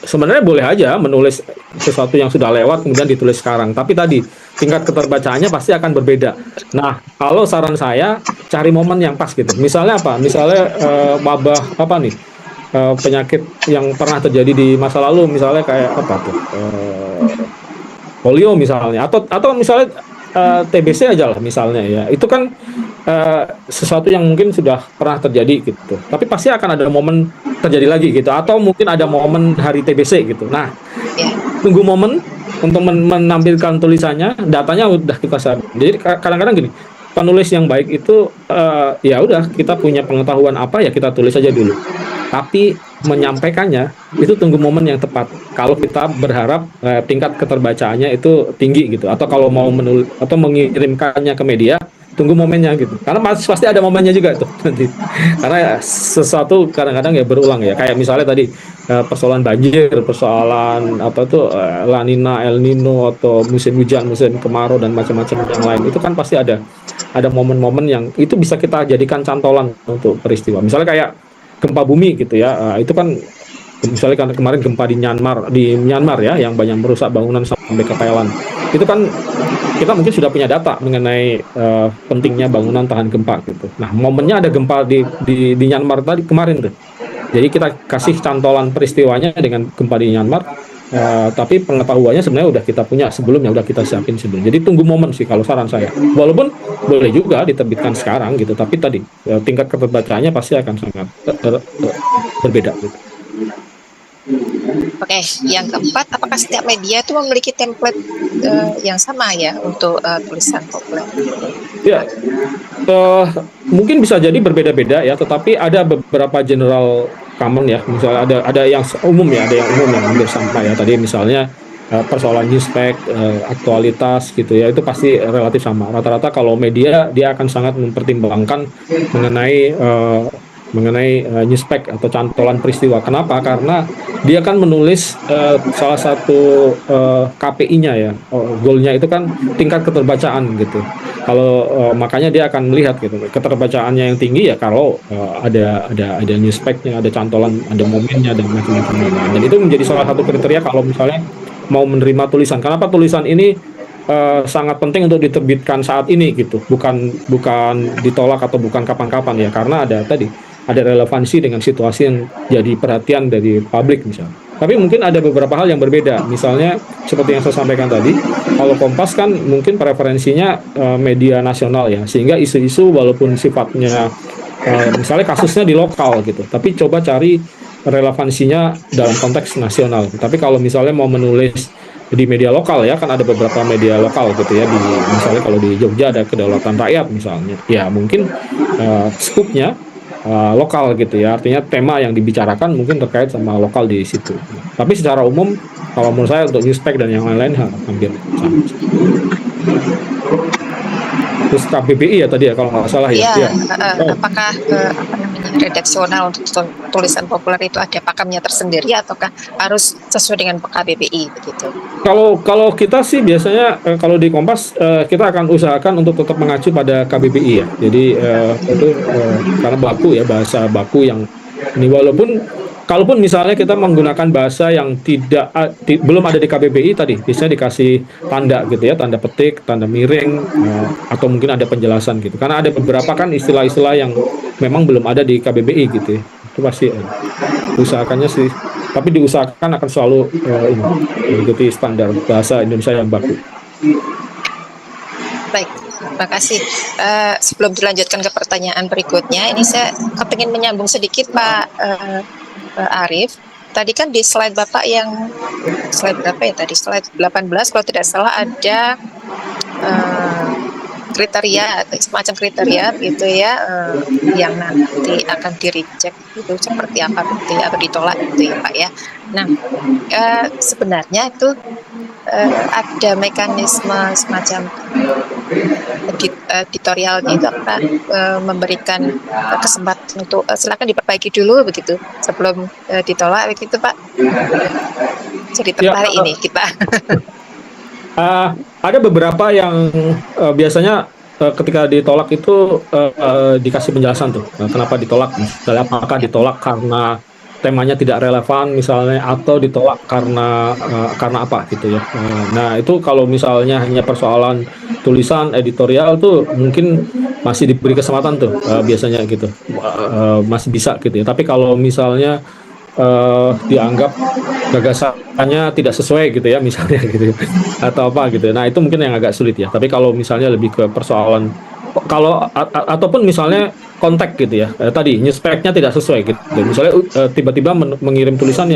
sebenarnya boleh aja menulis sesuatu yang sudah lewat kemudian ditulis sekarang. Tapi tadi tingkat keterbacaannya pasti akan berbeda. Nah, kalau saran saya cari momen yang pas gitu. Misalnya apa? Misalnya wabah apa nih? Penyakit yang pernah terjadi di masa lalu, misalnya kayak apa tuh? Polio misalnya, atau misalnya TBC aja lah misalnya ya. Itu kan sesuatu yang mungkin sudah pernah terjadi gitu. Tapi pasti akan ada momen terjadi lagi gitu, atau mungkin ada momen hari TBC gitu. Nah, tunggu momen untuk menampilkan tulisannya, datanya udah kita share. Jadi kadang-kadang gini, penulis yang baik itu ya udah, kita punya pengetahuan apa ya kita tulis aja dulu. Tapi menyampaikannya itu tunggu momen yang tepat. Kalau kita berharap tingkat keterbacaannya itu tinggi gitu, atau kalau mau menulis atau mengirimkannya ke media, tunggu momennya gitu. Karena pasti ada momennya juga tuh nanti. Karena sesuatu kadang-kadang ya berulang ya. Kayak misalnya tadi persoalan banjir, persoalan apa tuh La Nina, El Nino, atau musim hujan, musim kemarau dan macam-macam yang lain. Itu kan pasti ada momen-momen yang itu bisa kita jadikan cantolan untuk peristiwa. Misalnya kayak gempa bumi gitu ya, itu kan misalnya kemarin gempa di Myanmar ya, yang banyak merusak bangunan sampai ke Thailand. Itu kan kita mungkin sudah punya data mengenai pentingnya bangunan tahan gempa gitu. Nah, momennya ada gempa di Myanmar tadi kemarin tuh. Jadi kita kasih cantolan peristiwanya dengan gempa di Myanmar, tapi pengetahuannya sebenarnya udah kita punya sebelumnya, udah kita siapin sebelum. Jadi tunggu momen sih kalau saran saya. Walaupun boleh juga diterbitkan sekarang gitu, tapi tadi tingkat keterbacaannya pasti akan sangat berbeda gitu. Oke, yang keempat, apakah setiap media itu memiliki template yang sama ya untuk tulisan populer? Ya, mungkin bisa jadi berbeda-beda ya, tetapi ada beberapa general common ya. Misalnya ada yang umum ya, ada yang umum yang hampir sama ya. Tadi misalnya persoalan newspek, aktualitas gitu ya, itu pasti relatif sama. Rata-rata kalau media dia akan sangat mempertimbangkan mengenai newspek atau cantolan peristiwa. Kenapa? Karena dia kan menulis salah satu KPI-nya ya, goalnya itu kan tingkat keterbacaan gitu. Kalau makanya dia akan melihat gitu keterbacaannya yang tinggi ya kalau ada newspeknya, ada cantolan, ada momennya dan macam-macam. Dan itu menjadi salah satu kriteria kalau misalnya mau menerima tulisan. Kenapa tulisan ini sangat penting untuk diterbitkan saat ini gitu, bukan ditolak atau bukan kapan-kapan ya, karena ada relevansi dengan situasi yang jadi perhatian dari publik misalnya. Tapi mungkin ada beberapa hal yang berbeda. Misalnya seperti yang saya sampaikan tadi, kalau Kompas kan mungkin preferensinya media nasional ya, sehingga isu-isu walaupun sifatnya misalnya kasusnya di lokal gitu, tapi coba cari relevansinya dalam konteks nasional. Tapi kalau misalnya mau menulis di media lokal ya, kan ada beberapa media lokal gitu ya, di misalnya kalau di Jogja ada Kedaulatan Rakyat misalnya, ya mungkin skupnya lokal gitu ya, artinya tema yang dibicarakan mungkin terkait sama lokal di situ. Tapi secara umum kalau menurut saya untuk Newspek dan yang lain-lain hampir sama. Terus KBBI ya tadi ya kalau nggak salah ya. Iya, Oh. apakah redaksional untuk tulisan populer itu ada pakemnya tersendiri ataukah harus sesuai dengan KBBI begitu? Kalau kita sih biasanya kalau di Kompas kita akan usahakan untuk tetap mengacu pada KBBI ya. Jadi itu karena baku ya, bahasa baku yang ini, kalaupun misalnya kita menggunakan bahasa yang belum ada di KBBI tadi, bisa dikasih tanda gitu ya, tanda petik, tanda miring, atau mungkin ada penjelasan gitu. Karena ada beberapa kan istilah-istilah yang memang belum ada di KBBI gitu ya. Itu pasti usahakannya sih. Tapi diusahakan akan selalu mengikuti standar bahasa Indonesia yang baku. Baik, terima kasih. Sebelum dilanjutkan ke pertanyaan berikutnya, ini saya kepingin menyambung sedikit Pak Arief. Tadi kan di slide Bapak yang slide berapa ya tadi? Slide 18 kalau tidak salah ada kriteria atau semacam kriteria gitu ya, yang nanti akan di-reject itu seperti apa gitu ya, atau ditolak gitu ya Pak ya. Nah, sebenarnya itu ada mekanisme semacam editorialnya itu apa, memberikan kesempatan untuk silakan diperbaiki dulu begitu sebelum ditolak begitu Pak. Jadi tertarik ini kita. Ada beberapa yang biasanya ketika ditolak itu dikasih penjelasan tuh kenapa ditolak. Misalnya apakah ditolak karena temanya tidak relevan misalnya, atau ditolak karena apa gitu ya. Nah itu kalau misalnya hanya persoalan tulisan editorial tuh mungkin masih diberi kesempatan tuh biasanya gitu, masih bisa gitu ya. Tapi kalau misalnya dianggap gagasannya tidak sesuai gitu ya misalnya gitu atau apa gitu. Nah itu mungkin yang agak sulit ya. Tapi kalau misalnya lebih ke persoalan ataupun misalnya kontak gitu ya, tadi Newspeknya tidak sesuai gitu. Misalnya tiba-tiba mengirim tulisan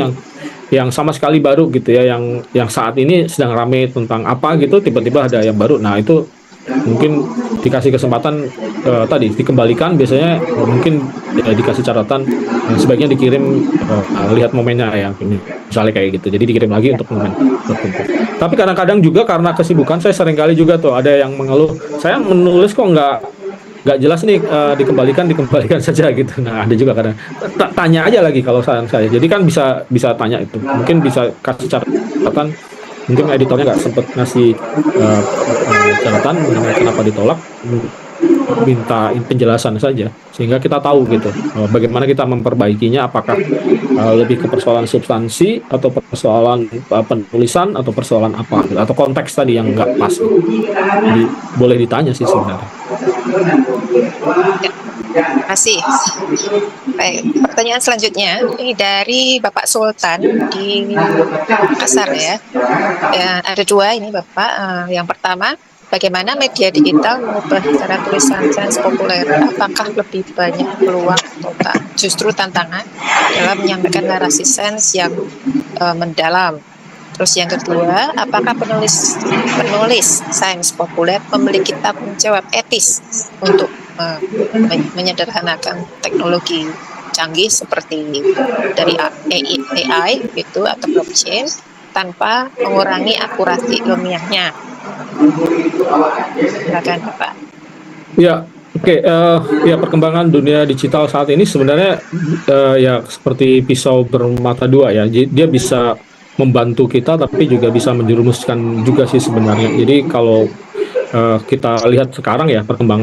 yang sama sekali baru gitu ya, yang saat ini sedang rame tentang apa gitu, tiba-tiba ada yang baru. Nah itu mungkin dikasih kesempatan tadi dikembalikan, biasanya mungkin dikasih catatan sebaiknya dikirim, lihat momennya ya, misalnya kayak gitu, jadi dikirim lagi untuk momen tertentu. Tapi kadang-kadang juga karena kesibukan saya seringkali juga tuh ada yang mengeluh, saya menulis kok nggak jelas nih, dikembalikan saja gitu. Nah ada juga kadang tanya aja lagi kalau saran saya, jadi kan bisa tanya itu, mungkin bisa kasih catatan. Mungkin editornya nggak sempat ngasih catatan mengenai kenapa ditolak, minta penjelasan saja sehingga kita tahu gitu bagaimana kita memperbaikinya, apakah lebih ke persoalan substansi atau persoalan penulisan atau persoalan apa gitu, atau konteks tadi yang nggak pas gitu. Jadi boleh ditanya sih sebenarnya. Terima kasih. Baik, pertanyaan selanjutnya ini dari Bapak Sultan di Makassar ya. Ada dua ini Bapak. Yang pertama, bagaimana media digital mengubah cara tulisan sains populer? Apakah lebih banyak peluang atau justru tantangan dalam menyampaikan narasi sains yang mendalam? Terus yang kedua, apakah penulis sains populer memiliki tanggung jawab etis untuk menyederhanakan teknologi canggih seperti dari AI gitu atau blockchain tanpa mengurangi akurasi ilmiahnya? Silakan Bapak. Ya, oke. Ya perkembangan dunia digital saat ini sebenarnya ya seperti pisau bermata dua ya. Dia bisa membantu kita tapi juga bisa menjerumuskan juga sih sebenarnya. Jadi kalau kita lihat sekarang ya perkembangan